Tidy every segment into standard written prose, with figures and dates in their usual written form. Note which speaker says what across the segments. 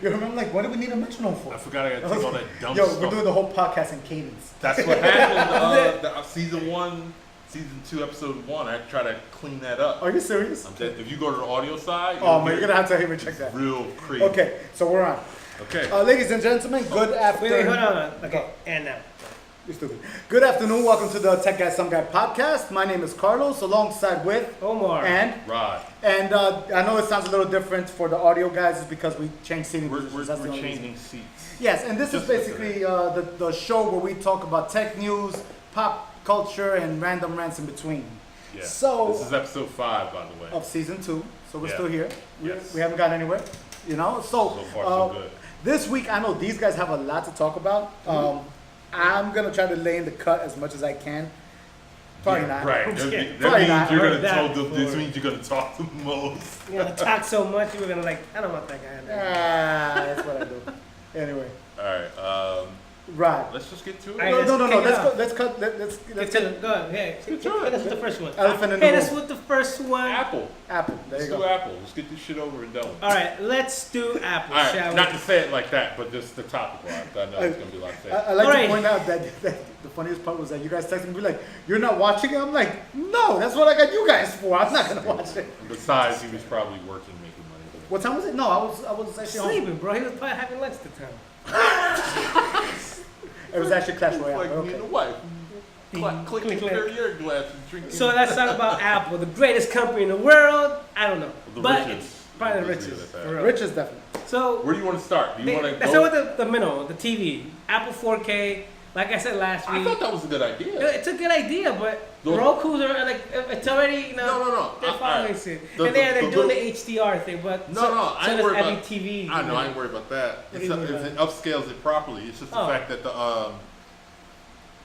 Speaker 1: You remember, like, what do we need a metronome for?
Speaker 2: I forgot I got to take all that dumb
Speaker 1: Yo,
Speaker 2: stuff.
Speaker 1: we're doing the whole podcast in cadence.
Speaker 2: That's what happened. Season 1, Season 2, Episode 1. I try to clean that up.
Speaker 1: Are you serious?
Speaker 2: If you go to the audio side,
Speaker 1: oh man, you're gonna have to help me check that.
Speaker 2: Real crazy.
Speaker 1: Okay, so we're on.
Speaker 2: Okay.
Speaker 1: Ladies and gentlemen, good afternoon.
Speaker 3: Wait, hold on. Okay, and now.
Speaker 1: You're stupid. Good afternoon. Welcome to the Tech Guy Some Guy podcast. My name is Carlos, alongside with
Speaker 3: Omar
Speaker 1: and
Speaker 2: Rod.
Speaker 1: And I know it sounds a little different for the audio guys, is because we changed seating positions.
Speaker 2: We're changing seats.
Speaker 1: Yes, and this is basically the show where we talk about tech news, pop culture, and random rants in between.
Speaker 2: Yeah.
Speaker 1: So
Speaker 2: this is episode 5, by the way,
Speaker 1: of season 2. So we're still here.
Speaker 2: Yes.
Speaker 1: We haven't gone anywhere. You know. So
Speaker 2: far so good.
Speaker 1: This week, I know these guys have a lot to talk about. I'm gonna try to lay in the cut as much as I can. Probably not.
Speaker 2: Right. That means you're gonna talk the most.
Speaker 3: You're gonna talk so much, you're gonna I don't want that guy in there.
Speaker 1: That's what I do. Anyway.
Speaker 2: All right.
Speaker 1: Right.
Speaker 2: Let's just get to it.
Speaker 3: Right,
Speaker 1: No. Let's
Speaker 3: get to it. Go ahead. Hey, hit us with the first one.
Speaker 1: Elephant in the
Speaker 3: Hit
Speaker 1: room.
Speaker 3: us with the first one.
Speaker 2: Apple.
Speaker 1: There
Speaker 2: Let's
Speaker 1: you
Speaker 2: do
Speaker 1: go.
Speaker 2: Apple. Let's get this shit over and done with.
Speaker 3: All right, let's do Apple,
Speaker 2: All right.
Speaker 3: shall
Speaker 2: Not
Speaker 3: we?
Speaker 2: to say it like that, but just the topic. I know it's gonna be like that.
Speaker 1: I like
Speaker 3: All
Speaker 1: to
Speaker 3: right.
Speaker 1: point out that the funniest part was that you guys texted me like, "You're not watching it." I'm like, "No, that's what I got you guys for. I'm not gonna watch it."
Speaker 2: Besides, he was probably working, making money.
Speaker 1: What time was it? No, I was actually home.
Speaker 3: Sleeping, bro. He was probably having lunch at the time.
Speaker 1: It was actually Clash Royale.
Speaker 2: Like
Speaker 1: but
Speaker 2: me
Speaker 1: okay.
Speaker 2: and the wife. Clicking your glass and drinking.
Speaker 3: So let's talk about Apple, the greatest company in the world. I don't know,
Speaker 2: The
Speaker 3: but
Speaker 2: richest.
Speaker 3: it's probably the
Speaker 2: Let's leave
Speaker 3: richest.
Speaker 2: it at that.
Speaker 3: for real.
Speaker 1: Rich is definitely.
Speaker 3: So
Speaker 2: Where do you want to start? Do you want to
Speaker 3: let's
Speaker 2: go?
Speaker 3: start with the minimum, the TV, Apple 4K. Like I said last week,
Speaker 2: I thought that was a good idea.
Speaker 3: it's a good idea, but
Speaker 2: Those-
Speaker 3: Roku's are it's already
Speaker 2: No.
Speaker 3: they're following
Speaker 2: The-
Speaker 3: it, and they're
Speaker 2: the
Speaker 3: doing
Speaker 2: little-
Speaker 3: the HDR thing, but
Speaker 2: No,
Speaker 3: so
Speaker 2: I ain't
Speaker 3: does
Speaker 2: worried
Speaker 3: every
Speaker 2: about.
Speaker 3: TV.
Speaker 2: I know, I ain't worried about that.
Speaker 1: What
Speaker 2: It's
Speaker 1: do you
Speaker 2: if
Speaker 1: mean
Speaker 2: it upscales it properly. It's just the
Speaker 3: Oh.
Speaker 2: fact that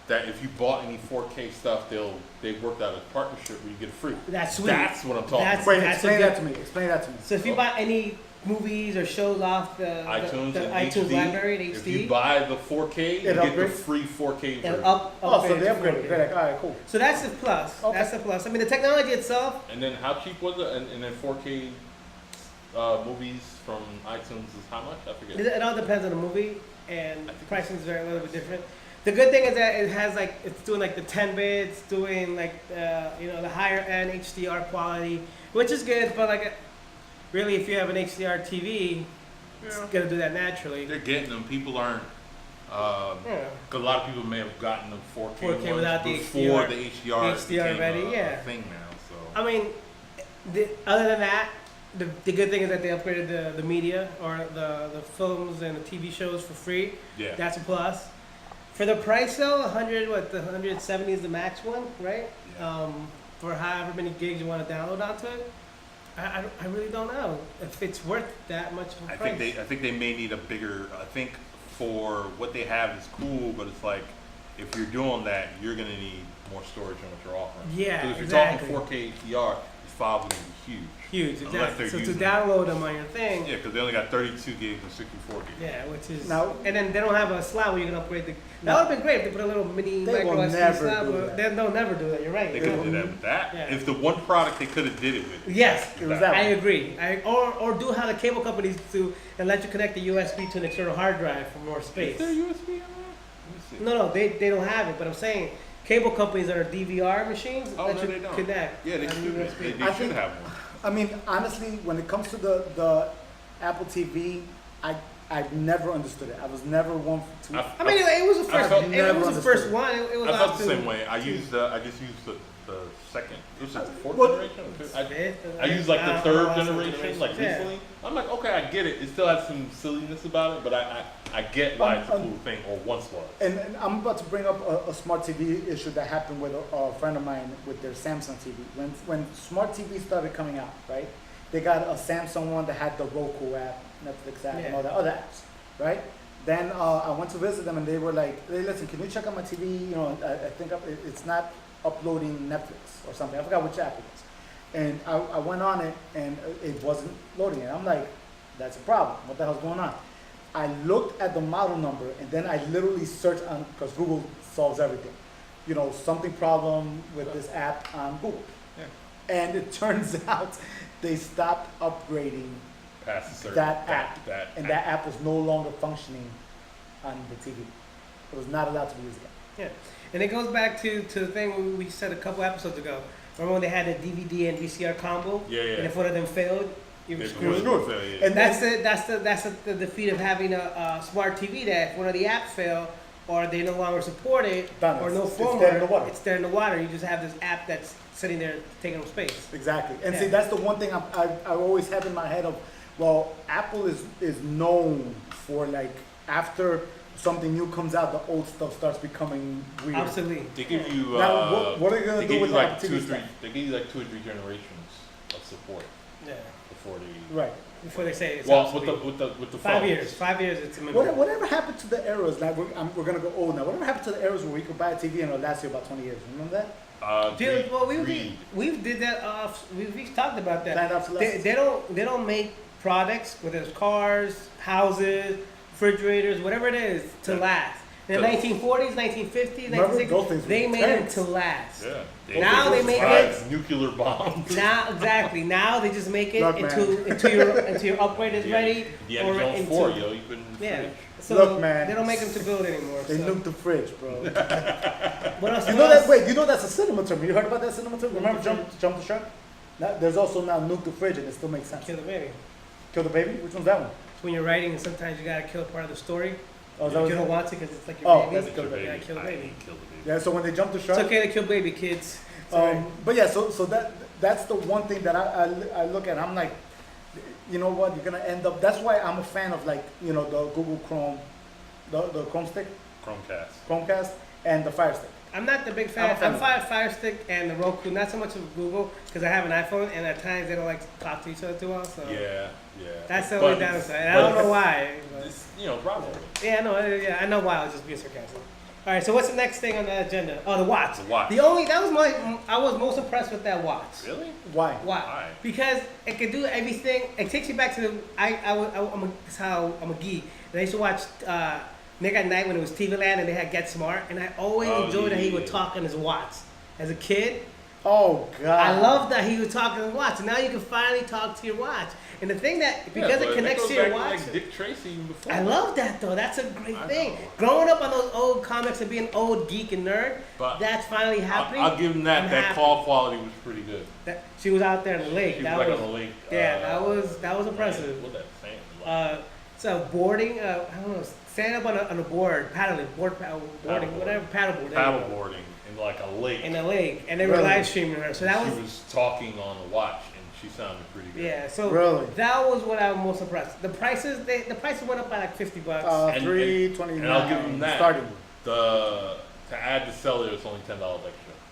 Speaker 2: that if you bought any 4K stuff, they worked out a partnership where you get it free.
Speaker 3: That's sweet.
Speaker 2: That's what I'm talking
Speaker 3: That's-
Speaker 2: about.
Speaker 1: Wait,
Speaker 3: that's
Speaker 1: explain
Speaker 3: a good-
Speaker 1: that to me. Explain that to me.
Speaker 3: So if you buy any movies or shows off the
Speaker 2: iTunes
Speaker 3: the
Speaker 2: and
Speaker 3: iTunes
Speaker 2: HD.
Speaker 3: library in
Speaker 2: If
Speaker 3: HD,
Speaker 2: you buy the 4K, you
Speaker 1: It
Speaker 2: get the
Speaker 1: upgrades?
Speaker 2: free 4K version.
Speaker 3: it'll
Speaker 1: Oh, so
Speaker 3: upgrade
Speaker 1: they
Speaker 3: to
Speaker 1: upgraded.
Speaker 3: 4K.
Speaker 1: Great. All right, cool.
Speaker 3: So that's the plus.
Speaker 1: Okay.
Speaker 3: That's the plus. I mean, the technology itself.
Speaker 2: And then how cheap was it? And then 4K movies from iTunes is how much? I forget.
Speaker 3: It all depends on the movie, and pricing is a little bit different. The good thing is that it has it's doing the 10 bits, doing the higher end HDR quality, which is good. But really, if you have an HDR TV, it's gonna do that naturally.
Speaker 2: They're getting them. People aren't. Cause a lot of people may have gotten the 4K,
Speaker 3: 4K without the
Speaker 2: before
Speaker 3: HDR.
Speaker 2: the HDR became
Speaker 3: ready,
Speaker 2: a thing now. So
Speaker 3: I mean, other than that, the good thing is that they upgraded the media or the films and the TV shows for free.
Speaker 2: yeah,
Speaker 3: That's a plus. For the price though, 170 is the max one, right?
Speaker 2: Yeah.
Speaker 3: For however many gigs you want to download onto it, I really don't know if it's worth that much of a
Speaker 2: I
Speaker 3: price.
Speaker 2: think they may need a bigger. I think for what they have is cool, but it's like if you're doing that, you're gonna need more storage than what you're offering.
Speaker 3: Yeah,
Speaker 2: So if you're
Speaker 3: exactly.
Speaker 2: talking 4K HDR, this file will be huge.
Speaker 3: Huge,
Speaker 2: Unless
Speaker 3: exactly.
Speaker 2: they're
Speaker 3: So to
Speaker 2: using-
Speaker 3: download them on your thing,
Speaker 2: Yeah, because they only got 32 gigs and 64 gigs.
Speaker 3: yeah, which is
Speaker 1: Now-
Speaker 3: and then they don't have a slot where you can upgrade the. That
Speaker 1: No.
Speaker 3: would have been great if they put a little mini
Speaker 1: They
Speaker 3: micro
Speaker 1: will
Speaker 3: SD
Speaker 1: never
Speaker 3: slot,
Speaker 1: do
Speaker 3: but
Speaker 1: that.
Speaker 3: they'll never do that. You're right.
Speaker 2: They could have did that with that.
Speaker 3: Yeah.
Speaker 2: If the one product they could have did it with.
Speaker 3: Yes,
Speaker 1: It was that
Speaker 3: I
Speaker 1: one.
Speaker 3: agree. Or do how the cable companies do and let you connect the USB to an external hard drive for more space.
Speaker 2: Is there USB in there? Let me see.
Speaker 3: No, they don't have it. But I'm saying cable companies that are DVR machines
Speaker 2: Oh,
Speaker 3: let
Speaker 2: no,
Speaker 3: you
Speaker 2: they don't.
Speaker 3: connect.
Speaker 2: Yeah, they
Speaker 3: on
Speaker 2: should.
Speaker 3: USB.
Speaker 2: They
Speaker 1: I
Speaker 2: should
Speaker 1: think-
Speaker 2: have one.
Speaker 1: I mean, honestly, when it comes to the Apple TV, I never understood it. I was never one to.
Speaker 3: I mean, it was the
Speaker 2: I
Speaker 3: first.
Speaker 2: felt-
Speaker 3: It
Speaker 1: never
Speaker 3: was the first
Speaker 1: understood.
Speaker 3: one. It was
Speaker 2: I felt
Speaker 3: out
Speaker 2: the
Speaker 3: to-
Speaker 2: same way. I just used the second. Was it the fourth
Speaker 1: What-
Speaker 2: generation? Or fifth?
Speaker 3: Fifth,
Speaker 2: I used like the
Speaker 3: I
Speaker 2: third
Speaker 3: don't know,
Speaker 2: generation, like
Speaker 3: yeah.
Speaker 2: recently. I'm like, okay, I get it. It still has some silliness about it, but I get why it's a cool thing, or once was.
Speaker 1: And I'm about to bring up a smart TV issue that happened with a friend of mine with their Samsung TV. When smart TV started coming out, right? They got a Samsung one that had the Roku app, Netflix app, and all the other apps, right? Then I went to visit them, and they were like, "Hey, listen, can you check out my TV? You know, I think it's not uploading Netflix or something. I forgot which app it was." And I went on it, and it wasn't loading it. I'm like, "That's a problem. What the hell's going on?" I looked at the model number, and then I literally searched on, because Google solves everything. You know, something problem with this app on Google.
Speaker 2: Yeah.
Speaker 1: And it turns out they stopped upgrading
Speaker 2: past a certain
Speaker 1: that app,
Speaker 2: that
Speaker 1: and that app was no longer functioning on the TV. It was not allowed to be used again.
Speaker 3: Yeah, and it goes back to the thing we said a couple episodes ago. Remember when they had the DVD and VCR combo?
Speaker 2: Yeah, yeah.
Speaker 3: And if one of them failed, you were
Speaker 2: It
Speaker 3: screwed.
Speaker 2: was failure, yeah.
Speaker 1: And
Speaker 3: That's the defeat of having a smart TV. That if one of the apps fail or they no longer support it
Speaker 1: Done.
Speaker 3: or no
Speaker 1: It's
Speaker 3: firmware,
Speaker 1: dead in the water.
Speaker 3: it's dead in the water. You just have this app that's sitting there taking up space.
Speaker 1: Exactly. And
Speaker 3: Yeah.
Speaker 1: see, that's the one thing I always have in my head of, well, Apple is known for like, after something new comes out, the old stuff starts becoming weird.
Speaker 3: Obsolete.
Speaker 2: They give you
Speaker 1: Now, what are you gonna
Speaker 2: they
Speaker 1: do
Speaker 2: give
Speaker 1: with
Speaker 2: you
Speaker 1: the
Speaker 2: like
Speaker 1: Apple
Speaker 2: 2 or
Speaker 1: TV
Speaker 2: 3
Speaker 1: stuff?
Speaker 2: they give you like 2 or 3 generations of support
Speaker 3: Yeah.
Speaker 2: before they
Speaker 1: Right.
Speaker 3: Before they say it's
Speaker 2: well
Speaker 3: obsolete.
Speaker 2: with the
Speaker 3: 5
Speaker 2: phones.
Speaker 3: years. 5 years. It's a minimum.
Speaker 1: Whatever happened to the eras? Like we're gonna go old now. Whatever happened to the eras where we could buy a TV and it'll last you about 20 years? Remember that?
Speaker 3: Dude, well,
Speaker 2: Greed.
Speaker 3: we did that. We've talked about that.
Speaker 1: Planned obsolescence.
Speaker 3: They don't make products, whether it's cars, houses, refrigerators, whatever it is, to
Speaker 2: Yeah.
Speaker 3: last. In the 1940s, 1950s,
Speaker 1: Remember, those
Speaker 3: 1960s,
Speaker 1: things were
Speaker 3: they made them
Speaker 1: intense.
Speaker 3: to last.
Speaker 2: Yeah.
Speaker 3: Now they make it-
Speaker 2: nuclear bombs.
Speaker 3: Now, exactly. Now they just make it
Speaker 1: Look,
Speaker 3: into your upgrade is ready.
Speaker 2: Yeah,
Speaker 3: or
Speaker 2: Jones
Speaker 3: into-
Speaker 2: 4, yo, you couldn't
Speaker 3: Yeah.
Speaker 2: finish.
Speaker 3: So
Speaker 1: Look, man.
Speaker 3: they don't make them to build anymore.
Speaker 1: They
Speaker 3: so.
Speaker 1: nuked the fridge, bro.
Speaker 3: What else?
Speaker 1: You
Speaker 3: what
Speaker 1: know that?
Speaker 3: else?
Speaker 1: Wait, you know that's a cinema term. You heard about that cinema term? Remember
Speaker 3: the
Speaker 1: jump the shark? Now, there's also now nuke the fridge, and it still makes sense.
Speaker 3: Kill the baby.
Speaker 1: Kill the baby? Which one's that one?
Speaker 3: It's when you're writing, and sometimes you gotta kill part of the story.
Speaker 1: Oh, is that
Speaker 3: You
Speaker 1: what
Speaker 3: don't
Speaker 1: it
Speaker 3: want to because it's like your
Speaker 1: Oh,
Speaker 3: baby.
Speaker 1: that's
Speaker 2: Kill
Speaker 1: kill
Speaker 2: the
Speaker 1: the
Speaker 2: baby.
Speaker 3: Yeah, kill the
Speaker 2: I
Speaker 3: baby.
Speaker 2: hate kill the baby.
Speaker 1: Yeah, so when they jump the
Speaker 3: It's
Speaker 1: shark.
Speaker 3: okay to kill baby kids. It's alright.
Speaker 1: But yeah, so that's the one thing that I look at. I'm like, you know what? You're gonna end up. That's why I'm a fan of, like, you know, the Google Chrome, the Chrome stick, Chromecast, and the Fire Stick.
Speaker 3: I'm not the big
Speaker 1: I'm
Speaker 3: fan.
Speaker 1: a fan
Speaker 3: I'm
Speaker 1: of
Speaker 3: Fire Stick and the Roku, not so much of Google because I have an iPhone and at times they don't like to talk to each other too well. So
Speaker 2: Yeah.
Speaker 3: that's the
Speaker 2: But-
Speaker 3: only downside. And I
Speaker 2: but
Speaker 3: don't know
Speaker 2: it's-
Speaker 3: why. but-
Speaker 2: It's, problem.
Speaker 3: Yeah, I know why. I was just being sarcastic. All right, so what's the next thing on the agenda? Oh, the watch.
Speaker 2: The watch.
Speaker 3: I was most impressed with that watch.
Speaker 2: Really?
Speaker 1: Why?
Speaker 3: Why?
Speaker 2: Why?
Speaker 3: Because it can do everything. It takes you back to that's how I'm a geek. And I used to watch Nick at Night when it was TV Land and they had Get Smart, and I always enjoyed that he would talk on his watch. As a kid,
Speaker 1: Oh God.
Speaker 3: I love that he would talk on his watch. And now you can finally talk to your watch. And the thing that because it connects to your watch.
Speaker 2: Like Dick Tracy even before.
Speaker 3: I love that though. That's a great
Speaker 2: I
Speaker 3: thing.
Speaker 2: know.
Speaker 3: Growing up on those old comics and being an old geek and nerd,
Speaker 2: But
Speaker 3: that's finally happening.
Speaker 2: I'll give him that.
Speaker 3: I'm
Speaker 2: That
Speaker 3: happy.
Speaker 2: call quality was pretty good.
Speaker 3: That she was out there in the lake.
Speaker 2: She
Speaker 3: that
Speaker 2: was like
Speaker 3: was,
Speaker 2: on the lake.
Speaker 3: yeah, that was impressive.
Speaker 2: What that saying?
Speaker 3: So boarding, I don't know, stand up on a board, boarding, whatever, paddleboard.
Speaker 2: Paddle boarding in like a lake.
Speaker 3: In a lake, and they were
Speaker 1: Really?
Speaker 3: live streaming her. So that
Speaker 2: she
Speaker 3: was,
Speaker 2: was talking on a watch and she sounded pretty good.
Speaker 3: yeah. So
Speaker 1: Really?
Speaker 3: that was what I was most impressed. The prices went up by like $50.
Speaker 2: And-
Speaker 1: $329.
Speaker 2: And I'll give him that.
Speaker 1: Starting.
Speaker 2: To add the cellular, it's only $10 extra.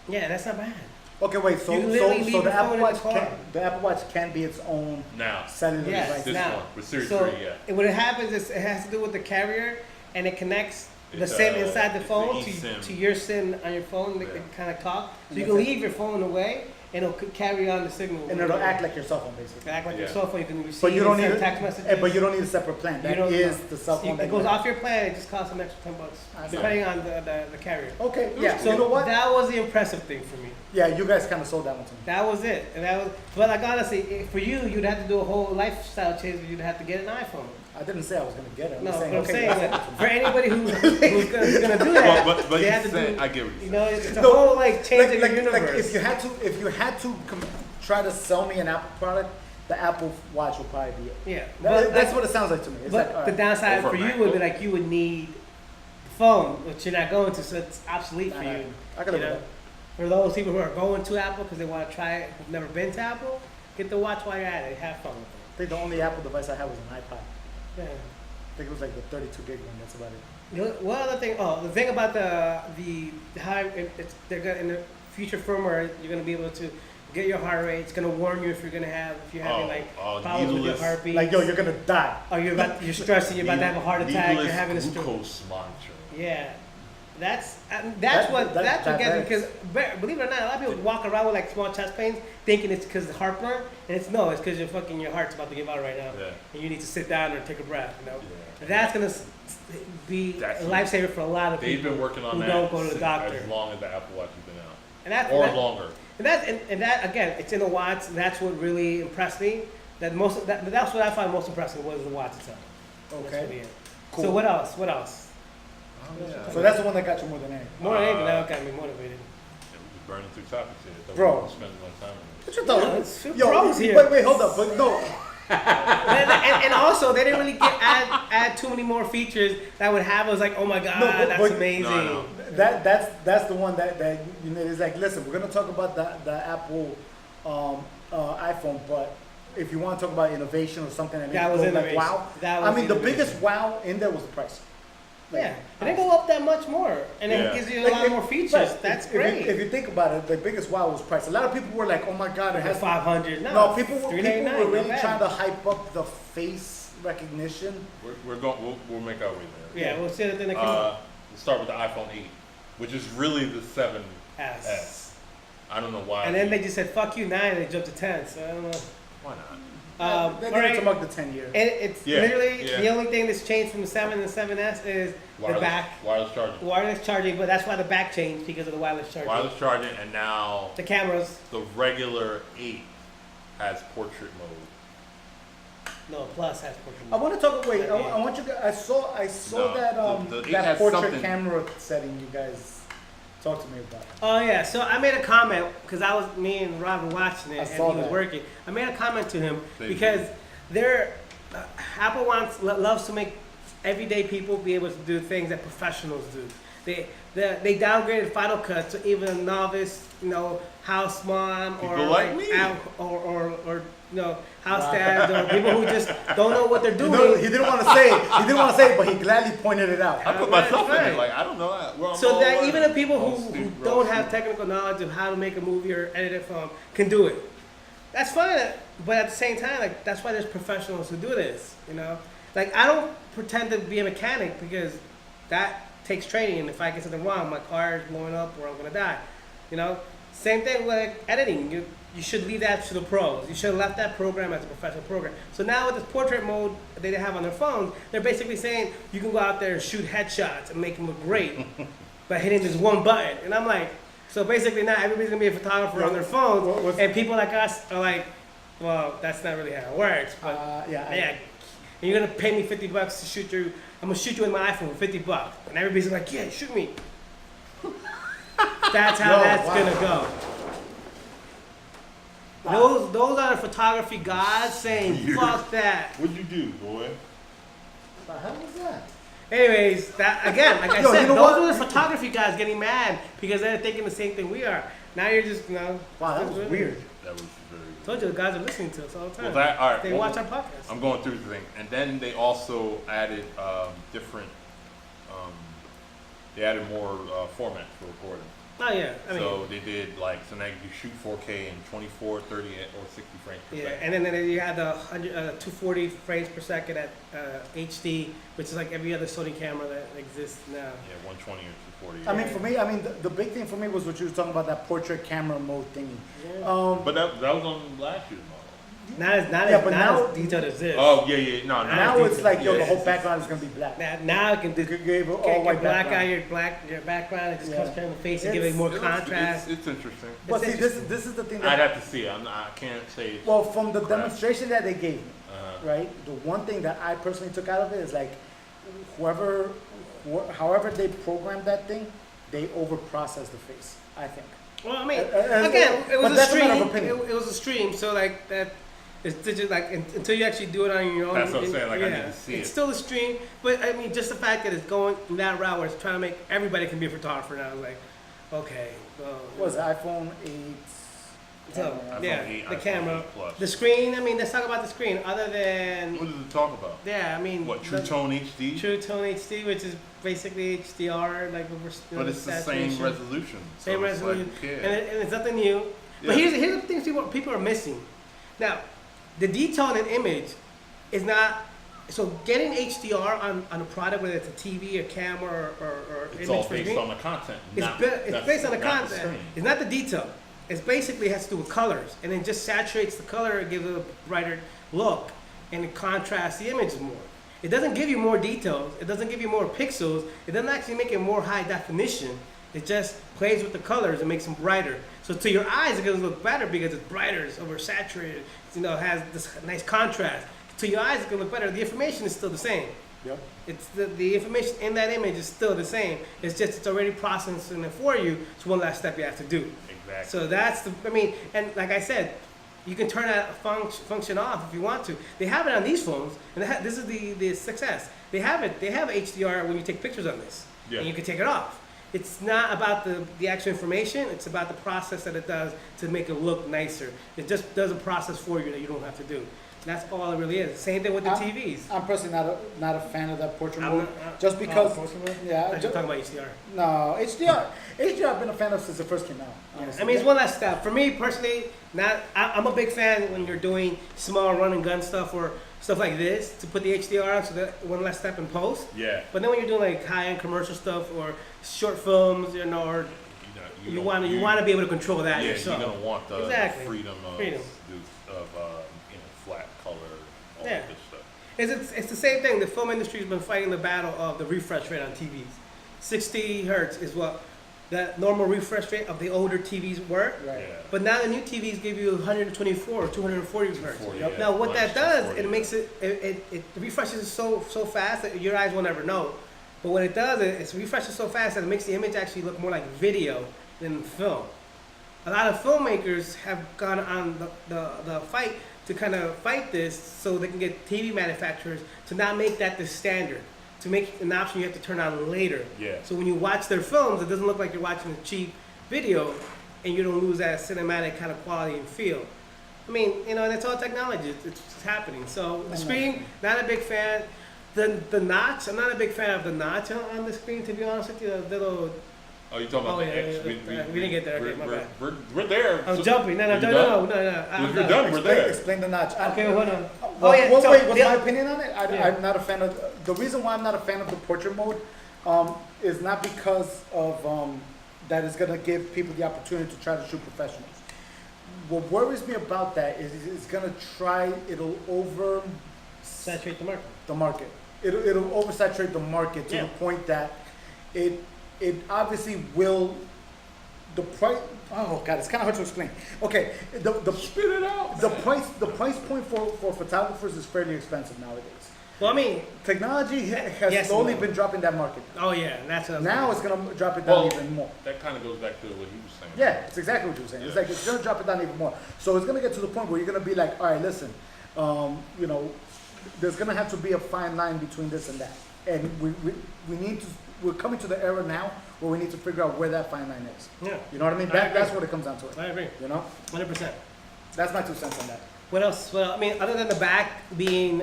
Speaker 3: Yeah, that's not bad.
Speaker 1: Okay, wait. So
Speaker 3: You literally leave
Speaker 1: the
Speaker 3: your
Speaker 1: Apple
Speaker 3: phone in
Speaker 1: Watch
Speaker 3: the car.
Speaker 1: the Apple Watch can be its own
Speaker 2: Now,
Speaker 1: cellular
Speaker 3: Yes.
Speaker 1: device.
Speaker 2: this
Speaker 3: now.
Speaker 2: one with Series
Speaker 3: So
Speaker 2: 3, yeah.
Speaker 3: what it happens is it has to do with the carrier, and it connects the
Speaker 2: It's,
Speaker 3: SIM inside the
Speaker 2: it's
Speaker 3: phone
Speaker 2: the eSIM.
Speaker 3: to your SIM on your phone. They
Speaker 2: Yeah.
Speaker 3: can kind of talk. So you
Speaker 1: That's
Speaker 3: can
Speaker 1: it.
Speaker 3: leave your phone away, and it'll carry on the signal.
Speaker 1: And it'll act like your cell phone, basically.
Speaker 3: act like your
Speaker 2: Yeah.
Speaker 3: cell phone. You can receive
Speaker 1: But you don't
Speaker 3: and
Speaker 1: need
Speaker 3: send text messages.
Speaker 1: but you don't need a separate plan. That
Speaker 3: don't-
Speaker 1: is the cell phone.
Speaker 3: It goes off your plan. It just costs an extra $10,
Speaker 1: I see.
Speaker 3: depending on the carrier.
Speaker 1: Okay, yeah.
Speaker 3: So
Speaker 1: you know what?
Speaker 3: that was the impressive thing for me.
Speaker 1: Yeah, you guys kind of sold that one to me.
Speaker 3: That was it, and that was. But like honestly, for you, you'd have to do a whole lifestyle change. You'd have to get an iPhone.
Speaker 1: I didn't say I was gonna get it.
Speaker 3: No,
Speaker 1: I'm
Speaker 3: but
Speaker 1: saying,
Speaker 3: I'm
Speaker 1: okay,
Speaker 3: saying
Speaker 1: that's
Speaker 3: that
Speaker 1: it.
Speaker 3: for anybody who's gonna do that,
Speaker 2: But
Speaker 3: they
Speaker 2: you
Speaker 3: have to
Speaker 2: said,
Speaker 3: do.
Speaker 2: I get what
Speaker 3: You
Speaker 2: you're
Speaker 3: know,
Speaker 2: saying.
Speaker 3: it's a
Speaker 1: No,
Speaker 3: whole like changing the universe.
Speaker 1: Like if you had to try to sell me an Apple product, the Apple Watch would probably be it.
Speaker 3: Yeah,
Speaker 1: That's what it sounds like to me. It's
Speaker 3: But
Speaker 1: like, all
Speaker 3: the
Speaker 1: right,
Speaker 3: downside
Speaker 2: Over
Speaker 3: for
Speaker 2: a
Speaker 3: you
Speaker 2: MacBook?
Speaker 3: would be like you would need the phone, which you're not going to, so it's obsolete for
Speaker 1: nah,
Speaker 3: you.
Speaker 1: I could
Speaker 3: you
Speaker 1: live
Speaker 3: know?
Speaker 1: with
Speaker 3: For those people who are going to Apple because they want to try it, who've never been to Apple, get the watch while you're at it. Have fun with
Speaker 1: that. I think the only Apple device I had was an iPod.
Speaker 3: it. Yeah.
Speaker 1: I think it was like the 32 gig one. That's about it.
Speaker 3: One other thing, the thing about the how they're gonna in the future firmware, you're gonna be able to get your heart rate. It's gonna warn you if you're having like problems with your
Speaker 2: needless-
Speaker 3: heartbeat.
Speaker 1: Like, yo, you're gonna die.
Speaker 3: or you're stressing, you're about to have a heart attack, you're
Speaker 2: Needless
Speaker 3: having a stroke.
Speaker 2: glucose monitoring.
Speaker 3: Yeah, that's
Speaker 1: That-
Speaker 3: what
Speaker 1: that
Speaker 3: gets me
Speaker 1: hurts.
Speaker 3: because believe it or not, a lot of people walk around with like small chest pains, thinking it's because of heartburn, and it's because your heart's about to give out right now,
Speaker 2: Yeah.
Speaker 3: and you need to sit down or take a breath. You know,
Speaker 2: Yeah.
Speaker 3: and that's gonna be
Speaker 2: That's-
Speaker 3: a lifesaver for a lot of
Speaker 2: They've
Speaker 3: people
Speaker 2: been working on
Speaker 3: who
Speaker 2: that
Speaker 3: don't go to the
Speaker 2: since-
Speaker 3: doctor.
Speaker 2: as long as the Apple Watch has been out.
Speaker 3: And
Speaker 2: Or longer.
Speaker 3: And that again, it's in the watch. And that's what really impressed me. That's what I find most impressive was the watch itself.
Speaker 1: Okay.
Speaker 3: Cool. So what else? What else?
Speaker 2: Oh, yeah.
Speaker 1: So that's the one that got you more than anything.
Speaker 3: More than anything, that got me motivated.
Speaker 2: Yeah, we just burning through topics here. Don't
Speaker 1: Bro.
Speaker 2: wanna spend my time on it.
Speaker 1: What you thought?
Speaker 3: No, it's pros here.
Speaker 1: Wait, hold up. But no.
Speaker 3: and also, they didn't really add too many more features that would have us like, oh my god,
Speaker 1: No,
Speaker 3: that's
Speaker 1: but-
Speaker 3: amazing.
Speaker 2: No.
Speaker 1: That's the one that you know. It's like, listen, we're gonna talk about the Apple iPhone, but if you want to talk about innovation or something that
Speaker 3: That
Speaker 1: makes
Speaker 3: was
Speaker 1: it go like
Speaker 3: innovation.
Speaker 1: wow,
Speaker 3: That
Speaker 1: I
Speaker 3: was
Speaker 1: mean the
Speaker 3: innovation.
Speaker 1: biggest wow in there was the price. Like,
Speaker 3: Yeah, it didn't go up that much more, and
Speaker 2: Yeah.
Speaker 3: it gives you a
Speaker 1: like,
Speaker 3: lot
Speaker 1: if-
Speaker 3: more features.
Speaker 1: right,
Speaker 3: That's
Speaker 1: if
Speaker 3: great.
Speaker 1: if you think about it, the biggest wow was price. A lot of people were like, oh my god, it has
Speaker 3: 500.
Speaker 1: no. People were
Speaker 3: $399,
Speaker 1: really
Speaker 3: not
Speaker 1: trying
Speaker 3: bad.
Speaker 1: to hype up the face recognition.
Speaker 2: We're going. We'll make our way there.
Speaker 3: Yeah, we'll see the thing that came up.
Speaker 2: We'll start with the iPhone 8, which is really the 7S.
Speaker 3: S.
Speaker 2: I don't know why.
Speaker 3: And then they just said fuck you 9, and they jumped to 10. So I don't know.
Speaker 2: Why not?
Speaker 1: They
Speaker 3: all
Speaker 1: did it
Speaker 3: right.
Speaker 1: to mark the 10-year.
Speaker 3: And it's
Speaker 2: Yeah,
Speaker 3: literally
Speaker 2: yeah.
Speaker 3: the only thing that's changed from the 7 and 7S is the back
Speaker 2: wireless charging.
Speaker 3: wireless charging, but that's why the back changed because of the wireless charging.
Speaker 2: Wireless charging, and now
Speaker 3: The cameras,
Speaker 2: the regular 8 has portrait mode.
Speaker 3: no, Plus has portrait
Speaker 1: I
Speaker 3: mode.
Speaker 1: want to talk. Wait, I want you guys. I saw
Speaker 2: No,
Speaker 1: that
Speaker 2: the 8
Speaker 1: that
Speaker 2: has
Speaker 1: portrait
Speaker 2: something-
Speaker 1: camera setting you guys talked to me about.
Speaker 3: Oh yeah, so I made a comment because me and Rob were watching it
Speaker 1: I
Speaker 3: and he
Speaker 1: saw
Speaker 3: was
Speaker 1: that.
Speaker 3: working. I made a comment to him
Speaker 2: Thank
Speaker 3: because Apple loves to make everyday people be able to do things that professionals do. They downgraded Final Cut to even a novice, house mom or
Speaker 2: People like me.
Speaker 3: or house dads or people who just don't know what they're doing.
Speaker 1: No, he didn't want to say it. He didn't want to say it, but he gladly pointed it out.
Speaker 2: I put
Speaker 3: Right,
Speaker 2: myself in
Speaker 3: right.
Speaker 2: it. Like I don't know. We're
Speaker 3: So
Speaker 2: all
Speaker 3: that
Speaker 2: learning.
Speaker 3: even the people
Speaker 2: All
Speaker 3: who
Speaker 2: student- we're all
Speaker 3: don't have
Speaker 2: students.
Speaker 3: technical knowledge of how to make a movie or edit a film can do it. That's fine, but at the same time, like that's why there's professionals who do this. Like I don't pretend to be a mechanic because that takes training, and if I get something wrong, my car is blowing up or I'm gonna die. Same thing with like, editing. You should leave that to the pros. You should have left that program as a professional program. So now with this portrait mode that they have on their phones, they're basically saying you can go out there and shoot headshots and make them look great by hitting this one button. And I'm like, so basically now everybody's gonna be a photographer on their phones, and people like us are like, well, that's not really how it works. But
Speaker 1: Yeah.
Speaker 3: and you're gonna pay me $50 to shoot you. I'm gonna shoot you with my iPhone for $50, and everybody's like, yeah, shoot me. That's how
Speaker 1: Yo,
Speaker 3: that's
Speaker 1: wow.
Speaker 3: gonna go.
Speaker 1: Wow.
Speaker 3: Those are the photography gods saying,
Speaker 2: Weird.
Speaker 3: fuck that.
Speaker 2: What'd you do, boy?
Speaker 1: The hell was that?
Speaker 3: Anyways, that again, like I
Speaker 1: Yo,
Speaker 3: said,
Speaker 1: you know
Speaker 3: those
Speaker 1: what?
Speaker 3: are the photography guys getting mad because they're thinking the same thing we are. Now you're just,
Speaker 1: Wow, that was weird.
Speaker 2: That was very.
Speaker 3: Told you the guys are listening to us all the time.
Speaker 2: Well, all right.
Speaker 3: They
Speaker 2: well,
Speaker 3: watch our podcast.
Speaker 2: I'm going through the thing, and then they also added different. They added more formats for recording.
Speaker 3: Oh yeah, I mean,
Speaker 2: So they did so now you shoot 4K in 24, 30, or 60 frames per
Speaker 3: yeah,
Speaker 2: second.
Speaker 3: and then you had the 240 frames per second at HD, which is like every other Sony camera that exists now.
Speaker 2: Yeah, 120 or 240.
Speaker 1: I mean, for me, the big thing for me was what you were talking about, that portrait camera mode thingy.
Speaker 3: Yeah.
Speaker 2: But that was on last year's model.
Speaker 3: Not as
Speaker 1: now-
Speaker 3: detailed as this.
Speaker 2: Oh yeah, no.
Speaker 1: Now it's like, yo,
Speaker 2: Yeah,
Speaker 1: the whole
Speaker 2: it's-
Speaker 1: background is gonna be black.
Speaker 3: Now it can
Speaker 1: You
Speaker 3: do.
Speaker 1: could give it all
Speaker 3: Get
Speaker 1: white
Speaker 3: black
Speaker 1: background.
Speaker 3: out your background. It just
Speaker 1: Yeah.
Speaker 3: comes clear in the face and give it
Speaker 1: It's-
Speaker 3: more
Speaker 2: It looks-
Speaker 3: contrast.
Speaker 2: It's interesting.
Speaker 1: But
Speaker 3: It's
Speaker 1: see, this is the thing
Speaker 2: I'd
Speaker 1: that.
Speaker 2: have to see it. I can't say.
Speaker 1: Well, from the
Speaker 2: Correct.
Speaker 1: demonstration that they gave me,
Speaker 2: Uh,
Speaker 1: right? The one thing that I personally took out of it is like, however they programmed that thing, they over processed the face. I think.
Speaker 3: Well, I mean,
Speaker 1: and-
Speaker 3: again, it
Speaker 1: but
Speaker 3: was a
Speaker 1: that's a matter of
Speaker 3: stream.
Speaker 1: opinion.
Speaker 3: It was a stream, so like that. It's just like until you actually do it on your own.
Speaker 2: That's what I'm saying, like, I need to see
Speaker 3: it's
Speaker 2: it.
Speaker 3: still a stream, but I mean, just the fact that it's going that route where it's trying to make everybody can be a photographer now. It's like, okay, well,
Speaker 1: What was it, iPhone 8?
Speaker 3: So,
Speaker 1: camera?
Speaker 2: iPhone
Speaker 3: yeah,
Speaker 2: 8,
Speaker 3: the
Speaker 2: iPhone
Speaker 3: camera,
Speaker 2: 8 Plus.
Speaker 3: the screen. I mean, let's talk about the screen. Other than
Speaker 2: What does it talk about?
Speaker 3: yeah, I mean,
Speaker 2: What, True
Speaker 3: the-
Speaker 2: Tone HD?
Speaker 3: True Tone HD, which is basically HDR, like over.
Speaker 2: But it's the same
Speaker 3: saturation.
Speaker 2: resolution. So
Speaker 3: Same
Speaker 2: it's
Speaker 3: resolution,
Speaker 2: Like, yeah.
Speaker 3: and it's nothing new. But
Speaker 2: Yeah.
Speaker 3: here's the things people are missing. Now, the detail in an image is not. So getting HDR on a product, whether it's a TV, a camera, or
Speaker 2: It's
Speaker 3: image
Speaker 2: all
Speaker 3: for
Speaker 2: based
Speaker 3: screen,
Speaker 2: on the content.
Speaker 3: it's,
Speaker 2: not-
Speaker 3: it's
Speaker 2: that's
Speaker 3: based on the
Speaker 2: not
Speaker 3: content.
Speaker 2: screen.
Speaker 3: It's not the detail. It's basically has to do with colors, and it just saturates the color, it gives it a brighter look, and it contrasts the image more. It doesn't give you more details. It doesn't give you more pixels. It doesn't actually make it more high definition. It just plays with the colors and makes them brighter. So to your eyes, it's gonna look better because it's brighter, it's oversaturated, you know, it has this nice contrast. To your eyes, it's gonna look better. The information is still the same.
Speaker 1: Yep.
Speaker 3: It's the information in that image is still the same. It's just it's already processing it for you. It's one last step you have to do.
Speaker 2: Exactly.
Speaker 3: So that's the. I mean, and like I said, you can turn that function off if you want to. They have it on these phones, and this is the success. They have it. They have HDR when you take pictures on this,
Speaker 2: Yeah.
Speaker 3: and you can take it off. It's not about the actual information. It's about the process that it does to make it look nicer. It just does a process for you that you don't have to do. That's all it really is. Same thing with the TVs.
Speaker 1: I'm personally not a fan of that portrait
Speaker 3: I'm
Speaker 1: mode,
Speaker 3: not-
Speaker 1: just because.
Speaker 3: portrait mode?
Speaker 1: Yeah,
Speaker 3: I'm talking about HDR.
Speaker 1: no HDR. HDR I've been a fan of since it first came out. Honestly.
Speaker 3: I mean, it's one last step. For me personally, I'm a big fan when you're doing small run and gun stuff or stuff like this to put the HDR on, so that one last step in post.
Speaker 2: Yeah.
Speaker 3: But then when you're doing like high-end commercial stuff or short films, you know, or you want to be able to control that
Speaker 2: Yeah,
Speaker 3: yourself.
Speaker 2: you're gonna want the
Speaker 3: Exactly.
Speaker 2: freedom of
Speaker 3: Freedom.
Speaker 2: flat color, all
Speaker 3: Yeah.
Speaker 2: of this stuff.
Speaker 3: It's the same thing. The film industry has been fighting the battle of the refresh rate on TVs. 60 hertz is what the normal refresh rate of the older TVs were.
Speaker 1: Right.
Speaker 2: Yeah.
Speaker 3: But now the new TVs give you 124 or 240 hertz.
Speaker 2: 240,
Speaker 1: Yep.
Speaker 2: yeah.
Speaker 3: Now what that does,
Speaker 2: 240,
Speaker 3: it makes it refreshes so fast that your eyes will never know. But what it does, it refreshes so fast that it makes the image actually look more like video than film. A lot of filmmakers have gone on the fight to kind of fight this so they can get TV manufacturers to not make that the standard, to make an option you have to turn on later.
Speaker 2: Yeah.
Speaker 3: So when you watch their films, it doesn't look like you're watching a cheap video and you don't lose that cinematic kind of quality and feel. I mean, you know, that's all technology. It's happening. So the screen, not a big fan. The notch, I'm not a big fan of the notch on the screen, to be honest with you. The little,
Speaker 2: Oh, you talking about
Speaker 3: Oh,
Speaker 2: the
Speaker 3: yeah,
Speaker 2: X?
Speaker 3: yeah, we didn't get there. Okay, my bad.
Speaker 2: We're there.
Speaker 3: I'm
Speaker 2: So-
Speaker 3: jumping. No,
Speaker 2: Are you
Speaker 3: no. I'm
Speaker 2: If you're done, we're there.
Speaker 1: Explain the notch.
Speaker 3: Okay, hold on.
Speaker 1: What's
Speaker 3: so
Speaker 1: my
Speaker 3: the-
Speaker 1: opinion on it?
Speaker 3: Yeah.
Speaker 1: I'm not a fan of. The reason why I'm not a fan of the portrait mode is not because of that it's gonna give people the opportunity to try to shoot professionals. What worries me about that is it's gonna it'll over
Speaker 3: Saturate the market.
Speaker 1: the market. It'll oversaturate the market to
Speaker 3: Yeah.
Speaker 1: the point that it obviously will. The price. Oh God, it's kind of hard to explain. Okay, the
Speaker 2: Spit it out.
Speaker 1: the price point for photographers is fairly expensive nowadays.
Speaker 3: Well, I mean,
Speaker 1: Technology has
Speaker 3: Yes,
Speaker 1: slowly
Speaker 3: no.
Speaker 1: been dropping that market down.
Speaker 3: oh yeah, that's what I was
Speaker 1: Now it's gonna drop it down
Speaker 2: Well,
Speaker 1: even more.
Speaker 2: That kind of goes back to what he was saying.
Speaker 1: Yeah, it's exactly what you were saying. It's
Speaker 2: Yeah.
Speaker 1: like it's gonna drop it down even more. So it's gonna get to the point where you're gonna be like, all right, listen, you know, there's gonna have to be a fine line between this and that, and we need to. We're coming to the era now where we need to figure out where that fine line is.
Speaker 3: Yeah,
Speaker 1: You know what I mean?
Speaker 3: I agree.
Speaker 1: That's what it comes down to.
Speaker 3: I agree,
Speaker 1: You know,
Speaker 3: 100%.
Speaker 1: that's my 2 cents on that.
Speaker 3: What else? Well, I mean, other than the back being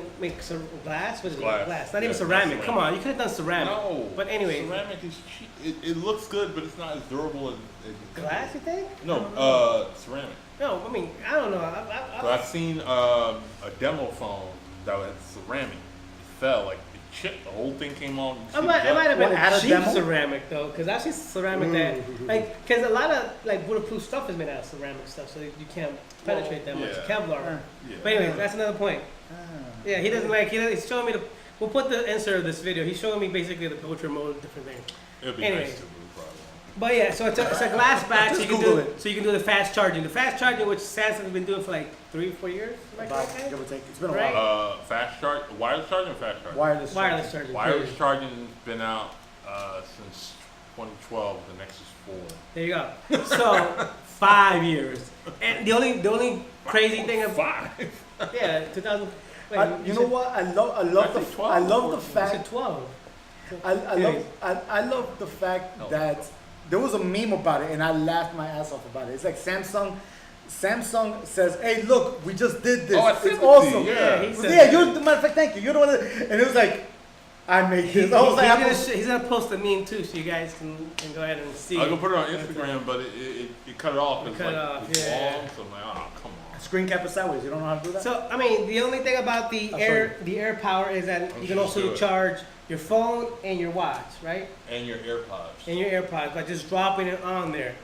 Speaker 3: glass, what is
Speaker 2: Glass.
Speaker 3: it? Glass. Not even
Speaker 2: Yeah,
Speaker 3: ceramic.
Speaker 2: ceramic.
Speaker 3: Come on, you could have done ceramic.
Speaker 2: No.
Speaker 3: But anyway,
Speaker 2: ceramic is cheap. It looks good, but it's not as durable as
Speaker 3: glass, you think?
Speaker 2: No, ceramic.
Speaker 3: No, I mean, I don't know.
Speaker 2: So I've seen a demo phone that was ceramic. It fell like it chipped. The whole thing came on.
Speaker 3: It might have been
Speaker 1: What, at
Speaker 3: a
Speaker 1: a
Speaker 3: cheap
Speaker 1: demo?
Speaker 3: ceramic though, because I've seen ceramic that, like, because a lot of like bulletproof stuff is made out of ceramic stuff, so you can't penetrate that much.
Speaker 2: yeah.
Speaker 3: Kevlar.
Speaker 2: Yeah.
Speaker 3: But anyway, that's another point.
Speaker 1: Ah.
Speaker 3: Yeah, he doesn't like. He's showing me the. We'll put the insert of this video. He's showing me basically the portrait mode, different things.
Speaker 2: It'd be
Speaker 3: Anyway.
Speaker 2: nice to move probably.
Speaker 3: But yeah, so it's a glass back, so
Speaker 1: Just
Speaker 3: you can
Speaker 1: Google
Speaker 3: do
Speaker 1: it.
Speaker 3: so you can do the fast charging. The fast charging, which Samsung has been doing for like 3 or 4 years, am I
Speaker 1: About,
Speaker 3: correct?
Speaker 1: give or take. It's been a
Speaker 3: Right.
Speaker 1: while.
Speaker 2: Fast charge, wireless charging or fast charging?
Speaker 1: Wireless.
Speaker 3: Wireless charging.
Speaker 2: Wireless charging has been out since 2012. The Nexus 4.
Speaker 3: There you go. So 5 years. And the only crazy thing of
Speaker 2: 5.
Speaker 3: yeah, 2000. Wait,
Speaker 1: You know what? I love
Speaker 2: think 12
Speaker 1: I love the
Speaker 2: or 14.
Speaker 3: You
Speaker 1: fact
Speaker 3: said 12.
Speaker 1: I love the fact
Speaker 2: No.
Speaker 1: that there was a meme about it and I laughed my ass off about it. It's like Samsung says, "Hey, look, we just did this.
Speaker 2: Oh, I sent
Speaker 1: it's
Speaker 2: it to
Speaker 1: awesome."
Speaker 2: you,
Speaker 3: Yeah, he
Speaker 1: Yeah,
Speaker 3: said
Speaker 1: you're the matter of fact. Thank you. You're the one. And it was like, I made this. I was like,
Speaker 3: he's gonna post a meme too, so you guys can go ahead and see.
Speaker 2: I was gonna put it on Instagram, but it cut it off. It's
Speaker 3: cut
Speaker 2: like
Speaker 3: it off,
Speaker 2: it's
Speaker 3: yeah.
Speaker 2: long, so I'm like, oh, come on.
Speaker 1: screen cap is sideways. You don't know how to do that.
Speaker 3: So I mean, the only thing about the
Speaker 1: I'll
Speaker 3: air power is that
Speaker 2: I'm
Speaker 3: you
Speaker 2: sure
Speaker 3: can
Speaker 2: just do
Speaker 3: also
Speaker 2: it.
Speaker 3: charge your phone and your watch, right?
Speaker 2: And your AirPods.
Speaker 3: And your AirPods by just dropping it on there.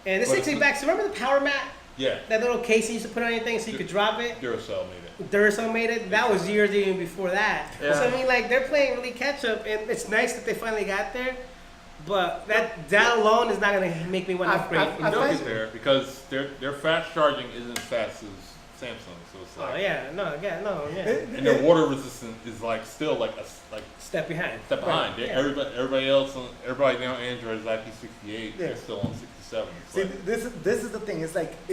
Speaker 3: And this
Speaker 2: But
Speaker 3: takes me
Speaker 2: it's-
Speaker 3: back. So remember the power mat?
Speaker 2: Yeah,
Speaker 3: That little case you used to put on your thing so you could drop it?
Speaker 2: Duracell made it.
Speaker 3: Duracell made it. That was years even before that.
Speaker 1: Yeah.
Speaker 3: So I mean, like they're playing really catch up, and it's nice that they finally got there. But that alone is not gonna make me want to upgrade.
Speaker 1: I
Speaker 2: They'll
Speaker 1: find-
Speaker 2: get there because their fast charging isn't as fast as Samsung, so it's like
Speaker 3: Oh yeah, no,
Speaker 2: and their water resistance is like still like a
Speaker 3: step behind.
Speaker 2: step behind.
Speaker 3: Right, yeah.
Speaker 2: Everybody else, everybody now Android is IP68.
Speaker 1: Yeah.
Speaker 2: They're still on 67. It's
Speaker 1: See,
Speaker 2: like,
Speaker 1: this is the thing. It's like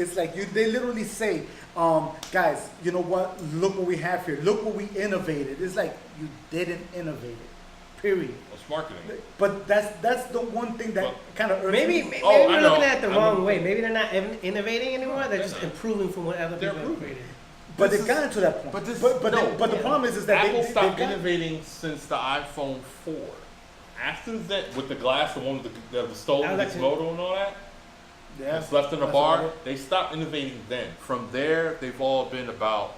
Speaker 1: they literally say, guys, you know what? Look what we have here. Look what we innovated. It's like you didn't innovate it. Period.
Speaker 2: it's marketing.
Speaker 1: But that's the one thing that
Speaker 2: Well,
Speaker 1: kind of
Speaker 3: Maybe
Speaker 2: Oh, I
Speaker 3: we're
Speaker 2: know.
Speaker 3: looking at it the
Speaker 2: I
Speaker 3: wrong
Speaker 2: know.
Speaker 3: way. Maybe they're not innovating anymore. They're just
Speaker 2: They're not.
Speaker 3: improving from what other
Speaker 2: They're
Speaker 3: people have
Speaker 2: improving.
Speaker 3: created.
Speaker 1: But
Speaker 2: This
Speaker 1: they've
Speaker 2: is-
Speaker 1: gotten to that point.
Speaker 2: but this-
Speaker 1: but
Speaker 2: no.
Speaker 1: the
Speaker 3: Yeah.
Speaker 1: problem is that
Speaker 2: Apple
Speaker 1: they've
Speaker 2: stopped
Speaker 1: got-
Speaker 2: innovating since the iPhone 4. After that, with the glass, the one with the stolen
Speaker 3: I like to-
Speaker 2: Gizmodo and all that,
Speaker 1: Yeah,
Speaker 2: it's left in a
Speaker 1: that's
Speaker 2: bar.
Speaker 1: about it.
Speaker 2: They stopped innovating then. From there, they've all been about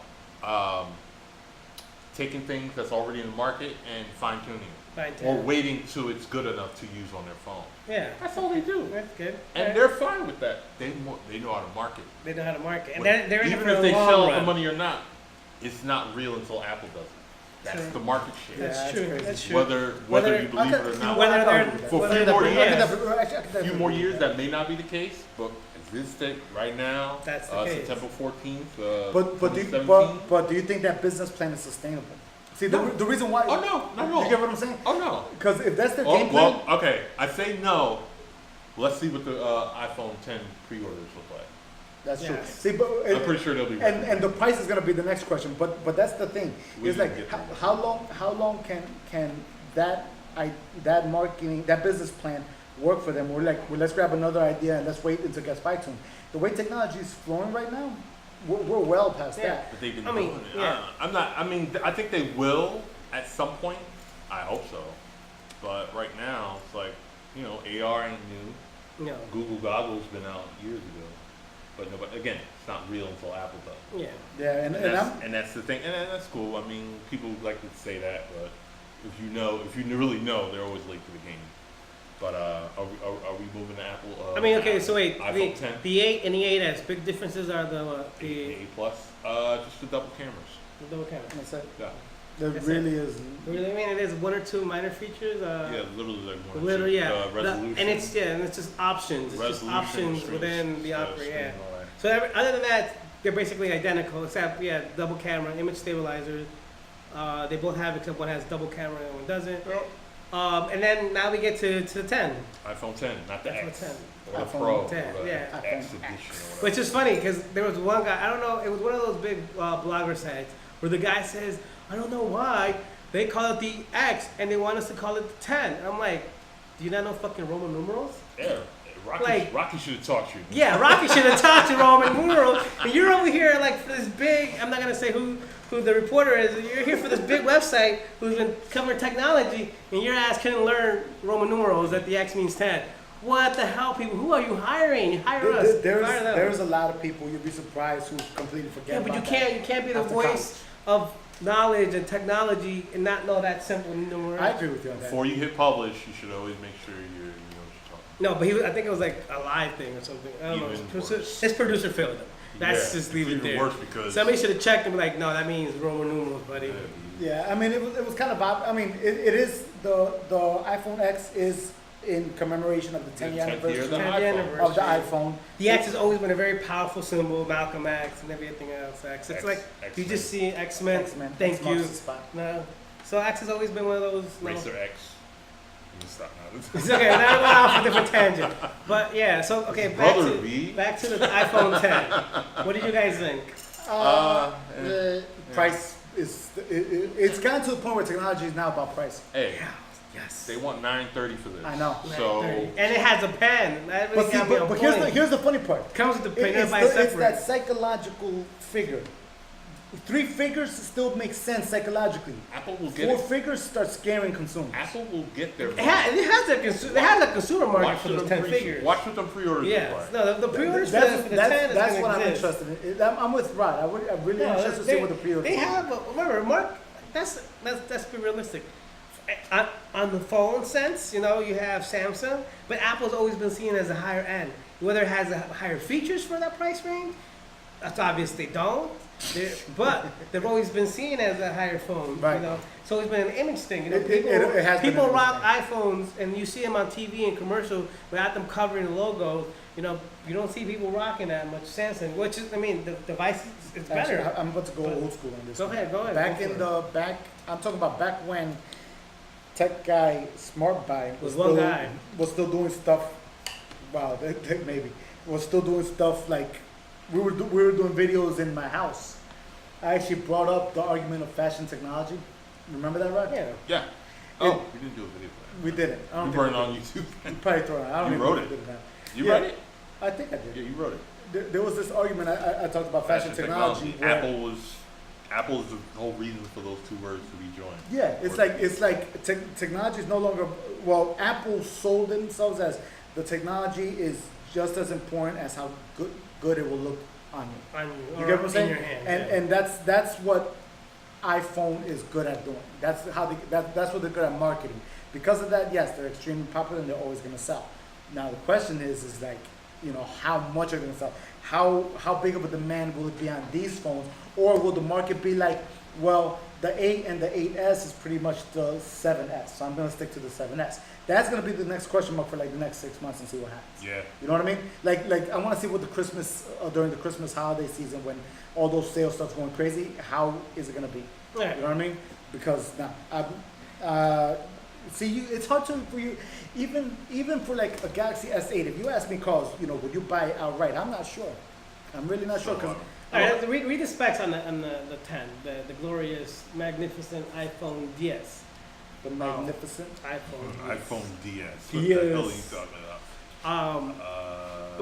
Speaker 2: taking things that's already in the market and fine tuning it,
Speaker 3: Fine
Speaker 2: or
Speaker 3: tune.
Speaker 2: waiting till it's good enough to use on their phone.
Speaker 3: Yeah,
Speaker 2: That's all they do,
Speaker 3: that's good.
Speaker 2: and
Speaker 3: Yeah.
Speaker 2: they're fine with that. They know how to market.
Speaker 3: They know how to market, and
Speaker 2: But
Speaker 3: they're in it
Speaker 2: even
Speaker 3: for
Speaker 2: if
Speaker 3: the
Speaker 2: they
Speaker 3: long
Speaker 2: sell
Speaker 3: run.
Speaker 2: the money or not, it's not real until Apple does it. That's
Speaker 3: True.
Speaker 2: the market share.
Speaker 1: Yeah,
Speaker 3: That's
Speaker 1: that's
Speaker 3: true.
Speaker 1: crazy.
Speaker 3: That's true.
Speaker 2: Whether you believe it or not.
Speaker 3: Whether they're-
Speaker 2: For a
Speaker 3: whether
Speaker 2: few
Speaker 3: they're-
Speaker 2: more
Speaker 3: yeah.
Speaker 2: years,
Speaker 1: A
Speaker 2: few more years, that may not be the case, but as this state right now,
Speaker 3: That's the case.
Speaker 2: September 14th,
Speaker 1: But do you,
Speaker 2: 2017.
Speaker 1: but do you think that business plan is sustainable? See,
Speaker 2: No.
Speaker 1: the reason why.
Speaker 2: Oh no, not at all.
Speaker 1: You get what I'm saying?
Speaker 2: Oh no.
Speaker 1: Because if that's their
Speaker 2: Oh,
Speaker 1: game plan,
Speaker 2: well, okay. I say no. Let's see what the iPhone 10 pre-orders look like.
Speaker 1: that's true.
Speaker 3: Yes.
Speaker 1: See, but
Speaker 2: I'm pretty sure they'll be.
Speaker 1: and the price is gonna be the next question. But that's the thing.
Speaker 2: We
Speaker 1: It's
Speaker 2: didn't
Speaker 1: like
Speaker 2: get there.
Speaker 1: how long can that marketing, that business plan work for them? We're like, well, let's grab another idea and let's wait until it gets fine-tuned. The way technology is flowing right now, we're well past
Speaker 3: Yeah.
Speaker 1: that.
Speaker 2: But they've been
Speaker 3: I mean,
Speaker 2: doing it.
Speaker 3: yeah.
Speaker 2: I'm not. I mean, I think they will at some point. I hope so. But right now, it's like AR ain't new.
Speaker 3: No.
Speaker 2: Google Goggles been out years ago. But no. But again, it's not real until Apple does.
Speaker 3: Yeah.
Speaker 1: Yeah,
Speaker 2: And
Speaker 1: and
Speaker 2: that's the thing, and that's cool. I mean, people like to say that, but if you really know, they're always late to the game. But are we moving to Apple?
Speaker 3: I mean, okay, so wait,
Speaker 2: iPhone 10,
Speaker 3: the 8 and the 8S, big differences are the
Speaker 2: 8 Plus, just the double cameras.
Speaker 3: double camera.
Speaker 1: that's it.
Speaker 2: Yeah,
Speaker 1: There
Speaker 3: That's
Speaker 1: really is.
Speaker 3: Really, I mean, it is one or two minor features.
Speaker 2: yeah, literally like one.
Speaker 3: Literally, yeah.
Speaker 2: Resolution.
Speaker 3: And it's just options. It's just
Speaker 2: resolution,
Speaker 3: options
Speaker 2: screen-
Speaker 3: within the opera.
Speaker 2: screen
Speaker 3: Yeah.
Speaker 2: and all that.
Speaker 3: So other than that, they're basically identical, except double camera, image stabilizers. They both have, except one has double camera and one doesn't. And then now we get to 10,
Speaker 2: iPhone 10, not the
Speaker 3: iPhone
Speaker 2: X
Speaker 3: 10.
Speaker 2: or the
Speaker 1: iPhone
Speaker 2: Pro,
Speaker 3: 10,
Speaker 2: or the
Speaker 3: yeah.
Speaker 2: X
Speaker 1: iPhone
Speaker 2: edition or whatever.
Speaker 3: Which is funny because there was one guy, I don't know, it was one of those big blogger sites where the guy says, I don't know why they call it the X and they want us to call it the 10. And I'm like, do you not know fucking Roman numerals?
Speaker 2: Yeah, Rocky should have taught you.
Speaker 3: Yeah, Rocky should have taught you Roman numerals. And you're over here like for this big, I'm not going to say who the reporter is, you're here for this big website who's been covering technology and your ass couldn't learn Roman numerals that the X means 10. What the hell, people? Who are you hiring? You hire us. Fire them.
Speaker 1: There's a lot of people you'd be surprised who completely forget.
Speaker 3: Yeah, but
Speaker 1: about
Speaker 3: you can't be the
Speaker 1: after
Speaker 3: voice of knowledge and technology and not know that simple numeral.
Speaker 1: I agree with you on that.
Speaker 2: Before you hit publish, you should always make sure you know what you're talking.
Speaker 3: No, but I think it was like a live thing or something. I don't know.
Speaker 2: Even
Speaker 3: His producer failed him. That's
Speaker 2: Yeah,
Speaker 3: just leave it
Speaker 2: it's even
Speaker 3: there.
Speaker 2: worse because
Speaker 3: Somebody should have checked and be like, no, that means Roman numerals, buddy.
Speaker 1: Yeah, I mean, it was kind of odd. I mean, it is the iPhone X is in commemoration of the 10th
Speaker 2: The 10th year
Speaker 1: anniversary
Speaker 2: of the
Speaker 3: 10th
Speaker 2: iPhone.
Speaker 3: anniversary.
Speaker 1: of the iPhone.
Speaker 3: The X has always been a very powerful symbol, Malcolm X and everything else. X. It's
Speaker 2: X-
Speaker 3: like
Speaker 2: X-Men.
Speaker 3: you just see X-Men.
Speaker 1: X-Men.
Speaker 3: Thank
Speaker 1: X marks
Speaker 3: you.
Speaker 1: the spot.
Speaker 3: No. So X has always been one of those. No.
Speaker 2: Racer X. You can stop now.
Speaker 3: It's okay, now we went off a different tangent. But yeah, so okay,
Speaker 2: Brother B.
Speaker 3: back to the iPhone 10. What did you guys think?
Speaker 1: The price is it's gotten to the point where technology is now about price.
Speaker 2: Hey,
Speaker 3: Yes.
Speaker 2: they want $930 for this.
Speaker 1: I know.
Speaker 2: So
Speaker 3: And it has a pen. That really
Speaker 1: But see,
Speaker 3: got me on
Speaker 1: but
Speaker 3: point.
Speaker 1: here's the funny part.
Speaker 3: Comes with the pen.
Speaker 1: It's,
Speaker 3: Everybody
Speaker 1: it's that
Speaker 3: separate.
Speaker 1: psychological figure. 3 figures still makes sense psychologically.
Speaker 2: Apple will get
Speaker 1: 4
Speaker 2: it.
Speaker 1: figures start scaring consumers.
Speaker 2: Apple will get their.
Speaker 3: It has a consumer market for those 10 figures.
Speaker 2: Watch what them pre-orders
Speaker 3: Yeah.
Speaker 2: look like.
Speaker 3: No, the pre-orders for the 10 is
Speaker 1: That's
Speaker 3: gonna
Speaker 1: what I'm
Speaker 3: exist.
Speaker 1: interested in. I'm with Rod. I'm really
Speaker 3: No,
Speaker 1: interested to see what the pre-orders
Speaker 3: They
Speaker 1: are.
Speaker 3: have, remember, Mark, let's be realistic. On the phone sense, you have Samsung, but Apple's always been seen as a higher end. Whether it has higher features for that price range, That's obvious they don't. But they've always been seen as a higher phone.
Speaker 1: Right.
Speaker 3: You know, it's always been an image thing. You know,
Speaker 1: It has been
Speaker 3: people
Speaker 1: an image
Speaker 3: rock
Speaker 1: thing.
Speaker 3: iPhones, and you see them on TV and commercial without them covering the logo. You know, you don't see people rocking that much Samsung, which is, I mean, the device is better.
Speaker 1: Actually, I'm about to go old school on this.
Speaker 3: Go
Speaker 1: one.
Speaker 3: ahead, go ahead.
Speaker 1: Back
Speaker 3: Go
Speaker 1: in
Speaker 3: for
Speaker 1: the I'm talking about back when Tech Guy Smart Buy
Speaker 3: Was one guy.
Speaker 1: was still doing stuff. Wow, maybe was still doing stuff like we were doing videos in my house. I actually brought up the argument of fashion technology. Remember that, Rod?
Speaker 3: Yeah.
Speaker 2: Yeah. Oh, we didn't do a video for
Speaker 1: We didn't. I
Speaker 2: that.
Speaker 1: don't
Speaker 2: We
Speaker 1: think
Speaker 2: burned
Speaker 1: we
Speaker 2: on
Speaker 1: did.
Speaker 2: YouTube.
Speaker 1: You probably throw it. I don't
Speaker 2: You
Speaker 1: even
Speaker 2: wrote
Speaker 1: know if
Speaker 2: it.
Speaker 1: we did now.
Speaker 2: You
Speaker 1: Yeah.
Speaker 2: read it?
Speaker 1: I think I did.
Speaker 2: Yeah, you wrote it.
Speaker 1: There was this argument I talked about fashion technology. where-
Speaker 2: Apple is the whole reason for those two words to be joined.
Speaker 1: Yeah, it's like technology is no longer, well, Apple sold themselves as the technology is just as important as how good it will look on you.
Speaker 3: On you,
Speaker 1: You
Speaker 3: or
Speaker 1: get what I'm saying?
Speaker 3: in your hand.
Speaker 1: And that's what iPhone is good at doing. That's how that's what they're good at marketing. Because of that, yes, they're extremely popular and they're always going to sell. Now the question is like, you know, how much are they going to sell? How big of a demand will it be on these phones, or will the market be like, well, the 8 and the 8S is pretty much the 7S, so I'm going to stick to the 7S. That's going to be the next question mark for like the next 6 months and see what happens.
Speaker 2: Yeah.
Speaker 1: You know what I mean? Like I want to see what the Christmas during the Christmas holiday season when all those sales starts going crazy. How is it going to be?
Speaker 3: Yeah.
Speaker 1: You know what I mean? Because now, see, it's hard to for you, even for like a Galaxy S8. If you ask me, cause you know, would you buy it outright? I'm not sure. I'm really not sure. Cause
Speaker 3: All right, read the specs on the 10, the glorious, magnificent iPhone DS.
Speaker 1: the magnificent.
Speaker 3: iPhone.
Speaker 2: iPhone DS. What
Speaker 1: Yes.
Speaker 2: the hell are you talking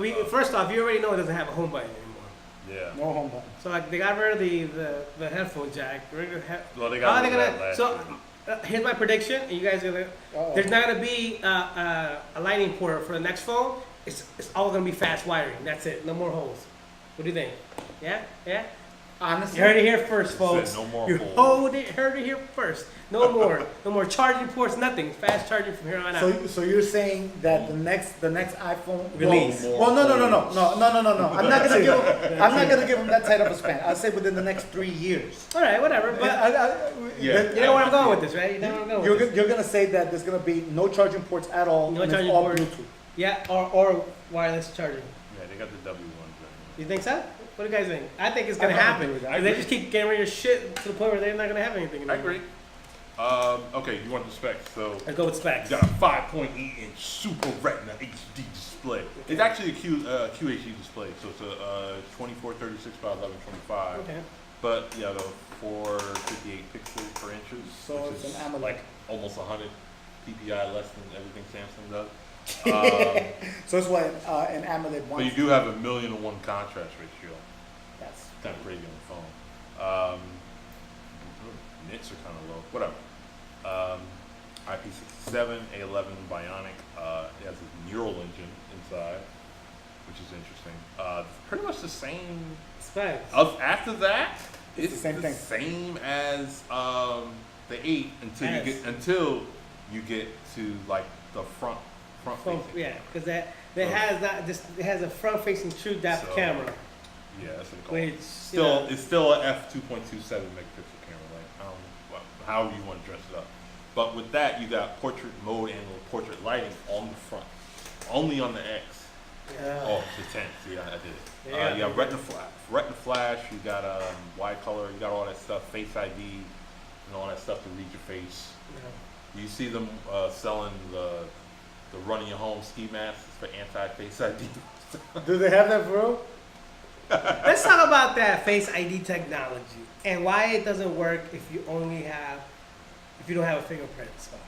Speaker 2: about?
Speaker 3: First off, you already know it doesn't have a home button anymore.
Speaker 2: Yeah.
Speaker 1: No home button.
Speaker 3: So like they got rid of the headphone jack.
Speaker 2: Well, they
Speaker 3: How are
Speaker 2: got
Speaker 3: they
Speaker 2: rid of
Speaker 3: gonna?
Speaker 2: that
Speaker 3: So
Speaker 2: last year.
Speaker 3: here's my prediction, and you guys are gonna.
Speaker 1: Uh-oh.
Speaker 3: There's not gonna be a lightning port for the next phone. It's all gonna be fast wiring. That's it. No more holes. What do you think? Yeah, yeah.
Speaker 1: Honestly,
Speaker 3: You heard it here first,
Speaker 2: Said
Speaker 3: folks.
Speaker 2: no more
Speaker 3: You
Speaker 2: holes.
Speaker 3: heard it here first. No more, no more charging ports. Nothing. Fast charging from here on out.
Speaker 1: so you're saying that the next iPhone
Speaker 3: Release.
Speaker 1: Well, no. I'm not gonna give him that tight of a span. I'll say within the next 3 years.
Speaker 3: All right, whatever. But
Speaker 2: Yeah.
Speaker 3: you know where I'm going with this, right? You know where I'm going with this.
Speaker 1: You're gonna say that there's gonna be no charging ports at all.
Speaker 3: No
Speaker 1: and it's
Speaker 3: charging
Speaker 1: all
Speaker 3: ports.
Speaker 1: Bluetooth.
Speaker 3: Yeah, or wireless charging.
Speaker 2: Yeah, they got the W1s right
Speaker 3: You think so? What do you guys think? I think it's gonna
Speaker 1: I agree
Speaker 3: happen.
Speaker 1: with that.
Speaker 3: And they just keep getting rid of shit to the point where they're not gonna have anything
Speaker 2: now. I
Speaker 3: anymore.
Speaker 2: agree. Okay, you want the specs? So
Speaker 3: Let's go with specs.
Speaker 2: you got a 5.8-inch Super Retina HD display. It's actually a QHD display, so it's a 2436 by 1125.
Speaker 3: Okay.
Speaker 2: But yeah, the 458 pixels per inches,
Speaker 1: So
Speaker 2: which
Speaker 1: it's
Speaker 2: is
Speaker 1: an AMOLED.
Speaker 2: like almost 100 PPI less than everything Samsung does.
Speaker 1: So it's what an AMOLED
Speaker 2: But you
Speaker 1: wants.
Speaker 2: do have a 1,000,000:1 contrast ratio.
Speaker 1: That's
Speaker 2: Kind of crazy on the phone. Nits are kind of low. Whatever. IP67, A11 Bionic. It has a neural engine inside, which is interesting. Pretty much the same.
Speaker 3: Specs.
Speaker 2: After that,
Speaker 1: It's the same thing.
Speaker 2: Same as the 8
Speaker 3: Yes.
Speaker 2: until you get to like the front facing.
Speaker 3: Yeah, because that has not just it has a front facing true depth
Speaker 2: So,
Speaker 3: camera,
Speaker 2: Yeah, that's what they call it.
Speaker 3: which
Speaker 2: It's still a f2.27 megapixel camera, like however you want to dress it up. But with that, you got portrait mode and portrait lighting on the front, only on the X. Oh, the 10. See, I did it.
Speaker 3: Yeah.
Speaker 2: You got retina flash. You got wide color. You got all that stuff, Face ID, and all that stuff to read your face. You see them selling the running your home ski masks for anti-Face ID.
Speaker 1: Do they have that for real?
Speaker 3: Let's talk about that Face ID technology and why it doesn't work if you don't have a fingerprint spot.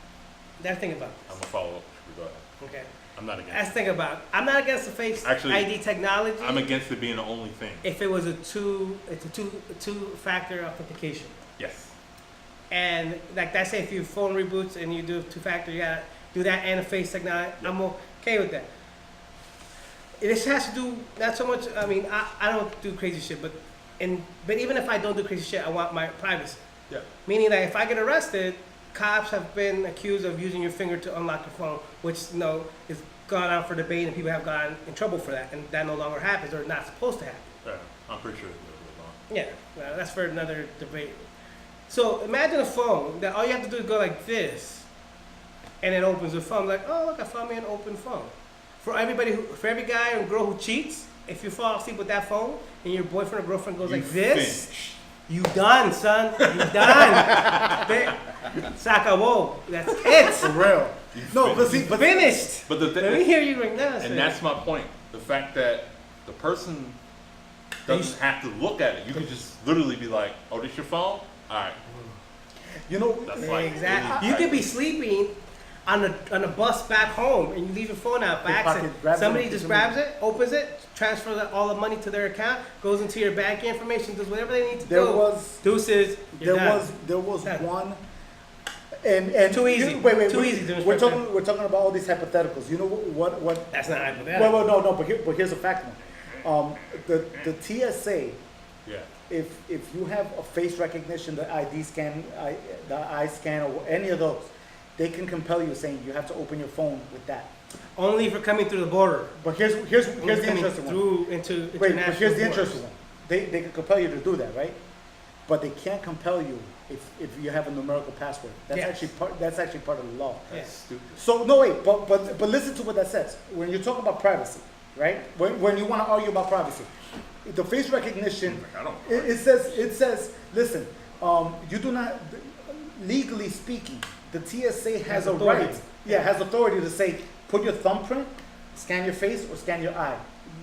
Speaker 3: Let's think about
Speaker 2: I'm
Speaker 3: this.
Speaker 2: gonna follow up. Go ahead.
Speaker 3: Okay.
Speaker 2: I'm not against.
Speaker 3: Let's think about. I'm not against the Face
Speaker 2: Actually,
Speaker 3: ID technology.
Speaker 2: I'm against it being the only thing.
Speaker 3: if it was it's a two-factor authentication.
Speaker 2: Yes.
Speaker 3: And like that, say if your phone reboots and you do two-factor, you gotta do that and a face technology.
Speaker 2: Yeah.
Speaker 3: I'm okay with that. This has to do not so much. I mean, I don't do crazy shit, but even if I don't do crazy shit, I want my privacy.
Speaker 2: Yeah.
Speaker 3: Meaning that if I get arrested, cops have been accused of using your finger to unlock your phone, which is gone out for debate, and people have gotten in trouble for that, and that no longer happens or not supposed to happen.
Speaker 2: Yeah. I'm pretty sure it's a little bit long.
Speaker 3: Yeah, well, that's for another debate. So imagine a phone that all you have to do is go like this, and it opens the phone. Like, oh look, I found me an open phone. For every guy and girl who cheats, if you fall asleep with that phone and your boyfriend or girlfriend goes like this, you done, son. You done. Sakabo. That's it.
Speaker 1: For real. No, but see, but
Speaker 3: Finished.
Speaker 2: But
Speaker 3: Let me hear you right now.
Speaker 2: and that's my point. The fact that the person doesn't have to look at it. You can just literally be like, "Oh, this your phone? All right."
Speaker 1: you know,
Speaker 2: That's like
Speaker 3: Exactly.
Speaker 2: really
Speaker 3: You could be
Speaker 2: tight.
Speaker 3: sleeping on a bus back home and you leave your phone out by
Speaker 1: Pickpocket
Speaker 3: accident.
Speaker 1: grabs it
Speaker 3: Somebody
Speaker 1: and
Speaker 3: just
Speaker 1: puts
Speaker 3: grabs
Speaker 1: it
Speaker 3: it, opens it, transfers all the money to their account, goes into your bank information, does whatever they need to
Speaker 1: there
Speaker 3: do.
Speaker 1: was
Speaker 3: Deuces. You're done.
Speaker 1: there was
Speaker 3: Done.
Speaker 1: one. And
Speaker 3: Too easy.
Speaker 1: Wait,
Speaker 3: Too easy to
Speaker 1: we're
Speaker 3: describe
Speaker 1: talking about all these hypotheticals. You know what?
Speaker 3: That's not hypothetical.
Speaker 1: Well, no. But here's a fact. The TSA.
Speaker 2: Yeah.
Speaker 1: If you have a face recognition, the ID scan, the eye scan, or any of those, they can compel you, saying you have to open your phone with that.
Speaker 3: Only if you're coming through the border.
Speaker 1: But here's
Speaker 3: Only
Speaker 1: the
Speaker 3: coming
Speaker 1: interesting one.
Speaker 3: through into
Speaker 1: Wait, but
Speaker 3: international
Speaker 1: here's the
Speaker 3: borders.
Speaker 1: interesting one. They can compel you to do that, right? But they can't compel you if you have a numerical password. That's
Speaker 3: Yes.
Speaker 1: actually part of the law.
Speaker 3: Yeah.
Speaker 2: That's stupid.
Speaker 1: So no wait, but listen to what that says. When you talk about privacy, right? When you want to argue about privacy, the face recognition,
Speaker 2: I don't.
Speaker 1: it says listen, you do not, legally speaking, the TSA has a
Speaker 3: authority.
Speaker 1: right, has authority to say put your thumbprint, scan your face, or scan your eye.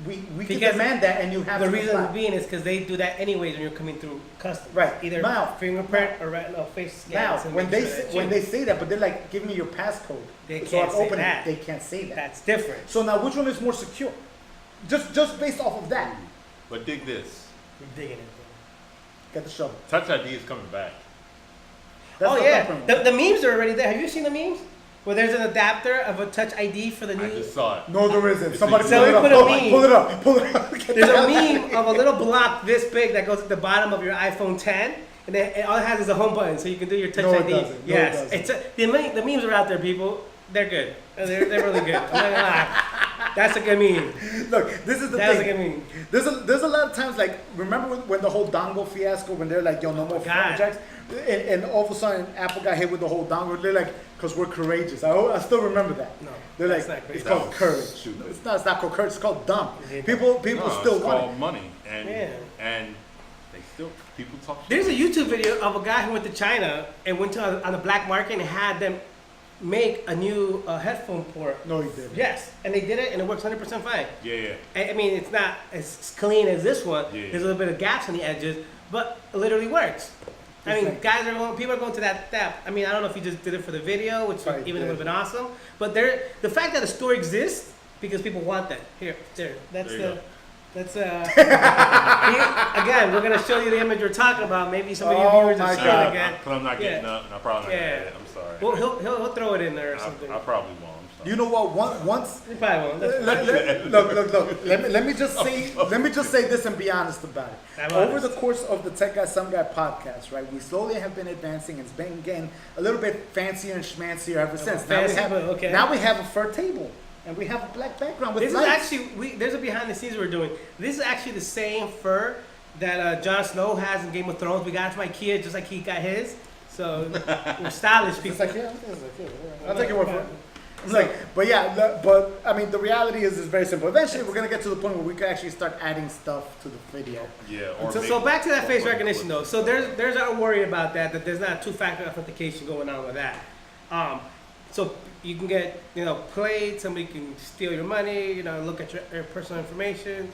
Speaker 1: We can
Speaker 3: Because
Speaker 1: demand that, and you have
Speaker 3: The
Speaker 1: to
Speaker 3: reason
Speaker 1: comply.
Speaker 3: being is because they do that anyways when you're coming through customs.
Speaker 1: Right.
Speaker 3: Either
Speaker 1: Now-
Speaker 3: fingerprint or retinal face
Speaker 1: Now,
Speaker 3: scans. and
Speaker 1: when
Speaker 3: make
Speaker 1: they
Speaker 3: sure
Speaker 1: say,
Speaker 3: that's
Speaker 1: when
Speaker 3: you.
Speaker 1: they say that, but they're like, give me your passcode.
Speaker 3: They
Speaker 1: so
Speaker 3: can't
Speaker 1: I
Speaker 3: say
Speaker 1: open
Speaker 3: that.
Speaker 1: it. They can't say that.
Speaker 3: That's different.
Speaker 1: So now, which one is more secure? Just based off of that.
Speaker 2: But dig this.
Speaker 3: You're digging it.
Speaker 1: Get the shovel.
Speaker 2: Touch ID is coming back.
Speaker 1: That's
Speaker 3: Oh
Speaker 1: the
Speaker 3: yeah,
Speaker 1: thumbprint one.
Speaker 3: the memes are already there. Have you seen the memes? Where there's an adapter of a Touch ID for the
Speaker 2: I
Speaker 3: new.
Speaker 2: just saw it.
Speaker 1: No, there isn't.
Speaker 2: It's
Speaker 1: Somebody
Speaker 2: a-
Speaker 1: pull it up.
Speaker 3: Somebody put a meme.
Speaker 1: Pull it up. Pull it up. Get
Speaker 3: There's
Speaker 1: the
Speaker 3: a
Speaker 1: hell-
Speaker 3: meme of a little block this big that goes at the bottom of your iPhone 10, and then all it has is a home button, so you can do your Touch
Speaker 1: No, it
Speaker 3: ID.
Speaker 1: doesn't. No, it
Speaker 3: Yes,
Speaker 1: doesn't.
Speaker 3: the memes are out there, people. They're good. They're really good. I'm not gonna lie. That's a good meme.
Speaker 1: Look, this is the
Speaker 3: That's a
Speaker 1: thing.
Speaker 3: good meme.
Speaker 1: There's a lot of times, like, remember when the whole dongle fiasco, when they're like, yo, no more
Speaker 3: Oh God.
Speaker 1: phone jacks, and all of a sudden Apple got hit with the whole dongle. They're like, because we're courageous. I still remember that.
Speaker 3: No,
Speaker 1: They're
Speaker 3: that's
Speaker 1: like,
Speaker 3: not crazy.
Speaker 1: it's called
Speaker 2: That was
Speaker 1: courage.
Speaker 2: stupid.
Speaker 1: It's not called courage. It's called dumb.
Speaker 3: Yeah.
Speaker 1: People
Speaker 2: No,
Speaker 1: still
Speaker 2: it's
Speaker 1: want it.
Speaker 2: called money, and
Speaker 3: Yeah.
Speaker 2: and they still people talk.
Speaker 3: There's a YouTube video of a guy who went to China and went to on the black market and had them make a new headphone port.
Speaker 1: No, he didn't.
Speaker 3: Yes, and they did it, and it works 100% fine.
Speaker 2: Yeah.
Speaker 3: I mean, it's not as clean as this one.
Speaker 2: Yeah.
Speaker 3: There's a little bit of gaps on the edges, but it literally works. I mean, people are going to that depth. I mean, I don't know if you just did it for the video, which
Speaker 1: Right,
Speaker 3: even
Speaker 1: yeah.
Speaker 3: would have been awesome. But the fact that a store exists because people want that. There. That's
Speaker 2: There you
Speaker 3: the.
Speaker 2: go.
Speaker 3: That's again, we're gonna show you the image we're talking about. Maybe some of your
Speaker 1: Oh
Speaker 3: viewers
Speaker 1: my
Speaker 3: have seen
Speaker 1: God.
Speaker 3: it again.
Speaker 2: Because I'm not getting
Speaker 3: Yeah.
Speaker 2: up, and I'm probably not
Speaker 3: Yeah.
Speaker 2: gonna get it. I'm sorry.
Speaker 3: Well, he'll throw it in there or something.
Speaker 2: I probably won't. I'm sorry.
Speaker 1: You know what? Once
Speaker 3: He probably won't. That's fine.
Speaker 1: look. Let me just say this and be honest about it.
Speaker 3: I'm
Speaker 1: Over
Speaker 3: honest.
Speaker 1: the course of the Tech Guy Some Guy podcast, right, we slowly have been advancing and it's been getting a little bit fancier and schmancier ever since.
Speaker 3: fancy, but okay.
Speaker 1: Now we have a fur table and we have a black background with
Speaker 3: This is
Speaker 1: lights.
Speaker 3: actually there's a behind the scenes we're doing. This is actually the same fur that Jon Snow has in Game of Thrones. We got it from IKEA just like he got his. So we're stylish
Speaker 1: It's
Speaker 3: people.
Speaker 1: like, yeah, I'll take your word for it. It's like, but yeah, but I mean, the reality is very simple. Eventually, we're gonna get to the point where we can actually start adding stuff to the video.
Speaker 2: Yeah. Or
Speaker 3: So back to that face
Speaker 2: or-
Speaker 3: recognition though. So there's our worry about that there's not two-factor authentication going on with that. So you can get played. Somebody can steal your money. Look at your personal information.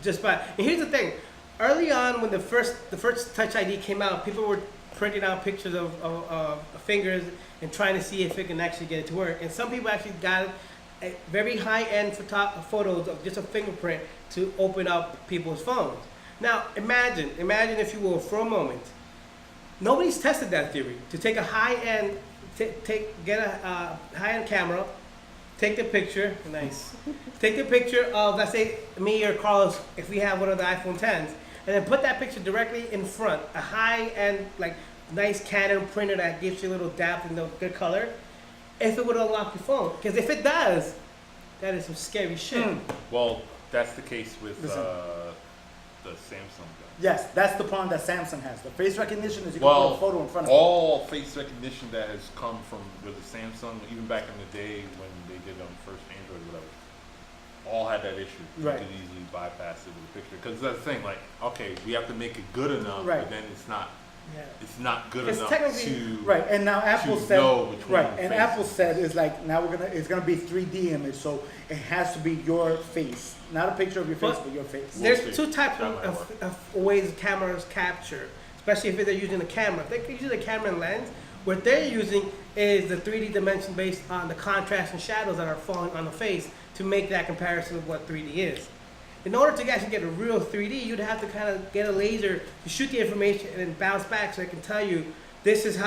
Speaker 3: Just by and here's the thing. Early on, when the first Touch ID came out, people were printing out pictures of fingers and trying to see if it can actually get it to work. And some people actually got very high-end photos of just a fingerprint to open up people's phones. Now, imagine if you will, for a moment, nobody's tested that theory. To take a high-end, get a high-end camera, take the picture, nice. Take the picture of, let's say, me or Carlos, if we have one of the iPhone 10s, and then put that picture directly in front, a high-end, like, nice Canon printer that gives you a little depth and a good color, if it would unlock your phone. Because if it does, that is some scary shit.
Speaker 2: Well, that's the case with
Speaker 1: Listen.
Speaker 2: the Samsung guy.
Speaker 1: Yes, that's the problem that Samsung has. The face recognition is you can put a photo in front of it.
Speaker 2: All face recognition that has come from with the Samsung, even back in the day when they did first Android or whatever, all had that issue.
Speaker 1: Right.
Speaker 2: You could easily bypass it with a picture. Because that's the thing, like, okay, we have to make it good enough,
Speaker 1: Right.
Speaker 2: but then it's not.
Speaker 3: Yeah.
Speaker 2: It's not good
Speaker 3: It's
Speaker 2: enough
Speaker 3: technically-
Speaker 2: to
Speaker 1: Right, and now Apple
Speaker 2: to
Speaker 1: said,
Speaker 2: know which one
Speaker 1: right,
Speaker 2: you're
Speaker 1: and
Speaker 2: facing.
Speaker 1: Apple said is like now it's gonna be 3D image, so it has to be your face, not a picture of your face,
Speaker 3: But
Speaker 1: but your face.
Speaker 2: We'll
Speaker 3: There's
Speaker 2: see.
Speaker 3: two types
Speaker 2: That might
Speaker 3: of ways cameras capture, especially if they're using a camera. If they're using a camera and lens, what they're using is the 3D dimension based on the contrast and shadows that are falling on the face to make that comparison of what 3D is. In order to actually get a real 3D, you'd have to kind of get a laser to shoot the information and then bounce back so it can tell you this is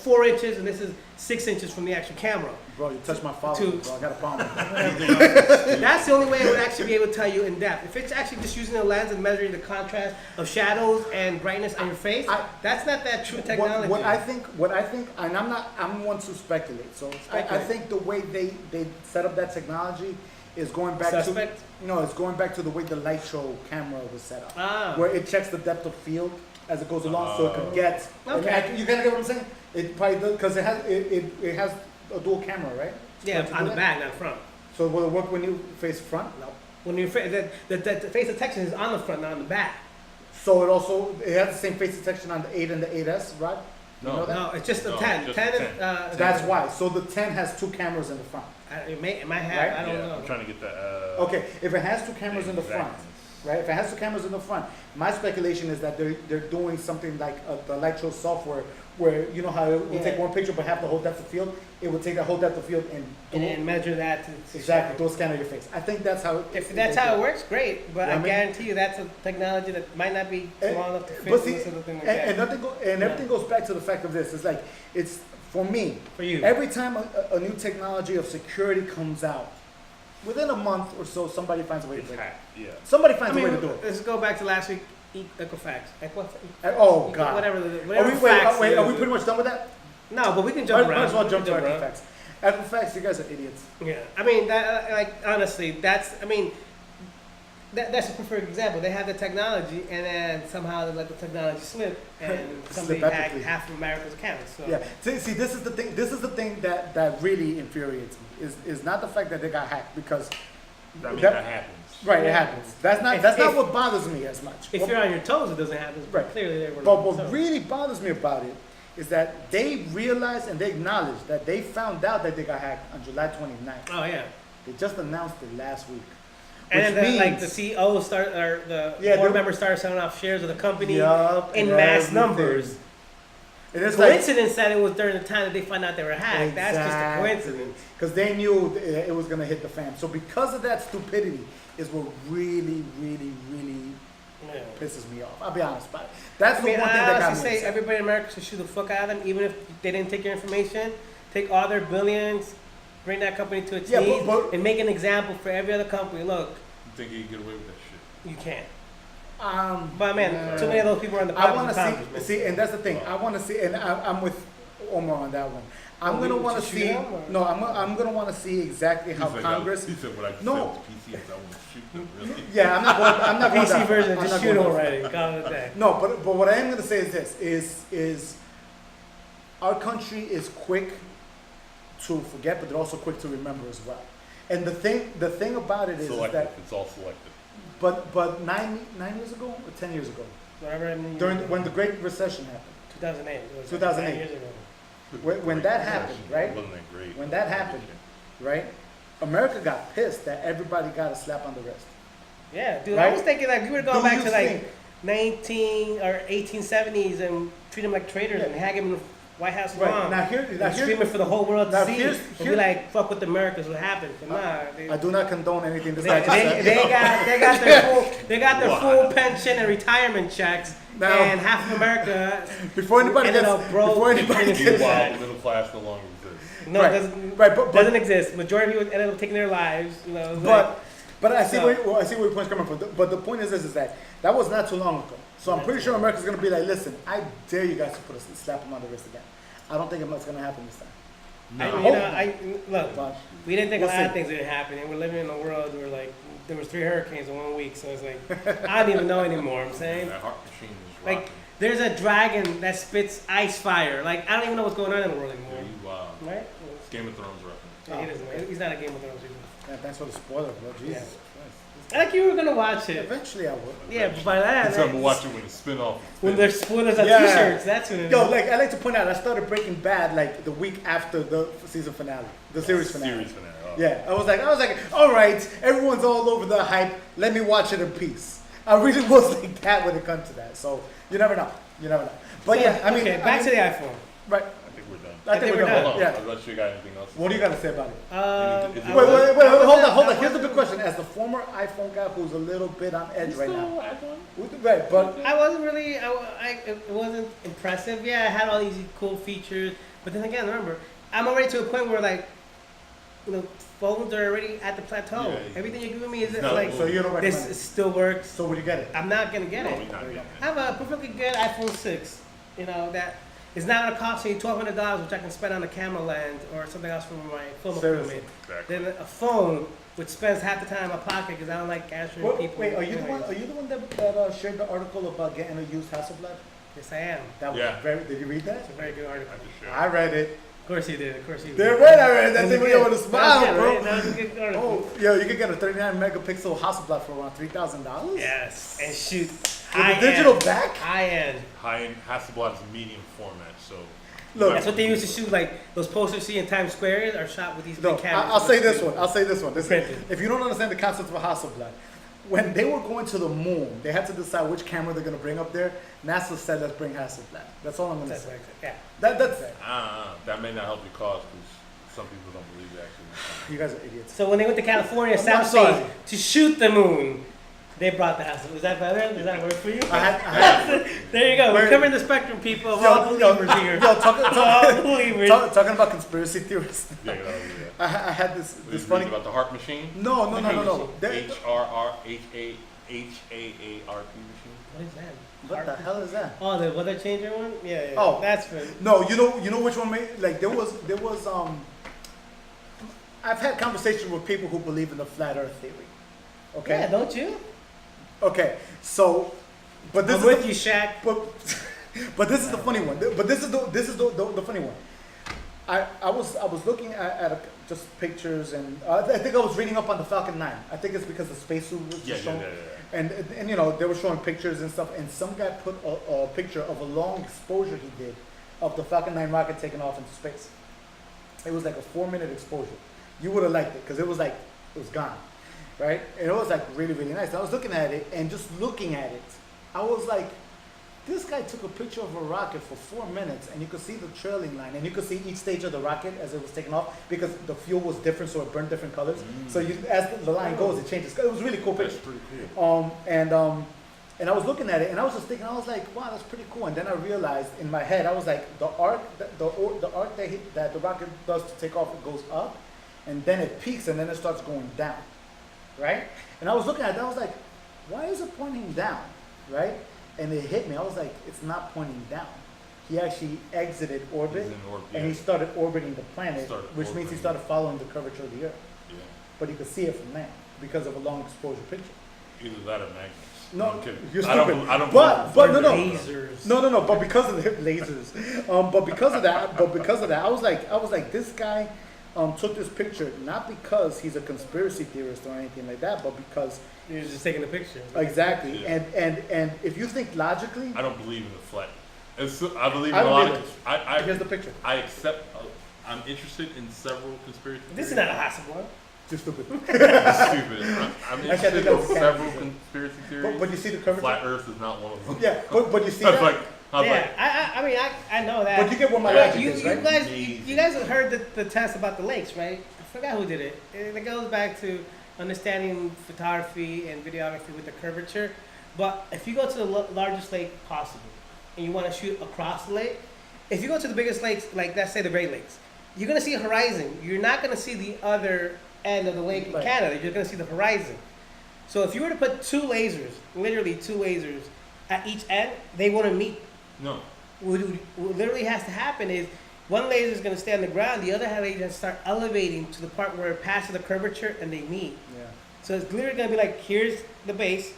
Speaker 3: 4 inches and this is 6 inches from the actual camera.
Speaker 1: Bro, you touched my follow,
Speaker 3: To-
Speaker 1: bro. I got a problem with that.
Speaker 3: That's the only way it would actually be able to tell you in depth. If it's actually just using a lens and measuring the contrast of shadows and brightness on your face, that's not that true technology.
Speaker 1: What I think, and I'm one to speculate. So I
Speaker 3: Speculate.
Speaker 1: think the way they set up that technology is going back
Speaker 3: Suspect?
Speaker 1: to it's going back to the way the light show camera was set up,
Speaker 3: Ah.
Speaker 1: where it checks the depth of field as it goes along, so it can get.
Speaker 3: Okay.
Speaker 1: You gotta get what I'm saying? It probably does because it has a dual camera, right?
Speaker 3: Yeah,
Speaker 1: Don't you
Speaker 3: on
Speaker 1: do
Speaker 3: the
Speaker 1: that?
Speaker 3: back, not front.
Speaker 1: So will it work when you face front?
Speaker 3: No. When your the face detection is on the front, not on the back.
Speaker 1: So it has the same face detection on the 8 and the 8S, right? You
Speaker 2: No.
Speaker 1: know that?
Speaker 3: No, it's just a
Speaker 2: No,
Speaker 3: 10.
Speaker 2: just
Speaker 3: 10
Speaker 2: a
Speaker 3: is,
Speaker 2: 10.
Speaker 1: That's why. So the 10 has 2 cameras in the front.
Speaker 3: it might have,
Speaker 1: Right?
Speaker 3: I don't
Speaker 2: Yeah,
Speaker 3: know.
Speaker 2: I'm trying to get the.
Speaker 1: Okay, if it has 2 cameras in the front,
Speaker 2: exactness.
Speaker 1: right? If it has 2 cameras in the front, my speculation is that they're doing something like the light show software, where you know how it will take
Speaker 3: Yeah.
Speaker 1: one picture but have the whole depth of field. It will take that whole depth of field and
Speaker 3: And then measure that to
Speaker 1: exactly do a scan of your face. I think that's how.
Speaker 3: If that's how it works, great. But
Speaker 1: Yeah, I
Speaker 3: I
Speaker 1: mean-
Speaker 3: guarantee you that's a technology that might not be small enough to fit
Speaker 1: But see,
Speaker 3: this little thing like
Speaker 1: and
Speaker 3: that.
Speaker 1: nothing everything goes back to the fact of this. It's like it's for me.
Speaker 3: For you.
Speaker 1: Every time a new technology of security comes out, within a month or so, somebody finds a way to
Speaker 2: It's
Speaker 1: break it.
Speaker 2: hacked. Yeah.
Speaker 1: Somebody
Speaker 3: I
Speaker 1: finds
Speaker 3: mean,
Speaker 1: a way to do it.
Speaker 3: let's go back to last week. Equifax.
Speaker 1: Oh God.
Speaker 3: Whatever.
Speaker 1: Are
Speaker 3: Whatever
Speaker 1: we,
Speaker 3: facts
Speaker 1: wait,
Speaker 3: it
Speaker 1: are we
Speaker 3: is.
Speaker 1: pretty much done with that?
Speaker 3: No, but we can
Speaker 1: Might
Speaker 3: jump
Speaker 1: might
Speaker 3: around.
Speaker 1: as well
Speaker 3: We
Speaker 1: jump to
Speaker 3: can around.
Speaker 1: Equifax. Equifax, you guys are idiots.
Speaker 3: Yeah, I mean that. Like honestly, that's a perfect example. They have the technology, and then somehow they let the technology slip, and somebody
Speaker 1: Slip
Speaker 3: hacked
Speaker 1: epically.
Speaker 3: half of America's accounts. So.
Speaker 1: Yeah. See, this is the thing. This is the thing that really infuriates me. Is not the fact that they got hacked because.
Speaker 2: I mean,
Speaker 1: that-
Speaker 2: that happens.
Speaker 1: Right, it happens. That's not
Speaker 3: If-
Speaker 1: what bothers me as much.
Speaker 3: If you're on your toes, it doesn't happen.
Speaker 1: Right.
Speaker 3: Clearly, they were.
Speaker 1: But
Speaker 3: on
Speaker 1: what
Speaker 3: their toes.
Speaker 1: really bothers me about it is that they realized and they acknowledged that they found out that they got hacked on July 29th.
Speaker 3: Oh yeah.
Speaker 1: They just announced it last week.
Speaker 3: And
Speaker 1: Which
Speaker 3: then like the
Speaker 1: means-
Speaker 3: CEO or the
Speaker 1: Yeah,
Speaker 3: board
Speaker 1: the-
Speaker 3: members started selling off shares of the company
Speaker 1: Yup,
Speaker 3: in
Speaker 1: and
Speaker 3: mass
Speaker 1: everything.
Speaker 3: numbers.
Speaker 1: And it's like
Speaker 3: Coincidence that it was during the time that they found out they were hacked. That's just a coincidence.
Speaker 1: Because they knew it was going to hit the fan. So because of that stupidity is what really, really, really
Speaker 3: Yeah.
Speaker 1: pisses me off. I'll be honest about it. That's
Speaker 3: I
Speaker 1: the
Speaker 3: mean,
Speaker 1: one thing
Speaker 3: I
Speaker 1: that got
Speaker 3: honestly
Speaker 1: me
Speaker 3: say
Speaker 1: upset.
Speaker 3: everybody in America should shoot the fuck out of them, even if they didn't take your information. Take all their billions, bring that company to its
Speaker 1: Yeah,
Speaker 3: knees,
Speaker 1: but-
Speaker 3: and make an example for every other company. Look,
Speaker 2: You think you can get away with that shit?
Speaker 3: you can't.
Speaker 1: Um,
Speaker 3: But man, too many of those people are in the
Speaker 1: I
Speaker 3: pockets
Speaker 1: want
Speaker 3: of
Speaker 1: to
Speaker 3: Congress, man.
Speaker 1: see, and that's the thing. I want to see, and I'm with Omar on that one. I'm
Speaker 3: Oh,
Speaker 1: gonna
Speaker 3: you
Speaker 1: want to
Speaker 3: shoot
Speaker 1: see.
Speaker 3: him, or-
Speaker 1: No, I'm gonna want to see exactly how
Speaker 2: He said
Speaker 1: Congress.
Speaker 2: He said what I just
Speaker 1: No.
Speaker 2: said to PC is I want to shoot them. Really?
Speaker 1: Yeah, I'm not going. I'm not going
Speaker 3: PC
Speaker 1: that far.
Speaker 3: version,
Speaker 1: I'm
Speaker 3: just
Speaker 1: not
Speaker 3: shoot
Speaker 1: going
Speaker 3: them
Speaker 1: that far.
Speaker 3: already. Call it a day.
Speaker 1: No, but what I am gonna say is this: is our country is quick to forget, but they're also quick to remember as well. And the thing about it is
Speaker 2: Selective.
Speaker 1: that,
Speaker 2: It's all selective.
Speaker 1: but 9 years ago or 10 years ago,
Speaker 3: Whatever.
Speaker 1: during when the Great Recession happened,
Speaker 3: 2008. It was
Speaker 1: 2008.
Speaker 3: 9 years ago.
Speaker 1: when that happened, right?
Speaker 2: It wasn't that great.
Speaker 1: When that happened, right? America got pissed that everybody got a slap on the wrist.
Speaker 3: Yeah, dude.
Speaker 1: Right?
Speaker 3: I was thinking like we were going
Speaker 1: Do
Speaker 3: back
Speaker 1: you
Speaker 3: to like
Speaker 1: think-
Speaker 3: 19 or 1870s and treat them like traitors and hang them in the White House
Speaker 1: Right.
Speaker 3: lawn.
Speaker 1: Now here,
Speaker 3: And stream it for the whole world
Speaker 1: now
Speaker 3: to see.
Speaker 1: here's-
Speaker 3: And be
Speaker 1: here-
Speaker 3: like, fuck with America's what happened. But nah,
Speaker 1: I do not condone anything this
Speaker 3: they,
Speaker 1: guy just
Speaker 3: they,
Speaker 1: said.
Speaker 3: they got their
Speaker 2: Wow.
Speaker 3: full pension and retirement checks,
Speaker 1: Now-
Speaker 3: and half of America
Speaker 1: Before anybody
Speaker 3: ended
Speaker 1: gets,
Speaker 3: up broke.
Speaker 1: before anybody
Speaker 3: and
Speaker 1: gets,
Speaker 2: Meanwhile, the middle class no longer exists.
Speaker 3: no,
Speaker 1: Right.
Speaker 3: it doesn't,
Speaker 1: right, but
Speaker 3: doesn't exist. Majority of people ended up taking their lives. You know, it's like,
Speaker 1: but I see
Speaker 3: So-
Speaker 1: where I see where your point's coming from. But the point is this: is that was not too long ago. So I'm pretty sure America's gonna be like, listen, I dare you guys to put a slap him on the wrist again. I don't think it's gonna happen this time.
Speaker 2: No.
Speaker 3: Look.
Speaker 1: But
Speaker 3: We didn't think
Speaker 1: We'll
Speaker 3: a lot of
Speaker 1: see.
Speaker 3: things didn't happen, and we're living in a world where like there was 3 hurricanes in 1 week, so it's like I don't even know anymore. I'm saying
Speaker 2: That heart machine is
Speaker 3: like
Speaker 2: rocking.
Speaker 3: there's a dragon that spits ice fire. Like I don't even know what's going on in the world
Speaker 2: Yeah,
Speaker 3: anymore.
Speaker 2: you,
Speaker 3: Right?
Speaker 2: Game of Thrones reference.
Speaker 3: Yeah, he doesn't. He's not a Game of Thrones people.
Speaker 1: yeah, thanks for the spoiler, bro. Jesus
Speaker 3: Yeah.
Speaker 1: Christ.
Speaker 3: Like you were gonna watch it.
Speaker 1: Eventually I will.
Speaker 3: Yeah, but by that,
Speaker 2: I'm gonna watch it when the spin-off.
Speaker 3: when there's spoilers on
Speaker 1: Yeah.
Speaker 3: T-shirts, that's when. It
Speaker 1: Yo,
Speaker 3: is.
Speaker 1: like I like to point out, I started Breaking Bad like the week after the season finale, the series finale.
Speaker 2: Series finale. Oh.
Speaker 1: Yeah, I was like, all right, everyone's all over the hype. Let me watch it in peace. I really was like that when it comes to that. So you never know. You never know. But
Speaker 3: So,
Speaker 1: yeah, I mean,
Speaker 3: okay, back to the iPhone.
Speaker 1: right.
Speaker 2: I think we're done.
Speaker 1: I think we're
Speaker 3: done.
Speaker 1: done.
Speaker 2: Hold on.
Speaker 1: Yeah.
Speaker 2: Unless you got anything else.
Speaker 1: What do you got to say about it?
Speaker 2: Is it-
Speaker 1: Wait, hold on.
Speaker 3: I
Speaker 1: Here's the
Speaker 3: wasn't-
Speaker 1: big question. As the former iPhone guy who's a little bit on edge right now.
Speaker 2: iPhone?
Speaker 1: Right, but
Speaker 3: I wasn't really. It wasn't impressive. Yeah, it had all these cool features, but then again, remember, I'm already to a point where like, phones are already at the plateau.
Speaker 2: Yeah,
Speaker 3: Everything you're giving me is
Speaker 2: No,
Speaker 3: like
Speaker 1: so you don't recommend
Speaker 3: this
Speaker 1: it.
Speaker 3: still works.
Speaker 1: So would you get it?
Speaker 3: I'm not gonna get
Speaker 2: No,
Speaker 3: it.
Speaker 2: we're not getting it.
Speaker 3: I have a perfectly good iPhone 6. That is not gonna cost me $1,200, which I can spend on a camera lens or something else for my film
Speaker 1: Seriously.
Speaker 3: equipment.
Speaker 2: Exactly.
Speaker 3: Then a phone, which spends half the time in my pocket because I don't like answering people.
Speaker 1: Wait, are you the one?
Speaker 3: anyways.
Speaker 1: Are you the one that shared the article about getting a used Hasselblad?
Speaker 3: Yes, I am.
Speaker 1: That was
Speaker 2: Yeah.
Speaker 1: very. Did you read that?
Speaker 3: It's a very good article.
Speaker 2: I just shared.
Speaker 1: I read it.
Speaker 3: Of course you did. Of course you did.
Speaker 1: They're right. I read that
Speaker 3: That
Speaker 1: thing
Speaker 3: was
Speaker 1: with you
Speaker 3: good.
Speaker 1: with a
Speaker 3: That
Speaker 1: smile,
Speaker 3: was good,
Speaker 1: bro.
Speaker 3: right? That was a good article.
Speaker 1: Oh, yo, you could get a 39 megapixel Hasselblad for around $3,000.
Speaker 3: Yes, and shoot.
Speaker 1: With the digital back.
Speaker 3: High end.
Speaker 2: High-end Hasselblad is medium format, so.
Speaker 1: Look,
Speaker 3: That's what they used to shoot. Like those posters you see in Times Square are shot with these
Speaker 1: No,
Speaker 3: big cameras.
Speaker 1: I'll say this one. I'll say this one.
Speaker 3: Printed.
Speaker 1: If you don't understand the concept of a Hasselblad, when they were going to the moon, they had to decide which camera they're gonna bring up there. NASA said, "Let's bring Hasselblad." That's all I'm gonna
Speaker 3: That's
Speaker 1: say.
Speaker 3: right. Yeah.
Speaker 1: That's
Speaker 2: That may not help your cause because some people don't believe it actually.
Speaker 1: you guys are idiots.
Speaker 3: So when they went to California,
Speaker 1: I'm
Speaker 3: South
Speaker 1: sorry.
Speaker 3: State to shoot the moon, they brought the house. Is that better? Does that work for you?
Speaker 1: I had
Speaker 3: There you go. We're
Speaker 1: Wait.
Speaker 3: covering the spectrum, people, of all believers here.
Speaker 1: Yo,
Speaker 3: All believers.
Speaker 1: talking about conspiracy theorists.
Speaker 2: Yeah, that was
Speaker 1: I had this
Speaker 2: This
Speaker 1: funny.
Speaker 2: about the heart machine.
Speaker 1: No.
Speaker 2: HRRHAARP machine.
Speaker 3: What is that?
Speaker 1: What the hell is that?
Speaker 3: Oh, the weather changer one? Yeah.
Speaker 1: Oh.
Speaker 3: That's for.
Speaker 1: No, you know which one made like there was I've had conversations with people who believe in the flat earth theory. Okay?
Speaker 3: Yeah, don't you?
Speaker 1: Okay. So but this
Speaker 3: I'm
Speaker 1: is
Speaker 3: with
Speaker 1: the,
Speaker 3: you, Shaq.
Speaker 1: but this is the funny one. But this is the funny one. I was looking at just pictures and I think I was reading up on the Falcon 9. I think it's because the spacesuit was
Speaker 2: Yeah.
Speaker 1: shown. And they were showing pictures and stuff, and some guy put a picture of a long exposure he did of the Falcon 9 rocket taking off into space. It was like a 4-minute exposure. You would have liked it because it was gone, right? And it was like really, really nice. I was looking at it, and just looking at it, I was like, this guy took a picture of a rocket for 4 minutes, and you could see the trailing line, and you could see each stage of the rocket as it was taking off because the fuel was different, so it burned different colors. So as the line goes, it changes. It was a really cool
Speaker 2: That's
Speaker 1: picture.
Speaker 2: pretty cool.
Speaker 1: And I was looking at it, and I was just thinking, I was like, wow, that's pretty cool. And then I realized in my head, I was like, the arc that the rocket does to take off, it goes up, and then it peaks, and then it starts going down, right? And I was looking at it, I was like, why is it pointing down, right? And it hit me. I was like, it's not pointing down. He actually exited orbit,
Speaker 2: He's in orbit,
Speaker 1: and he
Speaker 2: yeah.
Speaker 1: started orbiting the planet,
Speaker 2: Started
Speaker 1: which means he
Speaker 2: orbiting.
Speaker 1: started following the curvature of the Earth.
Speaker 2: Yeah.
Speaker 1: But you could see it from there because of a long exposure picture.
Speaker 2: Either that or magnets.
Speaker 1: No,
Speaker 2: I'm kidding.
Speaker 1: you're
Speaker 2: I don't
Speaker 1: stupid.
Speaker 2: bel- I don't
Speaker 1: But
Speaker 2: believe
Speaker 1: no.
Speaker 3: Lasers.
Speaker 1: No. But because of the lasers, but because of that, I was like, this guy took this picture not because he's a conspiracy theorist or anything like that, but because
Speaker 3: You're just taking a picture.
Speaker 1: exactly.
Speaker 2: Yeah.
Speaker 1: And if you think logically,
Speaker 2: I don't believe in the flat. I believe in
Speaker 1: I
Speaker 2: a
Speaker 1: don't
Speaker 2: lot
Speaker 1: either.
Speaker 2: of.
Speaker 1: here's the picture.
Speaker 2: I accept. I'm interested in several conspiracy.
Speaker 3: This is
Speaker 2: theories.
Speaker 3: not a Hasselblad.
Speaker 1: Too stupid.
Speaker 2: Stupid. I'm
Speaker 1: Actually, I
Speaker 2: interested
Speaker 1: think that
Speaker 2: in
Speaker 1: was a
Speaker 2: several
Speaker 1: cat.
Speaker 2: conspiracy theories.
Speaker 1: But you see the curvature.
Speaker 2: Flat Earth is not one of them.
Speaker 1: Yeah, but you see
Speaker 2: I was
Speaker 1: that.
Speaker 2: like, I was
Speaker 3: Yeah,
Speaker 2: like,
Speaker 3: I mean, I know that.
Speaker 1: But you get what my
Speaker 2: Yeah,
Speaker 1: logic
Speaker 3: you,
Speaker 1: is,
Speaker 3: you
Speaker 1: right?
Speaker 3: guys,
Speaker 2: Amazing.
Speaker 3: you guys have heard the test about the lakes, right? I forgot who did it. It goes back to understanding photography and videography with the curvature. But if you go to the largest lake possible and you want to shoot across the lake, if you go to the biggest lakes, like let's say the Great Lakes, you're gonna see a horizon. You're not gonna see the other end of the lake in
Speaker 1: Right.
Speaker 3: Canada. You're gonna see the horizon. So if you were to put two lasers, literally two lasers at each end, they wouldn't meet.
Speaker 2: no.
Speaker 3: What literally has to happen is one laser is going to stay on the ground, the other laser has to start elevating to the part where it passes the curvature and they meet.
Speaker 1: Yeah.
Speaker 3: So it's literally going to be like, here's the base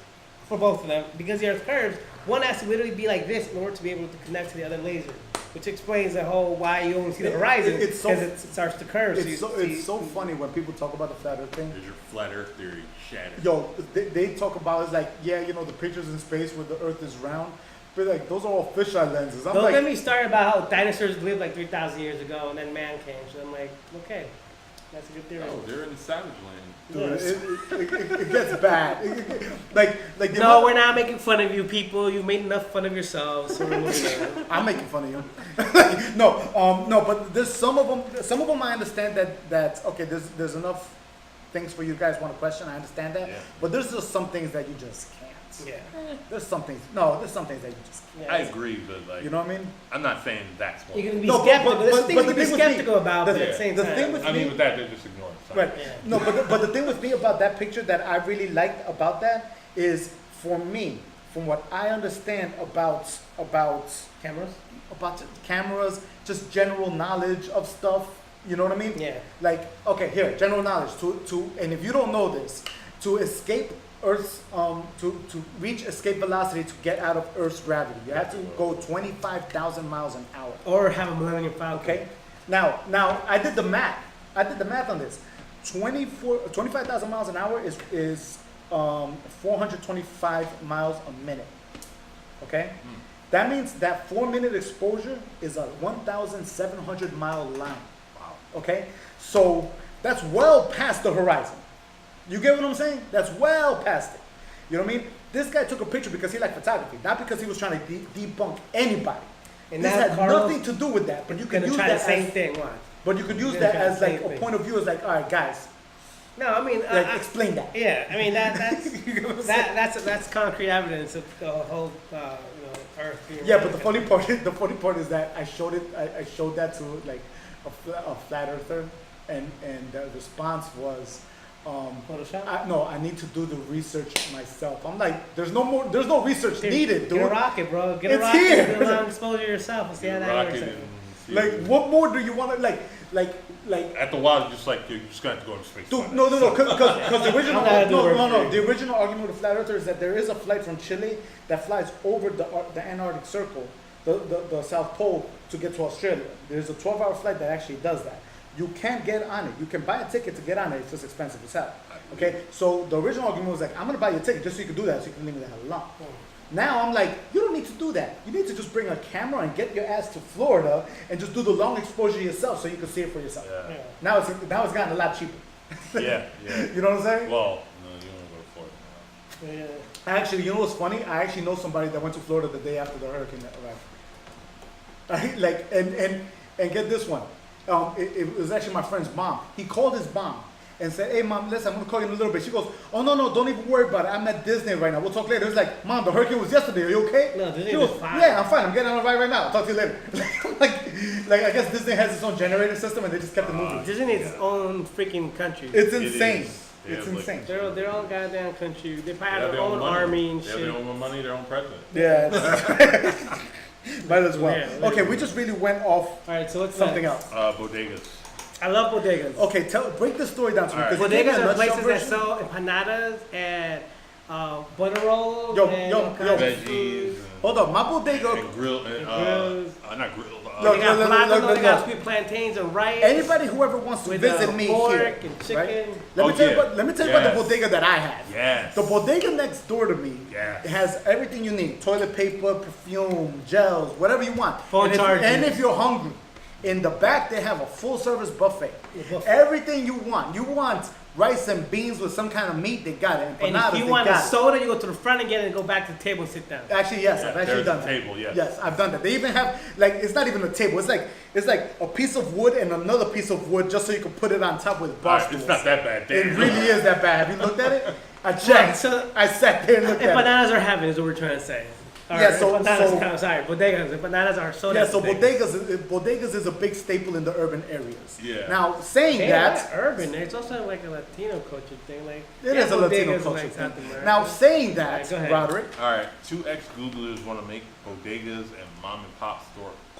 Speaker 3: for both of them. Because the Earth curves, one has to literally be like this in order to be able to connect to the other laser. Which explains the whole why you only see the horizon, because it starts to curve.
Speaker 1: It's so funny when people talk about the flat Earth thing.
Speaker 2: Is your flat Earth theory shattered?
Speaker 1: Yo, they talk about, it's like, yeah, you know, the pictures in space where the Earth is round, but like those are all fisheye lenses. I'm
Speaker 3: Don't
Speaker 1: like,
Speaker 3: let me start about how dinosaurs lived like 3,000 years ago and then man came. So I'm like, okay, that's a good theory.
Speaker 2: Oh, they're in the savage land.
Speaker 1: dude,
Speaker 3: Yes.
Speaker 1: it gets bad. Like the
Speaker 3: No,
Speaker 1: amount-
Speaker 3: we're not making fun of you people. You've made enough fun of yourselves. So we're moving on.
Speaker 1: I'm making fun of you. No, but there's some of them I understand that okay, there's enough things for you guys want to question. I understand that,
Speaker 2: Yeah.
Speaker 1: but there's just some things that you just can't.
Speaker 3: Yeah.
Speaker 1: There's some things that you just can't.
Speaker 3: Yeah.
Speaker 2: I agree, but like,
Speaker 1: You know what I mean?
Speaker 2: I'm not saying that's one.
Speaker 3: You're gonna be
Speaker 1: No, but-
Speaker 3: skeptical.
Speaker 1: but-
Speaker 3: There's
Speaker 1: but
Speaker 3: things
Speaker 1: the
Speaker 3: to be
Speaker 1: thing with me-
Speaker 3: skeptical about,
Speaker 1: the-
Speaker 3: but at the same
Speaker 1: the
Speaker 3: time.
Speaker 1: thing with
Speaker 2: I mean,
Speaker 1: me-
Speaker 2: with that, they're just ignoring. Sorry.
Speaker 1: Right.
Speaker 3: Yeah.
Speaker 1: No, but the thing with me about that picture that I really liked about that is, for me, from what I understand about
Speaker 3: Cameras?
Speaker 1: cameras, just general knowledge of stuff. You know what I mean?
Speaker 3: Yeah.
Speaker 1: Like, okay, here, general knowledge. And if you don't know this, to escape Earth's to reach escape velocity to get out of Earth's gravity, you have to go 25,000 miles an hour.
Speaker 3: Or have a Millennium Falcon.
Speaker 1: Okay. Now I did the math. On this. 25,000 miles an hour is 425 miles a minute. Okay. That means that 4-minute exposure is a 1,700 mile line.
Speaker 2: Wow.
Speaker 1: Okay. So that's well past the horizon. You get what I'm saying? That's well past it. You know what I mean? This guy took a picture because he liked photography, not because he was trying to debunk anybody.
Speaker 3: And
Speaker 1: This
Speaker 3: now
Speaker 1: had
Speaker 3: Carlos
Speaker 1: nothing to do with that. But you can
Speaker 3: gonna
Speaker 1: use
Speaker 3: try
Speaker 1: that
Speaker 3: the same
Speaker 1: as,
Speaker 3: thing. Watch.
Speaker 1: but you could use
Speaker 3: He's
Speaker 1: that
Speaker 3: gonna try
Speaker 1: as
Speaker 3: the
Speaker 1: like
Speaker 3: same
Speaker 1: a
Speaker 3: thing.
Speaker 1: point of view. Is like, all right, guys,
Speaker 3: No, I mean,
Speaker 1: like explain that.
Speaker 3: yeah, I mean that's
Speaker 1: You know what I'm saying?
Speaker 3: that's concrete evidence of the whole Earth being.
Speaker 1: Yeah,
Speaker 3: round.
Speaker 1: but the funny part is that I showed it. I showed that to like a flat earther, and the response was,
Speaker 3: Photoshop.
Speaker 1: I need to do the research myself. I'm like, there's no research
Speaker 3: Dude,
Speaker 1: needed, dude.
Speaker 3: Get a rocket, bro. Get a
Speaker 1: It's
Speaker 3: rocket.
Speaker 1: here.
Speaker 3: Do a long exposure yourself and see how that
Speaker 2: Rocket
Speaker 3: works.
Speaker 2: and see
Speaker 1: Like,
Speaker 2: it.
Speaker 1: what more do you want to like?
Speaker 2: After a while, you're just like, you're just going to have to go to space.
Speaker 1: Dude,
Speaker 2: find
Speaker 1: no,
Speaker 2: it.
Speaker 1: because the original,
Speaker 3: I'm not gonna do it.
Speaker 1: the original argument with the flat earther is that there is a flight from Chile that flies over the Antarctic Circle, the South Pole, to get to Australia. There's a 12-hour flight that actually does that. You can get on it. You can buy a ticket to get on it. It's just expensive as hell. Okay, so the original argument was like, I'm gonna buy you a ticket just so you can do that, so you can leave me the hell alone. Now I'm like, you don't need to do that. You need to just bring a camera and get your ass to Florida and just do the long exposure yourself so you can see it for yourself.
Speaker 2: Yeah.
Speaker 1: Now it's gotten a lot cheaper.
Speaker 2: Yeah.
Speaker 1: You know what I'm saying?
Speaker 2: Well, no, you don't go to Florida.
Speaker 3: Yeah.
Speaker 1: Actually, you know what's funny? I actually know somebody that went to Florida the day after the hurricane arrived. Like, and get this one. It was actually my friend's mom. He called his mom and said, "Hey, mom, listen, I'm gonna call you in a little bit." She goes, "Oh no, don't even worry about it. I'm at Disney right now. We'll talk later." It was like, "Mom, the hurricane was yesterday. Are you okay?"
Speaker 3: No, Disney
Speaker 1: She
Speaker 3: was
Speaker 1: goes,
Speaker 3: fine.
Speaker 1: "Yeah, I'm fine. I'm getting on a ride right now. I'll talk to you later." like I guess Disney has its own generator system and they just kept it moving.
Speaker 3: Disney needs its own freaking country.
Speaker 1: It's
Speaker 2: It
Speaker 1: insane.
Speaker 2: is.
Speaker 1: It's
Speaker 2: Yeah, like-
Speaker 1: insane.
Speaker 3: They're all goddamn country. They probably
Speaker 2: They
Speaker 3: have their own
Speaker 2: money.
Speaker 3: army and
Speaker 2: They have
Speaker 3: shit.
Speaker 2: their own money, their own president.
Speaker 1: Yeah. Might as well.
Speaker 3: Yeah,
Speaker 1: Okay, we just really went off
Speaker 3: All right, so what's
Speaker 1: something
Speaker 3: next?
Speaker 1: else.
Speaker 2: Bodegas.
Speaker 3: I love bodegas.
Speaker 1: Okay, break the story down to me.
Speaker 2: All right.
Speaker 1: 'cause you gave me
Speaker 3: Bodegas
Speaker 1: a
Speaker 3: are
Speaker 1: nutshell
Speaker 3: places that
Speaker 1: version.
Speaker 3: sell empanadas and butter rolls
Speaker 1: Yo,
Speaker 3: and
Speaker 1: yo,
Speaker 3: all kinds of
Speaker 2: Veggies.
Speaker 3: food.
Speaker 1: Hold up, my bodega.
Speaker 2: And grill. And,
Speaker 3: grills.
Speaker 2: not grilled.
Speaker 1: Look,
Speaker 3: They got
Speaker 1: look,
Speaker 3: plátano,
Speaker 1: look,
Speaker 3: they got
Speaker 1: look.
Speaker 3: sweet plantains and rice.
Speaker 1: Anybody who ever wants to
Speaker 3: with
Speaker 1: visit me
Speaker 3: pork
Speaker 1: here,
Speaker 3: and chicken.
Speaker 1: right? Let me
Speaker 2: Oh,
Speaker 1: tell you
Speaker 2: yeah.
Speaker 1: about the
Speaker 2: Yes.
Speaker 1: bodega that I have.
Speaker 2: Yes.
Speaker 1: The bodega next door to me
Speaker 2: Yes.
Speaker 1: has everything you need: toilet paper, perfume, gels, whatever you want.
Speaker 3: Phone
Speaker 1: and if,
Speaker 3: chargers.
Speaker 1: and if you're hungry, in the back they have a full-service buffet.
Speaker 3: buffet.
Speaker 1: Everything you want. You want rice and beans with some kind of meat, they got it.
Speaker 3: And
Speaker 1: Empanadas,
Speaker 3: if you
Speaker 1: they
Speaker 3: want a
Speaker 1: got it.
Speaker 3: soda, you go to the front and get it and go back to the table and sit down.
Speaker 1: Actually, yes, I've actually
Speaker 2: there's
Speaker 1: done
Speaker 2: a
Speaker 1: that.
Speaker 2: table, yes.
Speaker 1: Yes, I've done that. They even have like it's not even a table. It's like a piece of wood and another piece of wood just so you can put it on top with bar
Speaker 2: Alright, it's
Speaker 1: stools.
Speaker 2: not that bad.
Speaker 1: It
Speaker 2: Damn.
Speaker 1: really is that bad. Have you looked at it? I checked.
Speaker 3: Right, so
Speaker 1: I sat there and looked at it.
Speaker 3: empanadas are heaven is what we're trying to say.
Speaker 1: Yeah, so-
Speaker 3: sorry, bodegas. Empanadas are soda.
Speaker 1: Yeah, so bodegas is a big staple in the urban areas.
Speaker 2: Yeah.
Speaker 1: Now, saying
Speaker 3: Hey,
Speaker 1: that,
Speaker 3: that's urban. It's also like a Latino culture thing. Like
Speaker 1: it
Speaker 3: yeah,
Speaker 1: is a Latino
Speaker 3: bodegas
Speaker 1: culture
Speaker 3: like
Speaker 1: thing.
Speaker 3: South America.
Speaker 1: Now, saying that,
Speaker 3: Alright, go ahead.
Speaker 1: Roderick,
Speaker 2: All right, 2 ex-Googlers want to make bodegas and mom and pop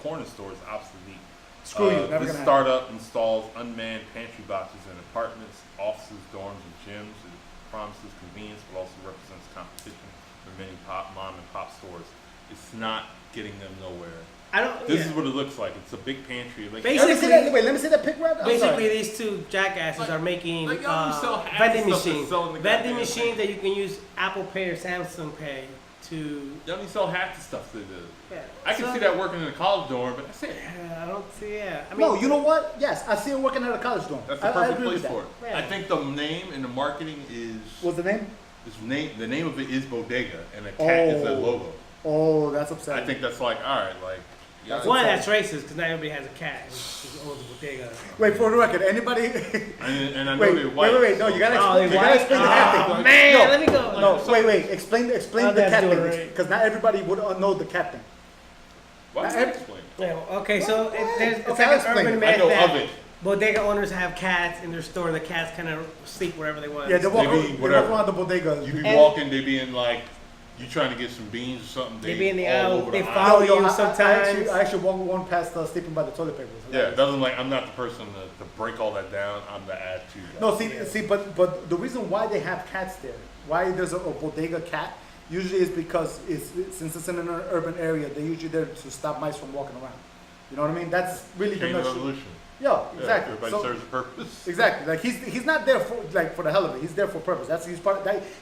Speaker 2: corner stores obsolete.
Speaker 1: Screw you. Never
Speaker 2: This
Speaker 1: gonna happen.
Speaker 2: startup installs unmanned pantry boxes in apartments, offices, dorms, and gyms. It promises convenience, but also represents competition for many mom and pop stores. It's not getting them nowhere.
Speaker 3: I don't.
Speaker 2: This
Speaker 3: yeah.
Speaker 2: is what it looks like. It's a big pantry. Like,
Speaker 3: Basically-
Speaker 1: Let me see that pic, Red. I'm
Speaker 3: Basically,
Speaker 1: sorry.
Speaker 3: these two jackasses are making
Speaker 2: like, y'all used to sell half
Speaker 3: vending
Speaker 2: the stuff that's
Speaker 3: machines.
Speaker 2: selling the
Speaker 3: Vending
Speaker 2: goddamn
Speaker 3: machines
Speaker 2: thing.
Speaker 3: that you can use Apple Pay or Samsung Pay to.
Speaker 2: Y'all need to sell half the stuff they do.
Speaker 3: Yeah.
Speaker 2: I can
Speaker 3: So-
Speaker 2: see that working in a college dorm, but that's it.
Speaker 3: I don't see. Yeah. I mean,
Speaker 1: No, you know what? Yes, I see it working at a college dorm.
Speaker 2: That's the
Speaker 1: I
Speaker 2: perfect
Speaker 1: agree
Speaker 2: place
Speaker 1: with
Speaker 2: for it.
Speaker 3: Yeah.
Speaker 2: I think the name and the marketing is
Speaker 1: What's the name?
Speaker 2: the name of it is Bodega, and a cat is their logo.
Speaker 1: Oh, that's upsetting.
Speaker 2: I think that's like, all right, like, yeah,
Speaker 1: That's
Speaker 3: one,
Speaker 1: okay.
Speaker 3: that's racist because not everybody has a cat who owns a bodega.
Speaker 1: Wait, for the record, anybody?
Speaker 2: and I know
Speaker 1: wait,
Speaker 2: they're white.
Speaker 1: wait, no, you gotta
Speaker 3: Oh,
Speaker 1: explain,
Speaker 3: they
Speaker 1: you gotta
Speaker 3: white?
Speaker 1: explain the cat
Speaker 3: Oh
Speaker 1: thing.
Speaker 3: man,
Speaker 1: No,
Speaker 3: let me go.
Speaker 1: No, wait, explain
Speaker 3: Oh,
Speaker 1: the
Speaker 3: that's
Speaker 1: cat
Speaker 3: doing
Speaker 1: thing,
Speaker 3: right.
Speaker 1: because not everybody would know the cat thing.
Speaker 2: Why
Speaker 1: Not
Speaker 2: don't you
Speaker 1: every-
Speaker 2: explain?
Speaker 3: Yeah, okay, so it's
Speaker 1: Okay, I'll
Speaker 3: like
Speaker 1: explain
Speaker 3: an urban
Speaker 1: it.
Speaker 3: myth
Speaker 2: I know
Speaker 3: that
Speaker 2: of it.
Speaker 3: bodega owners have cats in their store, and the cats kind of sleep wherever they want.
Speaker 1: Yeah, they walk,
Speaker 2: Maybe
Speaker 1: they walk
Speaker 2: whatever.
Speaker 1: around the bodega.
Speaker 2: You be
Speaker 3: And-
Speaker 2: walking, they be in like, you trying to get some beans or something.
Speaker 3: They be in the
Speaker 2: all
Speaker 3: aisle,
Speaker 2: over
Speaker 3: they
Speaker 2: the
Speaker 3: follow
Speaker 2: aisle.
Speaker 3: you sometimes.
Speaker 1: I actually walked one past sleeping by the toilet paper. So
Speaker 2: Yeah, doesn't like I'm not the person to break all that down. I'm the attitude guy.
Speaker 1: No, see, but the reason why they have cats there, why there's a bodega cat, usually is because since it's in an urban area, they're usually there to stop mice from walking around. You know what I mean? That's really the
Speaker 2: Chain of
Speaker 1: nutshell.
Speaker 2: evolution.
Speaker 1: Yeah,
Speaker 2: Yeah,
Speaker 1: exactly.
Speaker 2: everybody
Speaker 1: So-
Speaker 2: serves a purpose.
Speaker 1: Exactly. Like he's not there for the hell of it. He's there for purpose.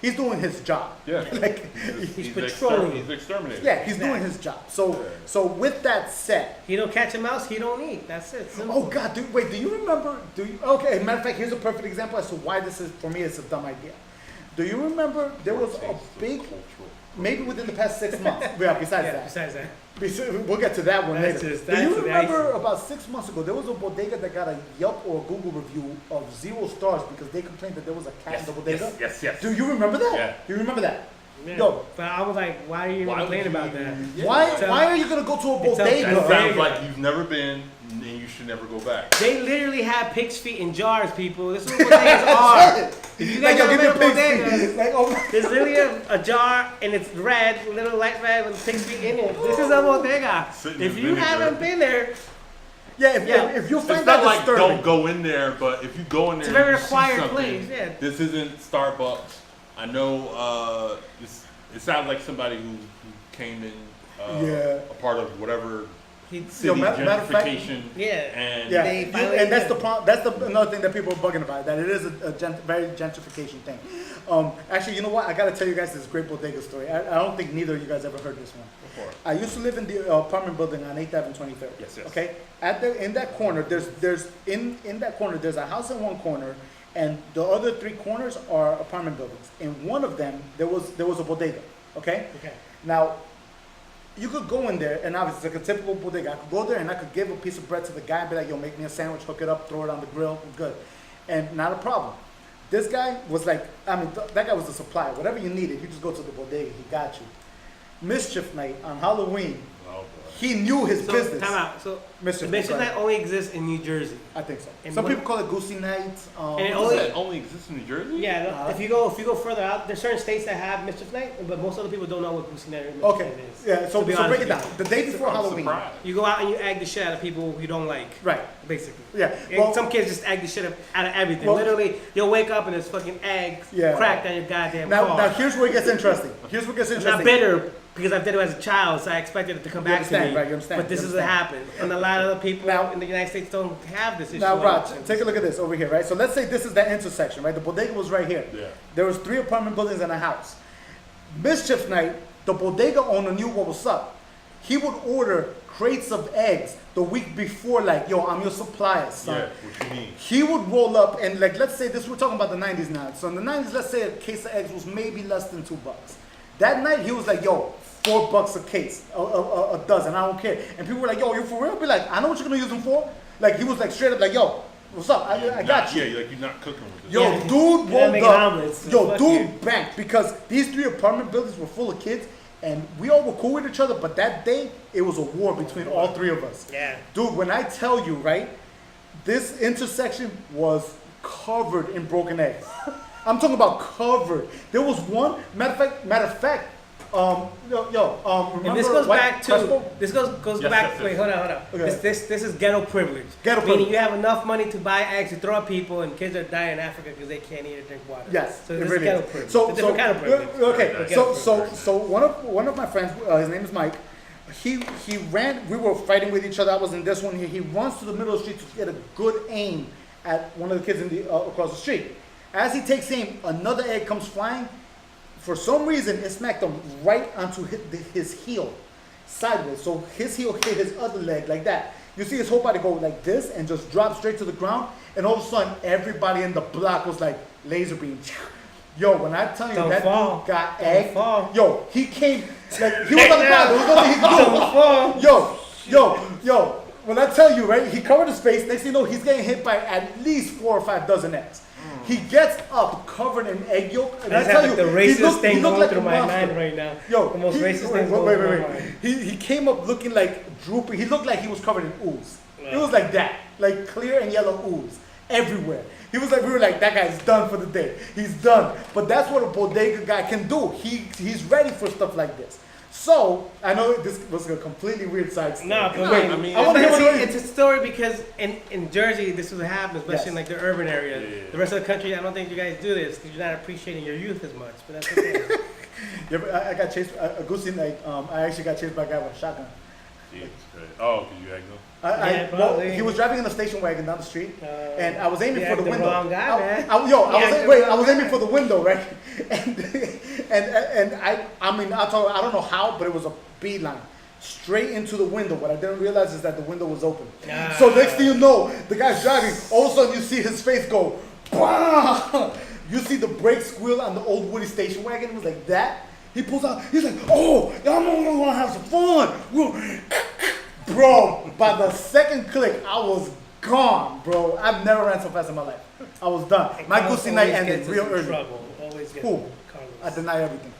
Speaker 1: He's doing his job.
Speaker 2: Yeah.
Speaker 1: Like
Speaker 3: He's patrolling.
Speaker 2: He's exterminating.
Speaker 1: yeah, he's doing his job. So with that said,
Speaker 3: He don't catch a mouse, he don't eat. That's it. Simple.
Speaker 1: oh God, do you remember? Okay, matter of fact, here's a perfect example as to why this is for me. It's a dumb idea. Do you remember there was a big, maybe within the past 6 months? Yeah. Besides
Speaker 3: Yeah,
Speaker 1: that,
Speaker 3: besides that.
Speaker 1: we'll get to that one
Speaker 3: That's
Speaker 1: later.
Speaker 3: just-
Speaker 1: Do
Speaker 3: that's
Speaker 1: you
Speaker 3: the
Speaker 1: remember
Speaker 3: icing.
Speaker 1: about 6 months ago there was a bodega that got a Yelp or a Google review of 0 stars because they complained that there was a cat in the bodega?
Speaker 2: Yes.
Speaker 1: Do you remember that?
Speaker 2: Yeah.
Speaker 1: Do you remember that?
Speaker 3: Yeah.
Speaker 1: Yo,
Speaker 3: But I was like, why are you even
Speaker 2: Why would
Speaker 3: complaining
Speaker 2: you
Speaker 3: about that?
Speaker 2: even-
Speaker 1: why
Speaker 3: Yeah.
Speaker 1: why are you gonna go to a
Speaker 3: It's a-
Speaker 1: bodega?
Speaker 2: That
Speaker 3: Bodega.
Speaker 2: sounds like you've never been, and you should never go back.
Speaker 3: They literally have pig's feet in jars, people. This is what bodegas are. If you guys
Speaker 1: Like, yo,
Speaker 3: don't
Speaker 1: give me a
Speaker 3: remember
Speaker 1: pig's
Speaker 3: bodegas,
Speaker 1: feet. Like, oh,
Speaker 3: there's literally a jar and it's red, little light red with pig's feet in it. This is a bodega.
Speaker 2: Sitting
Speaker 3: If
Speaker 2: in
Speaker 3: you
Speaker 2: vinegar.
Speaker 3: haven't been there,
Speaker 1: yeah,
Speaker 3: Yeah.
Speaker 1: if you
Speaker 2: It's
Speaker 1: find
Speaker 2: not
Speaker 1: that
Speaker 2: like
Speaker 1: disturbing,
Speaker 2: don't go in there, but if you go in there,
Speaker 3: it's a very
Speaker 2: and you see
Speaker 3: acquired
Speaker 2: something,
Speaker 3: place. Yeah.
Speaker 2: This isn't Starbucks. I know. It sounds like somebody who came in.
Speaker 1: Yeah.
Speaker 2: A part of whatever
Speaker 3: He,
Speaker 2: city
Speaker 1: matter of fact-
Speaker 2: gentrification.
Speaker 3: yeah.
Speaker 2: And
Speaker 1: yeah,
Speaker 3: They finally
Speaker 1: and that's
Speaker 3: did.
Speaker 1: the problem. That's another thing that people are bugging about. That it is a very gentrification thing. Actually, you know what? I gotta tell you guys this great bodega story. I don't think neither of you guys ever heard this one.
Speaker 2: Before.
Speaker 1: I used to live in the apartment building on 8th Ave and 23rd.
Speaker 2: Yes.
Speaker 1: Okay. In that corner, there's a house in one corner, and the other 3 corners are apartment buildings. In one of them, there was a bodega. Okay.
Speaker 3: Okay.
Speaker 1: Now, you could go in there, and obviously it's like a typical bodega. I could go there and I could give a piece of bread to the guy and be like, yo, make me a sandwich, hook it up, throw it on the grill, we're good. And not a problem. This guy was like, that guy was a supplier. Whatever you needed, you just go to the bodega, he got you. Mischief night on Halloween,
Speaker 2: Oh, boy.
Speaker 1: he knew his
Speaker 3: So,
Speaker 1: business.
Speaker 3: time out. So,
Speaker 1: Mischief
Speaker 3: the Mischief
Speaker 1: night.
Speaker 3: Night only exists in New Jersey.
Speaker 1: I think so.
Speaker 3: And
Speaker 1: Some
Speaker 3: what-
Speaker 1: people call it Goosey Night.
Speaker 3: And it
Speaker 2: Does
Speaker 3: only-
Speaker 2: that only exists in New Jersey?
Speaker 3: Yeah,
Speaker 1: Uh,
Speaker 3: if you go further out, there's certain states that have Mischief Night, but most other people don't know what Goosey Night or Mischief
Speaker 1: Okay.
Speaker 3: Night is.
Speaker 1: Yeah, so
Speaker 3: To be
Speaker 1: break
Speaker 3: honest
Speaker 1: it down.
Speaker 3: with
Speaker 1: The day before
Speaker 2: I'm
Speaker 1: Halloween.
Speaker 2: surprised.
Speaker 3: You go out and you egg the shit out of people you don't like,
Speaker 1: Right.
Speaker 3: basically.
Speaker 1: Yeah.
Speaker 3: And
Speaker 1: Well,
Speaker 3: some kids just egg the shit out of everything.
Speaker 1: Well-
Speaker 3: Literally, you'll wake up and there's fucking eggs
Speaker 1: Yeah.
Speaker 3: cracked on your goddamn
Speaker 1: now
Speaker 3: car.
Speaker 1: here's where it gets interesting. Here's where it gets
Speaker 3: I'm
Speaker 1: interesting.
Speaker 3: not bitter because I did it as a child, so I expected it to come
Speaker 1: You
Speaker 3: back to
Speaker 1: understand,
Speaker 3: me.
Speaker 1: right, you understand,
Speaker 3: But this
Speaker 1: you
Speaker 3: is what
Speaker 1: understand.
Speaker 3: happened. And a lot of the people
Speaker 1: Now-
Speaker 3: in the United States don't have this issue.
Speaker 1: Now,
Speaker 3: on
Speaker 1: Raj,
Speaker 3: it.
Speaker 1: take a look at this over here, right? So let's say this is the intersection, right? The bodega was right here.
Speaker 2: Yeah.
Speaker 1: There was 3 apartment buildings and a house. Mischief night, the bodega owner knew what was up. He would order crates of eggs the week before, like, yo, I'm your supplier, son.
Speaker 2: Yeah. What you need?
Speaker 1: He would roll up and, like, let's say this, we're talking about the 90s now. So in the 90s, let's say a case of eggs was maybe less than $2. That night, he was like, yo, $4 a case, a dozen, I don't care. And people were like, yo, you for real? Be like, I know what you're gonna use them for. Like, he was like straight up like, yo, what's up? I got you.
Speaker 2: Yeah, like you're not cooking with it.
Speaker 1: Yo,
Speaker 3: Yeah.
Speaker 1: dude
Speaker 3: You're not
Speaker 1: rolled
Speaker 3: making
Speaker 1: up.
Speaker 3: omelets, so
Speaker 1: Yo,
Speaker 3: fuck
Speaker 1: dude
Speaker 3: you.
Speaker 1: banked because these 3 apartment buildings were full of kids, and we all were cool with each other. But that day, it was a war between all 3 of us.
Speaker 3: Yeah.
Speaker 1: Dude, when I tell you, right, this intersection was covered in broken eggs. I'm talking about covered. There was one, matter of fact, remember
Speaker 3: And this goes
Speaker 1: White
Speaker 3: back to
Speaker 1: Crespo?
Speaker 3: goes
Speaker 2: Yes,
Speaker 3: back.
Speaker 2: yes,
Speaker 3: Wait,
Speaker 2: yes.
Speaker 3: hold on.
Speaker 1: Okay.
Speaker 3: This is ghetto privilege.
Speaker 1: Ghetto
Speaker 3: Meaning
Speaker 1: privilege.
Speaker 3: you have enough money to buy eggs to throw at people, and kids are dying in Africa because they can't eat or drink water.
Speaker 1: Yes,
Speaker 3: So
Speaker 1: it
Speaker 3: this
Speaker 1: really
Speaker 3: is ghetto
Speaker 1: is.
Speaker 3: privilege.
Speaker 1: So,
Speaker 3: It's a different kind of privilege.
Speaker 1: okay.
Speaker 2: Right,
Speaker 3: ghetto
Speaker 1: So
Speaker 3: privilege.
Speaker 1: one of my friends, his name is Mike. He ran. We were fighting with each other. I was in this one here. He runs to the middle of the street to get a good aim at one of the kids in the across the street. As he takes aim, another egg comes flying. For some reason, it smacked him right onto his heel, sideways. So his heel hit his other leg like that. You see his whole body go like this and just drop straight to the ground. And all of a sudden, everybody in the block was like laser beam. Yo, when I tell you
Speaker 3: Don't
Speaker 1: that
Speaker 3: fall.
Speaker 1: dude got
Speaker 3: Don't
Speaker 1: egg,
Speaker 3: fall.
Speaker 1: yo, he came like he was on the ground. There was nothing he could do.
Speaker 3: Don't fall.
Speaker 1: Yo. When I tell you, right, he covered his face. Next thing you know, he's getting hit by at least 4 or 5 dozen eggs. He gets up covered in egg yolk, and I
Speaker 3: That's
Speaker 1: tell
Speaker 3: like
Speaker 1: you,
Speaker 3: the racist thing going
Speaker 1: like
Speaker 3: through
Speaker 1: a
Speaker 3: my
Speaker 1: monster.
Speaker 3: mind right now.
Speaker 1: Yo,
Speaker 3: the most racist thing
Speaker 1: wait,
Speaker 3: going through my mind.
Speaker 1: He came up looking like droopy. He looked like he was covered in ooze. It
Speaker 3: Wow.
Speaker 1: was like that, like clear and yellow ooze everywhere. He was like, we were like, that guy's done for the day. He's done. But that's what a bodega guy can do. He's ready for stuff like this. So I know this was a completely weird side story.
Speaker 3: No, but
Speaker 2: Wait,
Speaker 3: wait,
Speaker 2: I mean,
Speaker 1: I wanna hear what
Speaker 3: it's a story because in Jersey this is what happens, especially in
Speaker 1: Yes.
Speaker 3: like the urban areas.
Speaker 2: Yeah.
Speaker 3: The rest of the country, I don't think you guys do this because you're not appreciating your youth as much. But that's okay.
Speaker 1: Yeah, but I got chased. Goosey, like, I actually got chased by a guy with a shotgun.
Speaker 2: Jesus Christ. Oh, because you egged them?
Speaker 3: Yeah,
Speaker 1: Well,
Speaker 3: probably.
Speaker 1: he was driving in a station wagon down the street, and I was aiming
Speaker 3: you
Speaker 1: for the
Speaker 3: asked the
Speaker 1: window.
Speaker 3: wrong guy, man.
Speaker 1: I
Speaker 3: You asked the
Speaker 1: I was
Speaker 3: wrong
Speaker 1: aiming
Speaker 3: guy.
Speaker 1: for the window, right? And I mean, I don't know how, but it was a beeline straight into the window. What I didn't realize is that the window was open.
Speaker 3: Ah.
Speaker 1: So next thing you know, the guy's driving. All of a sudden, you see his face go, bah! You see the brake squeal on the old Woody station wagon. It was like that. He pulls out. He's like, "Oh, y'all want to have some fun." Bro, by the second click, I was gone, bro. I've never ran so fast in my life. I was done. My
Speaker 3: Carlos
Speaker 1: Goosey night
Speaker 3: always
Speaker 1: ended
Speaker 3: gets
Speaker 1: real
Speaker 3: us in
Speaker 1: early.
Speaker 3: Trouble. Always gets
Speaker 1: Who?
Speaker 3: Carlos.
Speaker 1: I deny everything.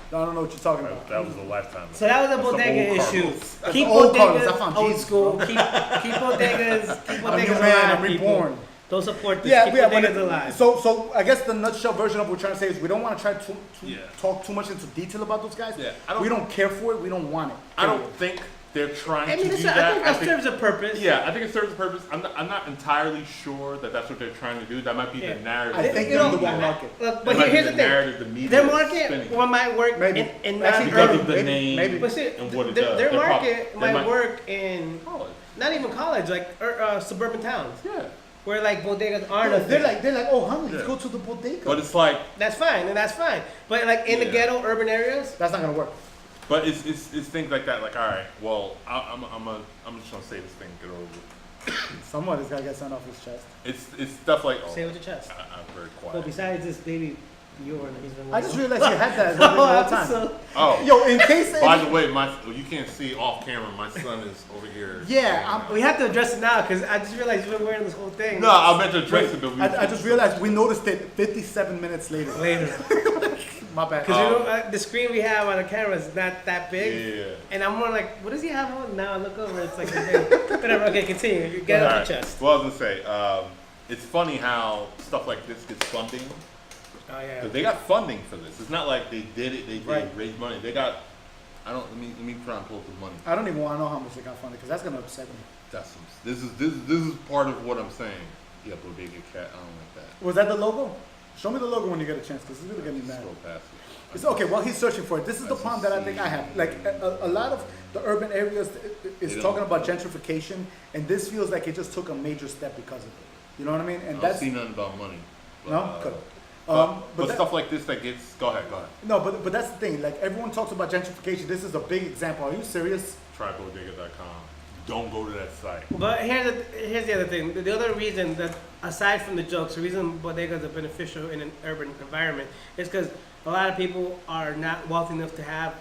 Speaker 1: I don't know what you're talking about.
Speaker 2: That was a lifetime.
Speaker 3: So that was a
Speaker 2: That's the
Speaker 3: bodega
Speaker 2: old
Speaker 3: issue.
Speaker 2: Carlos.
Speaker 1: That's
Speaker 3: Keep
Speaker 1: the old Carlos. I
Speaker 3: bodegas
Speaker 1: found
Speaker 3: old
Speaker 1: Jesus,
Speaker 3: school.
Speaker 1: bro.
Speaker 3: Keep bodegas. Keep
Speaker 1: I'm a new
Speaker 3: bodegas
Speaker 1: man.
Speaker 3: alive.
Speaker 1: I'm
Speaker 3: people.
Speaker 1: reborn.
Speaker 3: Don't support this.
Speaker 1: Yeah,
Speaker 3: keep
Speaker 1: but
Speaker 3: bodegas alive.
Speaker 1: so I guess the nutshell version of what we're trying to say is we don't want to try to
Speaker 2: Yeah.
Speaker 1: talk too much into detail about those guys.
Speaker 2: Yeah,
Speaker 1: We don't care for it. We don't want it.
Speaker 2: I don't think they're trying
Speaker 3: I mean,
Speaker 2: to
Speaker 3: it's
Speaker 2: do
Speaker 3: I
Speaker 2: that.
Speaker 3: think that serves a purpose.
Speaker 2: Yeah, I think it serves a purpose. I'm not entirely sure that that's what they're trying to do. That might be
Speaker 3: Yeah.
Speaker 2: the narrative.
Speaker 1: I
Speaker 2: that
Speaker 1: think
Speaker 2: the
Speaker 1: they're in the
Speaker 2: media-
Speaker 1: wrong market.
Speaker 3: Look,
Speaker 2: that
Speaker 3: but
Speaker 2: might be
Speaker 3: here's the thing.
Speaker 2: narrative the media
Speaker 3: Their
Speaker 2: is
Speaker 3: market
Speaker 2: spinning.
Speaker 3: might work
Speaker 1: Maybe.
Speaker 3: in
Speaker 1: Actually,
Speaker 2: because
Speaker 3: urban.
Speaker 2: of the name
Speaker 1: maybe.
Speaker 3: But see,
Speaker 2: and what it
Speaker 3: their
Speaker 2: does. They're
Speaker 3: market
Speaker 2: probably- they
Speaker 3: might work in
Speaker 2: College.
Speaker 3: not even college, like suburban towns
Speaker 2: Yeah.
Speaker 3: where like bodegas aren't a
Speaker 1: They're
Speaker 3: thing.
Speaker 1: like, oh, honey, let's
Speaker 2: Yeah.
Speaker 1: go to the bodega.
Speaker 2: But it's like,
Speaker 3: That's fine, and that's fine. But like in the
Speaker 2: Yeah.
Speaker 3: ghetto urban areas,
Speaker 1: That's not gonna work.
Speaker 2: but it's things like that. Like, all right, well, I'm just gonna say this thing, get over it.
Speaker 1: Somebody's gotta get something off his chest.
Speaker 2: It's stuff like, oh,
Speaker 3: say it with your chest.
Speaker 2: I'm very
Speaker 3: Well,
Speaker 2: quiet.
Speaker 3: besides this baby, urine, he's been.
Speaker 1: I just realized you had that the whole time.
Speaker 3: So,
Speaker 2: Oh,
Speaker 1: Yo, in case.
Speaker 2: by the way, you can't see off camera. My son is over here.
Speaker 1: Yeah,
Speaker 3: we have to address it now because I just realized you've been wearing this whole thing.
Speaker 2: No, I meant to address it, but
Speaker 1: I just realized we noticed it 57 minutes later.
Speaker 3: Later.
Speaker 1: My bad.
Speaker 3: Because you know the screen we have on the camera is not that big,
Speaker 2: Yeah.
Speaker 3: and I'm more like, what does he have on? Now I look over, it's like, whatever. Okay, continue. You get it off
Speaker 2: Alright.
Speaker 3: your chest.
Speaker 2: Well, I was gonna say, it's funny how stuff like this gets funding.
Speaker 3: Oh yeah.
Speaker 2: Because they got funding for this. It's not like they did it. They
Speaker 1: Right.
Speaker 2: raised money. They got. Let me try and pull up the money.
Speaker 1: I don't even want to know how much they got funded because that's gonna upset me.
Speaker 2: That's some, this is part of what I'm saying. Yeah, Bodega Cat. I don't like that.
Speaker 1: Was that the logo? Show me the logo when you get a chance because it's really getting me mad.
Speaker 2: Scroll past it.
Speaker 1: It's okay. While he's searching for it, this is the problem that I think I have. Like a lot of the urban areas is
Speaker 2: They
Speaker 1: talking
Speaker 2: don't-
Speaker 1: about gentrification, and this feels like it just took a major step because of it. You know what I mean?
Speaker 2: I
Speaker 1: And
Speaker 2: don't
Speaker 1: that's
Speaker 2: see nothing about money. But,
Speaker 1: no. Good.
Speaker 2: but
Speaker 1: that-
Speaker 2: stuff like this that gets. Go ahead.
Speaker 1: No, but that's the thing. Like everyone talks about gentrification. This is a big example. Are you serious?
Speaker 2: Trybodega.com. Don't go to that site.
Speaker 3: But here's the other thing. The other reason that, aside from the jokes, the reason bodegas are beneficial in an urban environment is because a lot of people are not wealthy enough to have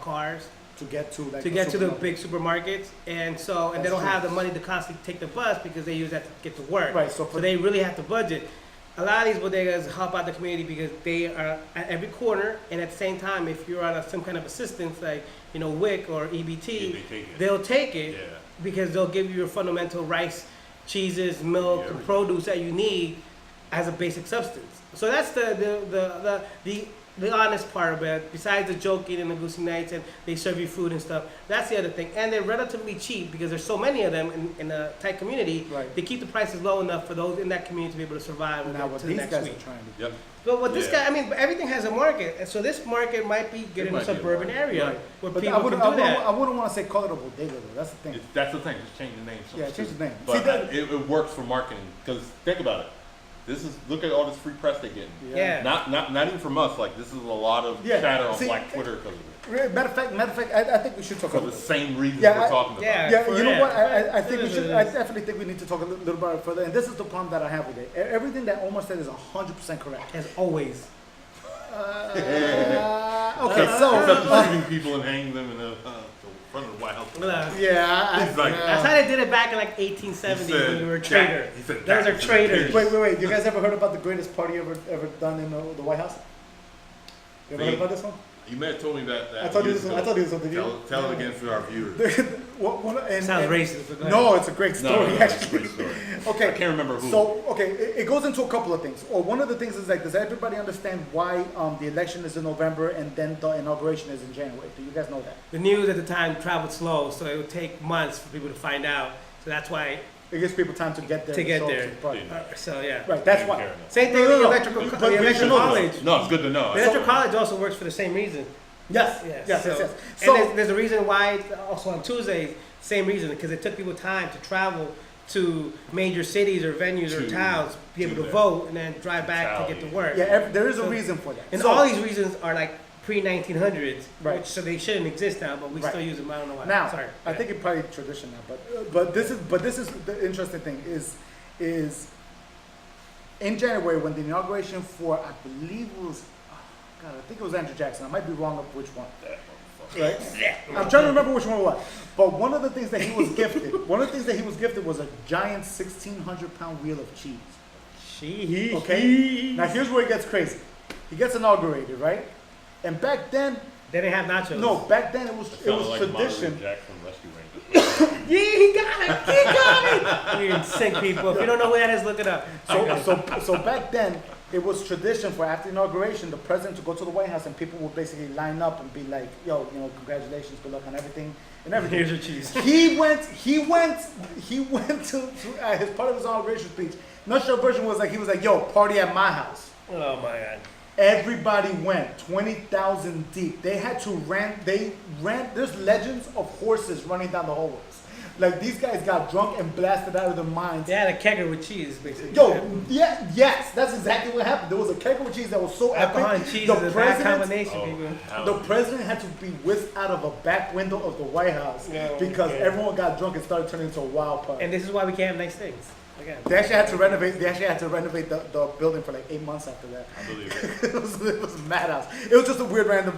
Speaker 3: cars
Speaker 1: To get to like
Speaker 3: to
Speaker 1: a
Speaker 3: get to the
Speaker 1: supermarket.
Speaker 3: big supermarkets, and they
Speaker 1: That's
Speaker 3: don't
Speaker 1: true.
Speaker 3: have the money to constantly take the bus because they use that to get to work.
Speaker 1: Right. So
Speaker 3: So they really have to budget. A lot of these bodegas help out the community because they are at every corner, and at the same time, if you're on some kind of assistance like WIC or EBT,
Speaker 2: Yeah, they take it.
Speaker 3: they'll take it
Speaker 2: Yeah.
Speaker 3: because they'll give you your fundamental rice, cheeses, milk,
Speaker 2: Yeah.
Speaker 3: and produce that you need as a basic substance. So that's the the honest part of it, besides the joking and the goosey nights, and they serve you food and stuff. That's the other thing, and they're relatively cheap because there's so many of them in a tight community.
Speaker 1: Right.
Speaker 3: They keep the prices low enough for those in that community to be able to survive
Speaker 1: Now what
Speaker 3: to the
Speaker 1: these
Speaker 3: next
Speaker 1: guys
Speaker 3: week.
Speaker 1: are trying to do.
Speaker 2: Yep.
Speaker 3: But what this
Speaker 2: Yeah.
Speaker 3: guy, I mean, everything has a market, and so this market might be good in a
Speaker 2: might be a
Speaker 3: suburban
Speaker 2: market.
Speaker 3: area
Speaker 1: Right.
Speaker 3: where
Speaker 1: But
Speaker 3: people can do that.
Speaker 1: I wouldn't want to say call it a bodega though. That's the thing.
Speaker 2: That's the thing. Just change the name.
Speaker 1: Yeah, change the name.
Speaker 2: But
Speaker 1: See, that-
Speaker 2: it works for marketing because think about it. Look at all this free press they're getting.
Speaker 3: Yeah.
Speaker 2: Not even from us. Like this is a lot of
Speaker 1: Yeah,
Speaker 2: chatter on
Speaker 1: see,
Speaker 2: Black Twitter because of it.
Speaker 1: Matter of fact, I think we should talk
Speaker 2: For
Speaker 1: about
Speaker 2: the
Speaker 1: it.
Speaker 2: same reason
Speaker 1: Yeah,
Speaker 2: we're
Speaker 1: I-
Speaker 2: talking about.
Speaker 3: yeah.
Speaker 1: Yeah,
Speaker 3: for
Speaker 1: you know
Speaker 3: real.
Speaker 1: what? I think
Speaker 3: It
Speaker 1: we
Speaker 3: is
Speaker 1: should.
Speaker 3: what
Speaker 1: I
Speaker 3: it is.
Speaker 1: definitely think we need to talk a little bit further. And this is the problem that I have with it. Everything that Omar said is 100% correct.
Speaker 3: As always.
Speaker 1: Okay,
Speaker 2: Except
Speaker 1: so
Speaker 2: shooting people and hanging them in the front of the White House.
Speaker 1: yeah,
Speaker 2: He's like-
Speaker 3: That's how they did it back in like 1870 when we were a trader.
Speaker 2: He said
Speaker 3: Those are
Speaker 2: that was
Speaker 3: traitors.
Speaker 1: Wait. You guys ever heard about the greatest party ever done in the White House? You ever heard about this one?
Speaker 2: You may have told me that.
Speaker 1: I told you
Speaker 2: years
Speaker 1: this one.
Speaker 2: ago.
Speaker 1: I told you this one. Did you?
Speaker 2: Tell it again for our viewers.
Speaker 3: Sounds racist. But go ahead.
Speaker 1: No, it's a great story.
Speaker 2: No, it's a
Speaker 1: actually.
Speaker 2: great story.
Speaker 1: Okay.
Speaker 2: I can't remember who.
Speaker 1: So, okay, it goes into a couple of things. Or one of the things is like, does everybody understand why the election is in November and then the inauguration is in January? Do you guys know that?
Speaker 3: The news at the time traveled slow, so it would take months for people to find out. So that's why.
Speaker 1: It gives people time to get there.
Speaker 3: To get
Speaker 1: show up
Speaker 3: there.
Speaker 1: to the party.
Speaker 3: So yeah.
Speaker 1: Right, that's
Speaker 2: I
Speaker 1: why.
Speaker 2: don't care enough.
Speaker 3: Same thing with the electrical,
Speaker 1: But
Speaker 3: the
Speaker 1: you
Speaker 3: electrical
Speaker 1: should know
Speaker 3: college.
Speaker 1: this.
Speaker 2: No, it's good to know.
Speaker 3: The electrical college also works for the same reason.
Speaker 1: Yes,
Speaker 3: Yes.
Speaker 1: yes.
Speaker 3: So,
Speaker 1: And
Speaker 3: and there's a reason why it's also on Tuesdays, same reason, because it took people time to travel to major cities or venues or
Speaker 2: To
Speaker 3: towns, be able
Speaker 2: do
Speaker 3: to
Speaker 2: that.
Speaker 3: vote, and then drive back to get to work.
Speaker 1: there is a
Speaker 3: So-
Speaker 1: reason for that.
Speaker 3: And
Speaker 1: So,
Speaker 3: all these reasons are like pre-1900s,
Speaker 1: Right.
Speaker 3: so they shouldn't exist now, but we
Speaker 1: Right.
Speaker 3: still use them. I don't know why.
Speaker 1: now,
Speaker 3: Sorry.
Speaker 1: I think it's probably tradition now, but this is the interesting thing is in January when the inauguration for I believe it was God, I think it was Andrew Jackson. I might be wrong of which one. Right? I'm trying to remember which one it was. But one of the things that he was gifted, was a giant 1,600-pound wheel of cheese. Okay? Now here's where it gets crazy. He gets inaugurated, right? And back then,
Speaker 3: They didn't have nachos.
Speaker 1: no, back then it was
Speaker 2: Like
Speaker 1: tradition.
Speaker 2: Monterey Jack from Rescue Rangers.
Speaker 3: Yeah, he got it. He got it. You're sick people. If you don't know who that is, look it up.
Speaker 1: So back then, it was tradition for after inauguration, the president to go to the White House and people would basically line up and be like, "Yo, congratulations, good luck on everything and everything."
Speaker 3: Here's your cheese.
Speaker 1: He went to as part of his inauguration speech. Nutshell version was like he was like, "Yo, party at my house."
Speaker 3: Oh my God.
Speaker 1: Everybody went 20,000 deep. They had to they ran. There's legends of horses running down the hallways. Like these guys got drunk and blasted out of their minds.
Speaker 3: They had a kegger with cheese, basically.
Speaker 1: Yes, that's exactly what happened. There was a keg with cheese that was so
Speaker 3: Alcohol
Speaker 1: epic.
Speaker 3: and cheese
Speaker 1: The
Speaker 3: is a bad
Speaker 1: president-
Speaker 3: combination,
Speaker 2: Oh,
Speaker 3: people.
Speaker 2: hell
Speaker 1: The
Speaker 2: yeah.
Speaker 1: president had to be whisked out of a back window of the White House
Speaker 3: Yeah,
Speaker 1: because
Speaker 3: okay.
Speaker 1: everyone got drunk and started turning into a wild party.
Speaker 3: And this is why we can't have nice things. Again.
Speaker 1: They actually had to renovate. The building for like 8 months after that.
Speaker 2: I believe it.
Speaker 1: it was a madhouse. It was just a weird random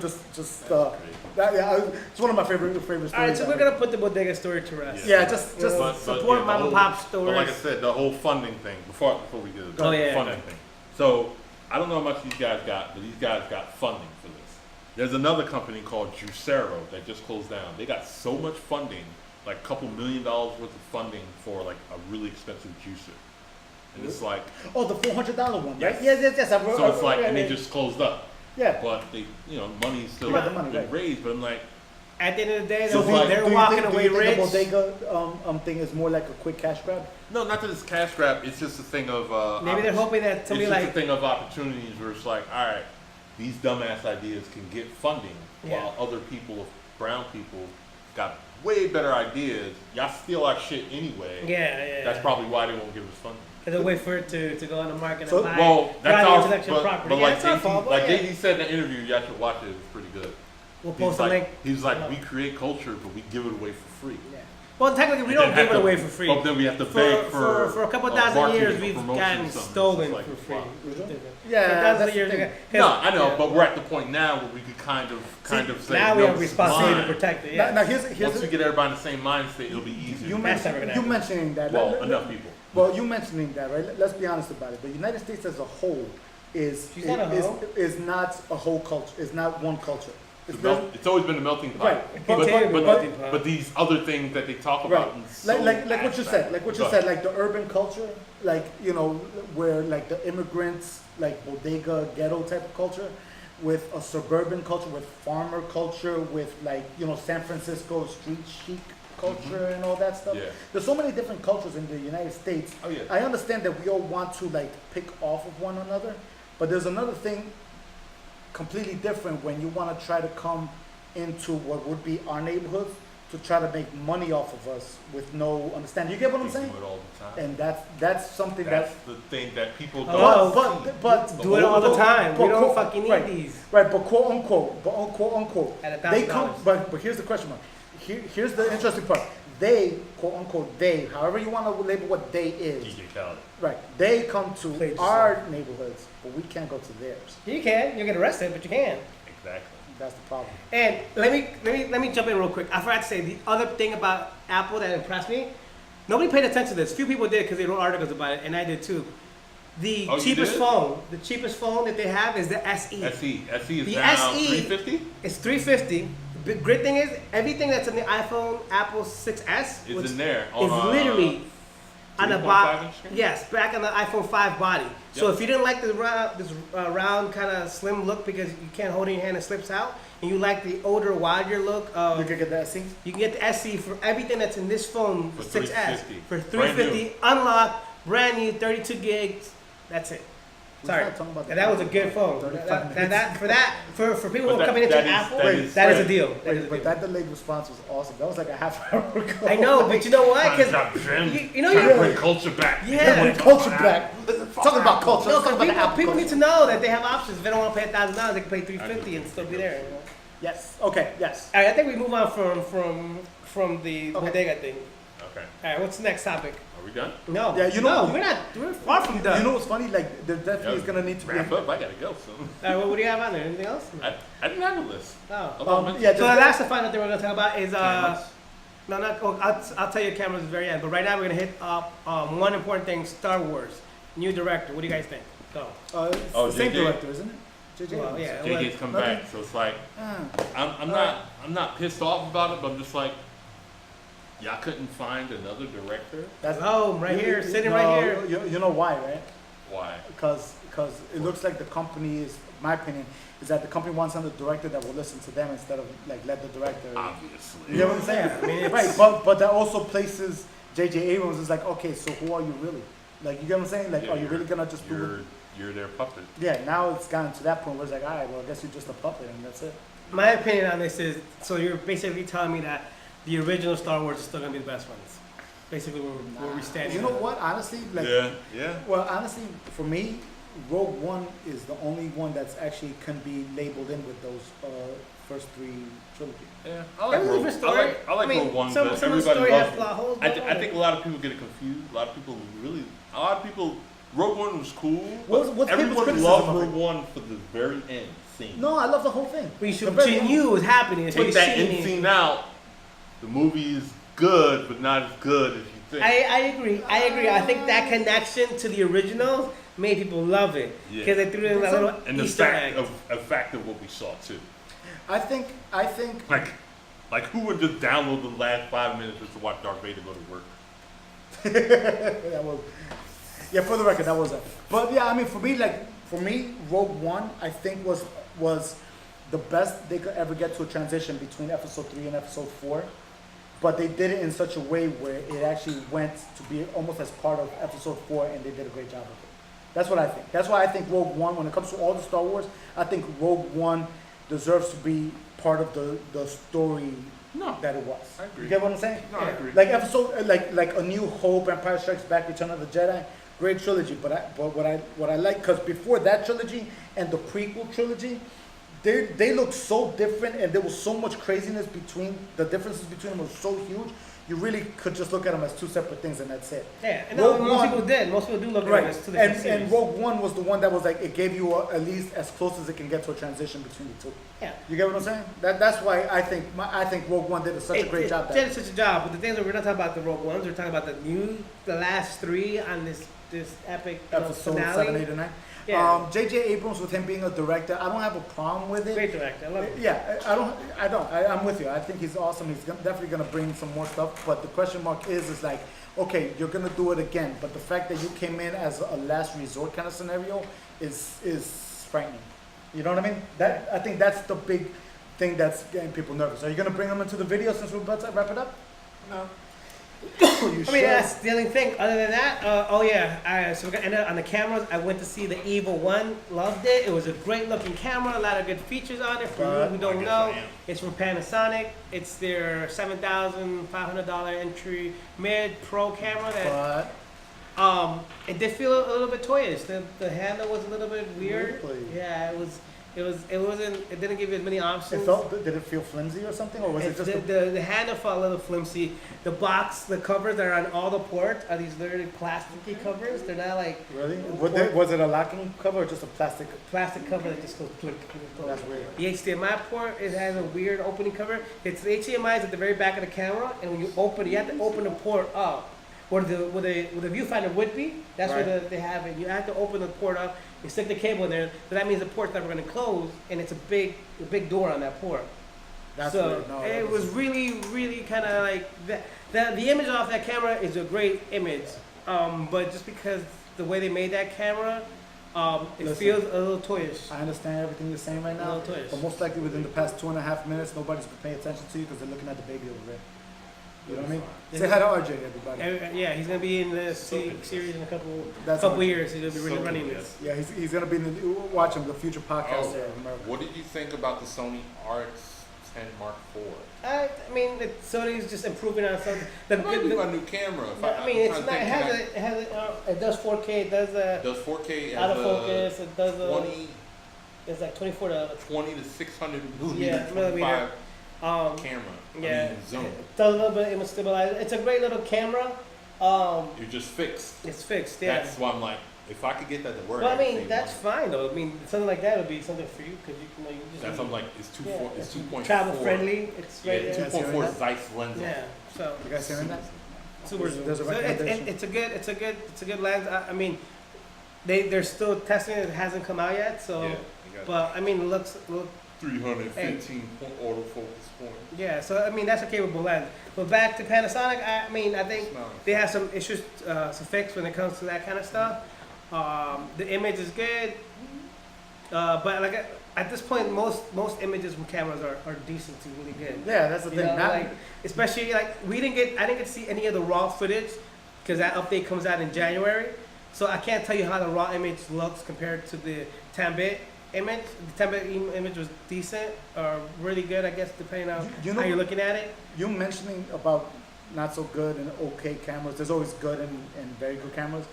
Speaker 1: it's one of my favorite stories.
Speaker 3: All right, so we're
Speaker 1: ever.
Speaker 3: gonna put the bodega story to rest.
Speaker 1: Yeah, just
Speaker 2: But,
Speaker 3: support
Speaker 2: yeah,
Speaker 3: mom
Speaker 2: the
Speaker 3: and
Speaker 2: whole-
Speaker 3: pop
Speaker 2: But like I
Speaker 3: stores.
Speaker 2: said, the whole funding thing, before we get to the
Speaker 3: Oh, yeah,
Speaker 2: funding
Speaker 3: okay.
Speaker 2: thing. So, I don't know how much these guys got, but these guys got funding for this. There's another company called Juicero that just closed down. They got so much funding, like a couple $1 million worth of funding for like a really expensive juicer. And it's like,
Speaker 1: Oh, the $400 one, right?
Speaker 2: Yes.
Speaker 1: Yes.
Speaker 2: so it's like, and they just closed up.
Speaker 1: Yeah.
Speaker 2: But they, money's still
Speaker 1: Yeah, the money,
Speaker 2: been
Speaker 1: right.
Speaker 2: raised, but I'm like,
Speaker 3: At the end of the day,
Speaker 2: So
Speaker 3: they're,
Speaker 2: do-
Speaker 3: they're
Speaker 1: do you
Speaker 3: walking
Speaker 1: think,
Speaker 3: away
Speaker 1: do you think
Speaker 3: rich.
Speaker 1: the bodega thing is more like a quick cash grab?
Speaker 2: no, not that it's cash grab, it's just a thing of,
Speaker 3: Maybe they're hoping that
Speaker 2: it's
Speaker 3: somebody
Speaker 2: just a
Speaker 3: like
Speaker 2: thing of opportunities where it's like, all right, these dumbass ideas can get funding
Speaker 3: Yeah.
Speaker 2: while other people, brown people, got way better ideas. Y'all steal our shit anyway.
Speaker 3: yeah.
Speaker 2: That's probably why they won't give us funding.
Speaker 3: Because they wait for it to go on the market
Speaker 1: So-
Speaker 3: and buy.
Speaker 2: Well, that's
Speaker 3: buy the
Speaker 2: our,
Speaker 3: intellectual property.
Speaker 2: but
Speaker 3: Yeah,
Speaker 2: like
Speaker 3: it's our fault,
Speaker 2: JD,
Speaker 3: but
Speaker 2: like
Speaker 3: yeah.
Speaker 2: JD said in the interview, y'all should watch it. It was pretty good.
Speaker 3: We'll
Speaker 2: He's
Speaker 3: post a
Speaker 2: like,
Speaker 3: link.
Speaker 2: He's like, we create culture, but we give it away for free.
Speaker 3: Yeah. Well, technically, we
Speaker 2: And
Speaker 3: don't
Speaker 2: then
Speaker 3: give
Speaker 2: have
Speaker 3: it
Speaker 2: to-
Speaker 3: away for free.
Speaker 2: But then we have to beg
Speaker 3: For a couple
Speaker 2: uh,
Speaker 3: thousand
Speaker 2: marketing
Speaker 3: years,
Speaker 2: or
Speaker 3: we've
Speaker 2: promotion
Speaker 3: gotten
Speaker 2: or something.
Speaker 3: stolen
Speaker 2: It's like,
Speaker 3: for free.
Speaker 2: wow.
Speaker 1: Yeah,
Speaker 3: For thousands
Speaker 1: that's
Speaker 3: of years
Speaker 1: the thing.
Speaker 3: ago.
Speaker 2: No, I know,
Speaker 3: Yeah.
Speaker 2: but we're at the point now where we could kind of say,
Speaker 3: Now we
Speaker 2: no,
Speaker 3: have
Speaker 2: this is
Speaker 3: responsibility
Speaker 2: mine.
Speaker 3: to protect it.
Speaker 1: Now,
Speaker 3: Yeah.
Speaker 1: now here's
Speaker 2: Once we get everybody in the same mind state, it'll be easier.
Speaker 1: you,
Speaker 3: That's never gonna happen.
Speaker 1: mentioning that.
Speaker 2: well,
Speaker 1: let-
Speaker 2: enough people.
Speaker 1: Well, you mentioning that, right? Let's be honest about it. The United States as a whole is
Speaker 3: She's not a hoe.
Speaker 1: is not a whole culture. Is not one culture.
Speaker 2: It's always been a melting pot.
Speaker 1: Right,
Speaker 2: But,
Speaker 3: Continue to be
Speaker 2: but,
Speaker 3: melting pot.
Speaker 2: but these other things that they talk
Speaker 1: Right.
Speaker 2: about, in so
Speaker 1: like what you said,
Speaker 2: abstract.
Speaker 1: like the urban culture, like where like the immigrants, like bodega, ghetto type of culture, with a suburban culture, with farmer culture, with like, you know, San Francisco street chic culture and all that stuff.
Speaker 2: Yeah.
Speaker 1: There's so many different cultures in the United States.
Speaker 2: Oh, yeah.
Speaker 1: I understand that we all want to like pick off of one another, but there's another thing completely different when you want to try to come into what would be our neighborhoods to try to make money off of us with no understanding. You get what I'm
Speaker 2: They
Speaker 1: saying?
Speaker 2: do it all the time.
Speaker 1: And that's something
Speaker 2: That's the thing that people don't
Speaker 3: Oh,
Speaker 2: see.
Speaker 1: but
Speaker 3: Do it all the time. We
Speaker 1: but
Speaker 3: don't
Speaker 1: quote-
Speaker 3: fucking need
Speaker 1: right.
Speaker 3: these.
Speaker 1: Right, but quote unquote,
Speaker 3: At
Speaker 1: they come,
Speaker 3: $1,000.
Speaker 1: but here's the question mark. Here's the interesting part. They, quote unquote, they, however you want to label what they is,
Speaker 2: DJ Khaled.
Speaker 1: right? They come to
Speaker 3: Play
Speaker 1: our neighborhoods, but we can't go to theirs.
Speaker 3: You can. You'll get arrested, but you can.
Speaker 2: Exactly.
Speaker 1: That's the problem.
Speaker 3: And let me jump in real quick. I forgot to say the other thing about Apple that impressed me. Nobody paid attention to this. Few people did because they wrote articles about it, and I did too. The
Speaker 2: Oh, you
Speaker 3: cheapest
Speaker 2: did?
Speaker 3: phone that they have is the SE.
Speaker 2: SE is
Speaker 3: The
Speaker 2: now
Speaker 3: SE
Speaker 2: 350.
Speaker 3: It's $350. The great thing is everything that's in the iPhone, Apple 6s,
Speaker 2: Is
Speaker 3: which
Speaker 2: in there.
Speaker 3: is literally on the
Speaker 2: 3.5
Speaker 3: bottom.
Speaker 2: inch screen?
Speaker 3: Yes, back on the iPhone 5 body. So
Speaker 2: Yep.
Speaker 3: if you didn't like this round kind of slim look because you can't hold it in your hand, it slips out, and you like the older, wilder look
Speaker 1: You
Speaker 3: of,
Speaker 1: can get the SE.
Speaker 3: you can get the SE for everything that's in this phone,
Speaker 2: For
Speaker 3: 6s,
Speaker 2: $350.
Speaker 3: for
Speaker 2: Brand new.
Speaker 3: $350, unlocked, brand new, 32 gigs. That's it. Sorry,
Speaker 1: not talking about
Speaker 3: and that was a good phone.
Speaker 1: 35
Speaker 3: For people who
Speaker 2: But
Speaker 3: are coming into
Speaker 2: that is-
Speaker 3: Apple,
Speaker 2: that
Speaker 3: that
Speaker 2: is
Speaker 3: is a
Speaker 2: right.
Speaker 3: deal. That is
Speaker 1: Wait,
Speaker 3: a
Speaker 1: but
Speaker 3: deal.
Speaker 1: that delayed response was awesome. That was like a half hour ago.
Speaker 3: I know, but you know what? Because you know you're
Speaker 2: bring culture back.
Speaker 3: Yeah.
Speaker 1: Bring culture back. Talking about culture.
Speaker 3: no,
Speaker 1: Let's talk about the Apple
Speaker 3: people need
Speaker 1: culture.
Speaker 3: to know that they have options. If they don't want to pay $1,000, they can pay $350 and still be there. You know?
Speaker 1: Yes. Okay. Yes.
Speaker 3: All right, I think we move on from the
Speaker 1: Okay.
Speaker 3: Bodega thing.
Speaker 2: Okay.
Speaker 3: All right, what's the next topic?
Speaker 2: Are we done?
Speaker 3: No,
Speaker 1: Yeah, you know-
Speaker 3: no, we're not. We're far from done.
Speaker 1: You know what's funny? Like there definitely is gonna need to be.
Speaker 2: wrap up. I gotta go soon.
Speaker 3: All right, well, what do you have on there? Anything else?
Speaker 2: I didn't have a list.
Speaker 3: Oh.
Speaker 1: Yeah.
Speaker 3: So the last and final thing we're gonna talk about is
Speaker 2: Cameras.
Speaker 3: no, not. Oh, I'll tell you cameras at the very end. But right now we're gonna hit up one important thing: Star Wars, new director. What do you guys think? Go.
Speaker 1: It's
Speaker 2: Oh,
Speaker 1: the same
Speaker 2: JJ?
Speaker 1: director, isn't it? JJ.
Speaker 3: Well, yeah.
Speaker 2: JJ's come
Speaker 1: nothing.
Speaker 2: back, so it's like
Speaker 1: Ah.
Speaker 2: I'm not pissed off about it, but I'm just like, y'all couldn't find another director.
Speaker 1: That's
Speaker 3: Oh, right here,
Speaker 1: you-
Speaker 3: sitting
Speaker 1: no,
Speaker 3: right here.
Speaker 1: You know why, right?
Speaker 2: Why?
Speaker 1: Because it looks like the company is, my opinion, is that the company wants another director that will listen to them instead of like let the director.
Speaker 2: Obviously.
Speaker 1: You get what I'm saying?
Speaker 3: Yeah, I mean, it's-
Speaker 1: Right, but that also places J.J. Abrams is like, okay, so who are you really? Like, you get what I'm saying? Like,
Speaker 2: Yeah,
Speaker 1: are you
Speaker 2: you're-
Speaker 1: really gonna just do it?
Speaker 2: You're their puppet.
Speaker 1: Yeah, now it's gotten to that point where it's like, all right, well, I guess you're just a puppet and that's it.
Speaker 3: My opinion on this is, so you're basically telling me that the original Star Wars is still gonna be the best ones. Basically, where we stand.
Speaker 1: You know what? Honestly, like,
Speaker 2: Yeah.
Speaker 1: well, honestly, for me, Rogue One is the only one that's actually can be labeled in with those first three trilogy.
Speaker 2: Yeah.
Speaker 3: It was a different story.
Speaker 2: I like
Speaker 3: I mean,
Speaker 2: Rogue One,
Speaker 3: some
Speaker 2: but
Speaker 3: of the
Speaker 2: everybody
Speaker 3: story
Speaker 2: loves
Speaker 3: has plot holes.
Speaker 2: I think a lot of people get it confused. A lot of people. Rogue One was cool.
Speaker 1: What's
Speaker 2: But
Speaker 1: people's
Speaker 2: everyone
Speaker 1: criticism
Speaker 2: loved
Speaker 1: of it?
Speaker 2: Rogue One for the very end scene.
Speaker 1: No, I love the whole thing.
Speaker 3: When
Speaker 1: The very
Speaker 3: you
Speaker 1: end.
Speaker 3: knew it was happening. It's
Speaker 2: Take
Speaker 3: what
Speaker 2: that
Speaker 3: you're
Speaker 2: end
Speaker 3: seeing.
Speaker 2: scene out. The movie is good, but not as good as you think.
Speaker 3: I agree. I think that connection to the original made people love it
Speaker 2: Yeah.
Speaker 3: because they threw in that little
Speaker 2: and the
Speaker 3: Easter
Speaker 2: fact
Speaker 3: egg.
Speaker 2: of what we saw too.
Speaker 1: I think
Speaker 2: Like who would just download the last 5 minutes just to watch Darth Vader go to work?
Speaker 1: that was, yeah, for the record, that was it. But yeah, I mean, for me, Rogue One, I think was the best they could ever get to a transition between Episode 3 and Episode 4. But they did it in such a way where it actually went to be almost as part of Episode 4, and they did a great job of it. That's what I think. That's why I think Rogue One, when it comes to all the Star Wars, I think Rogue One deserves to be part of the story
Speaker 2: No,
Speaker 1: that it was.
Speaker 2: I agree.
Speaker 1: You get what I'm saying?
Speaker 2: No, I agree.
Speaker 1: Like episode, like A New Hope, Empire Strikes Back, Return of the Jedi, great trilogy. But what I like, because before that trilogy and the prequel trilogy, they looked so different, and there was so much craziness between the differences between them was so huge. You really could just look at them as two separate things, and that's it.
Speaker 3: Yeah, and
Speaker 1: Rogue
Speaker 3: most
Speaker 1: One-
Speaker 3: people did. Most people do look at
Speaker 1: Right,
Speaker 3: it as two different
Speaker 1: and
Speaker 3: series.
Speaker 1: Rogue One was the one that was like it gave you at least as close as it can get to a transition between the two.
Speaker 3: Yeah.
Speaker 1: You get what I'm saying? That's why I think Rogue One did such a great job.
Speaker 3: It did such a job, but the thing is, we're not talking about the Rogue Ones. We're talking about the last three on this epic
Speaker 1: Episode
Speaker 3: finale.
Speaker 1: 7, 8, and 9.
Speaker 3: Yeah.
Speaker 1: J.J. Abrams, with him being a director, I don't have a problem with it.
Speaker 3: Great director. I love it.
Speaker 1: Yeah, I'm with you. I think he's awesome. He's definitely gonna bring some more stuff. But the question mark is like, okay, you're gonna do it again. But the fact that you came in as a last resort kind of scenario is frightening. You know what I mean? That I think that's the big thing that's getting people nervous. Are you gonna bring them into the video since we're about to wrap it up?
Speaker 2: No.
Speaker 1: You
Speaker 3: I mean,
Speaker 1: should.
Speaker 3: that's the only thing. Other than that, so we're gonna end up on the cameras. I went to see the Evo 1, loved it. It was a great looking camera, a lot of good features on it. For you who don't know, it's from Panasonic. It's their $7,500 entry mid pro camera that it did feel a little bit toyish. The handle was a little bit weird.
Speaker 1: Really?
Speaker 3: Yeah, it didn't give you as many options.
Speaker 1: Did it feel flimsy or something, or was it just
Speaker 3: the handle felt a little flimsy. The covers that are on all the ports are these literally plasticky covers. They're not like
Speaker 1: really? Was it a locking cover or just a plastic?
Speaker 3: plastic cover that just goes click.
Speaker 1: That's weird.
Speaker 3: The HDMI port, it has a weird opening cover. It's the HDMI is at the very back of the camera, and when you open it, you have to open the port up. Where the viewfinder would be, that's
Speaker 1: Right.
Speaker 3: where they have it. You have to open the port up, you stick the cable in there, so that means the port's never going to close, and it's a big door on that port.
Speaker 1: That's
Speaker 3: So
Speaker 1: weird. No,
Speaker 3: it was really, really kind of like the image off that camera is a great image, but just because the way they made that camera, it
Speaker 1: Listen,
Speaker 3: feels a little toyish.
Speaker 1: I understand everything you're saying right
Speaker 3: A
Speaker 1: now,
Speaker 3: little toyish.
Speaker 1: but most likely within the past 2.5 minutes, nobody's been paying attention to you because they're looking at the baby over there. You know what I mean? Say hi to RJ, everybody.
Speaker 3: Yeah, he's gonna be in the
Speaker 2: So
Speaker 3: series in a couple
Speaker 1: That's
Speaker 3: couple
Speaker 1: RJ.
Speaker 3: years. He's gonna be
Speaker 2: So
Speaker 3: running
Speaker 2: good,
Speaker 3: this.
Speaker 1: Yeah, he's gonna be in the watch him, the future podcaster of America.
Speaker 2: What did you think about the Sony RX10 Mark IV?
Speaker 3: I mean, Sony's just improving on something.
Speaker 2: Maybe you got a new camera.
Speaker 3: I mean, it's not, it does 4K. It does
Speaker 2: It does 4K
Speaker 3: out
Speaker 2: as
Speaker 3: of focus. It does
Speaker 2: 20,
Speaker 3: it's like 24 to
Speaker 2: 20 to 600
Speaker 3: Yeah,
Speaker 2: millimeter,
Speaker 3: millimeter.
Speaker 2: 25 camera.
Speaker 3: Yeah,
Speaker 2: I mean, zoom.
Speaker 3: it does a little bit of image stabilizer. It's a great little camera.
Speaker 2: You're just fixed.
Speaker 3: It's fixed. Yeah.
Speaker 2: That's why I'm like, if I could get that to work.
Speaker 3: Well, I
Speaker 2: I'd
Speaker 3: mean,
Speaker 2: save
Speaker 3: that's
Speaker 2: money.
Speaker 3: fine though. I mean, something like that would be something for you because you just.
Speaker 2: That's I'm like, it's it's 2.4.
Speaker 3: Travel friendly. It's
Speaker 2: Yeah,
Speaker 3: right there.
Speaker 2: 2.4 Zeiss lens.
Speaker 3: Yeah. So.
Speaker 1: You guys hearing that?
Speaker 3: Super
Speaker 1: There's a
Speaker 3: so
Speaker 1: recommendation.
Speaker 3: it's a good lens. I mean, they're still testing it. It hasn't come out yet. So,
Speaker 2: Yeah, you got
Speaker 3: but I mean, look.
Speaker 2: 315 point autofocus point.
Speaker 3: Yeah. So I mean, that's a capable lens. But back to Panasonic. I mean, I think they have some issues to fix when it comes to that kind of stuff. The image is good, but like at this point, most images from cameras are decent to really good.
Speaker 1: Yeah, that's the
Speaker 3: You
Speaker 1: thing.
Speaker 3: know,
Speaker 1: Not-
Speaker 3: like, especially like I didn't get to see any of the raw footage because that update comes out in January. So I can't tell you how the raw image looks compared to the 10-bit image. The 10-bit image was decent or really good, I guess, depending on
Speaker 1: You know-
Speaker 3: how you're looking at it.
Speaker 1: You mentioning about not so good and okay cameras. There's always good and very good cameras.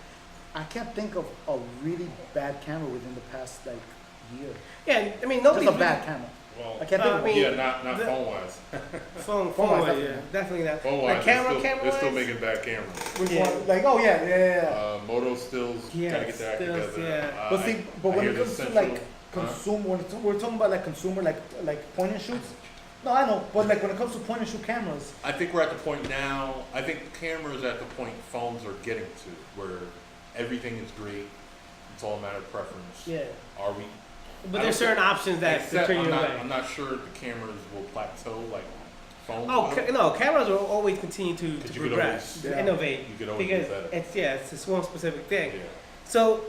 Speaker 1: I can't think of a really bad camera within the past like year.
Speaker 3: Yeah, I mean
Speaker 1: Just
Speaker 3: nobody's
Speaker 1: a bad camera.
Speaker 2: Well,
Speaker 1: I can't think of
Speaker 3: I
Speaker 1: one.
Speaker 3: mean,
Speaker 2: yeah, not
Speaker 3: the-
Speaker 2: phone wise.
Speaker 3: phone
Speaker 1: Phone-wise,
Speaker 3: wise, yeah, definitely not.
Speaker 2: Phone
Speaker 3: Like
Speaker 2: wise,
Speaker 3: camera
Speaker 2: they're still
Speaker 3: wise?
Speaker 2: making bad cameras.
Speaker 1: Which
Speaker 3: Yeah.
Speaker 1: one? Like, oh yeah.
Speaker 2: Moto stills,
Speaker 3: Yeah,
Speaker 2: gotta get that
Speaker 3: stills,
Speaker 2: together.
Speaker 3: yeah.
Speaker 1: But see, but
Speaker 2: I
Speaker 1: when
Speaker 2: hear
Speaker 1: it
Speaker 2: the
Speaker 1: comes to
Speaker 2: central-
Speaker 1: like consumer, we're talking about like consumer, like point and shoots. No, I know, but like when it comes to point and shoot cameras,
Speaker 2: I think we're at the point now. I think the cameras at the point phones are getting to where everything is great. It's all a matter of preference.
Speaker 3: Yeah,
Speaker 2: Are we?
Speaker 3: but
Speaker 2: I
Speaker 3: there's
Speaker 2: don't
Speaker 3: certain options that
Speaker 2: Except
Speaker 3: turn you away.
Speaker 2: I'm not sure if the cameras will plateau like phones.
Speaker 3: Oh
Speaker 2: will.
Speaker 3: no, cameras will always continue to
Speaker 2: 'Cause you could
Speaker 3: progress,
Speaker 2: always-
Speaker 3: to
Speaker 1: Yeah.
Speaker 3: innovate.
Speaker 2: You could always
Speaker 3: Because
Speaker 2: do better.
Speaker 3: it's one specific thing.
Speaker 2: Yeah.
Speaker 3: So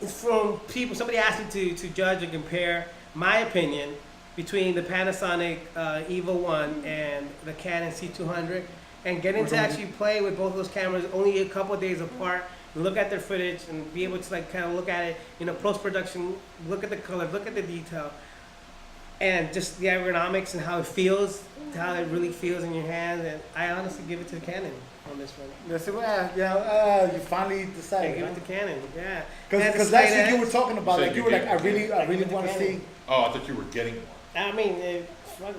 Speaker 3: from people, somebody asked me to judge and compare my opinion between the Panasonic Evo 1 and the Canon C200, and getting to actually play with both of those cameras only a couple of days apart, look at their footage and be able to like kind of look at it, post-production, look at the color, look at the detail, and just the ergonomics and how it feels, how it really feels in your hand. And I honestly give it to the Canon on this one.
Speaker 1: they say, well, you finally
Speaker 3: I
Speaker 1: decided.
Speaker 3: give it to Canon, yeah.
Speaker 1: Because
Speaker 3: That's
Speaker 1: last week you were talking about
Speaker 2: So
Speaker 1: like
Speaker 2: you
Speaker 1: you were like,
Speaker 2: gave
Speaker 1: I
Speaker 2: it to
Speaker 1: really
Speaker 3: Canon.
Speaker 1: want to see
Speaker 2: Oh, I thought you were getting one.
Speaker 3: I mean,
Speaker 1: if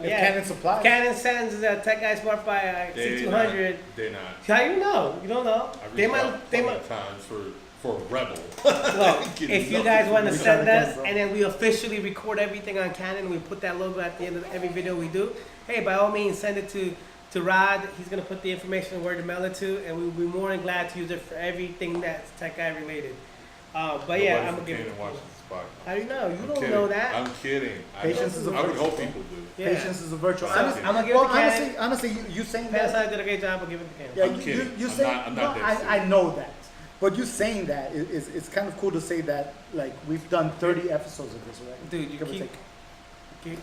Speaker 3: yeah.
Speaker 1: Canon supplies.
Speaker 3: Canon sends a Tech Guy Smart by C200.
Speaker 2: They're not.
Speaker 3: How you know? You don't know.
Speaker 2: I
Speaker 3: They
Speaker 2: reached out
Speaker 3: might. They
Speaker 2: plenty
Speaker 3: might.
Speaker 2: of times for a rebel.
Speaker 3: Look,
Speaker 2: Getting
Speaker 3: if you
Speaker 2: nothing
Speaker 3: guys
Speaker 2: from
Speaker 3: want to
Speaker 2: me.
Speaker 3: send
Speaker 1: Trying to
Speaker 3: us,
Speaker 1: get, bro.
Speaker 3: and then we officially record everything on Canon, we put that logo at the end of every video we do. Hey, by all means, send it to Rod. He's gonna put the information where to mail it to, and we'll be more than glad to use it for everything that's Tech Guy related. But yeah, I'm gonna give it.
Speaker 2: watches this podcast.
Speaker 3: How do you know? You
Speaker 2: I'm
Speaker 3: don't
Speaker 2: kidding.
Speaker 3: know that.
Speaker 2: I'm kidding.
Speaker 1: Patience is a
Speaker 2: I would
Speaker 1: virtue.
Speaker 2: hope people do.
Speaker 3: Yeah.
Speaker 1: Patience is a virtue.
Speaker 2: I'm
Speaker 1: Honestly,
Speaker 3: gonna give it to Canon.
Speaker 1: honestly, you saying that?
Speaker 3: Panasonic did a great job of giving it to Canon.
Speaker 1: Yeah,
Speaker 2: I'm kidding.
Speaker 1: you
Speaker 2: I'm
Speaker 1: say
Speaker 2: not dead
Speaker 1: I know that, But you saying that it's kind of cool to say that like we've done 30 episodes of this already.
Speaker 3: Dude, you
Speaker 1: Give or
Speaker 3: keep.
Speaker 1: take.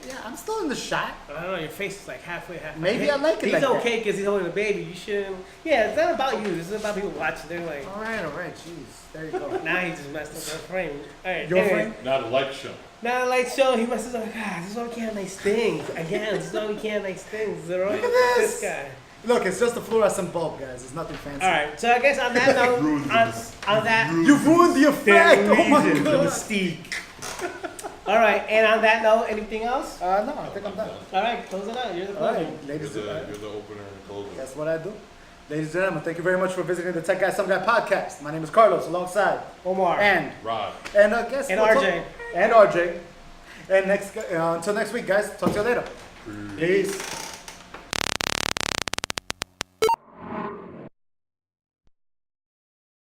Speaker 1: Yeah, I'm still in the shot.
Speaker 3: I don't know. Your face is like halfway.
Speaker 1: Maybe I like it
Speaker 3: He's
Speaker 1: like that.
Speaker 3: okay because he's holding a baby. You shouldn't. Yeah, it's not about you. This is about people watching. They're like,
Speaker 1: All right, jeez, there you go.
Speaker 3: now he just messed up the frame. All right,
Speaker 1: Your
Speaker 3: anyway.
Speaker 1: frame?
Speaker 2: Not a light show.
Speaker 3: Now the light show, he messes up. God, this is why we can't have nice things. Again, this is why we can't have nice things. They're
Speaker 1: Look at
Speaker 3: this
Speaker 1: this.
Speaker 3: guy.
Speaker 1: Look, it's just a fluorescent bulb, guys. It's nothing fancy.
Speaker 3: All right, so I guess on that note, on that,
Speaker 1: You've ruined the
Speaker 3: the
Speaker 1: effect. Oh my
Speaker 3: illusion, the
Speaker 1: god.
Speaker 3: mystique. All right, and on that note, anything else?
Speaker 1: No, I think I'm done.
Speaker 3: All right, close it out. You're the
Speaker 1: All
Speaker 3: closer.
Speaker 1: right, ladies.
Speaker 2: You're the opener and closer.
Speaker 1: That's what I do. Ladies and gentlemen, thank you very much for visiting the Tech Guy Some Guy podcast. My name is Carlos, alongside
Speaker 3: Omar
Speaker 1: and
Speaker 2: Rod.
Speaker 1: guess
Speaker 3: and
Speaker 1: what's
Speaker 3: RJ.
Speaker 1: up? And RJ. And until next week, guys. Talk to you later. Peace.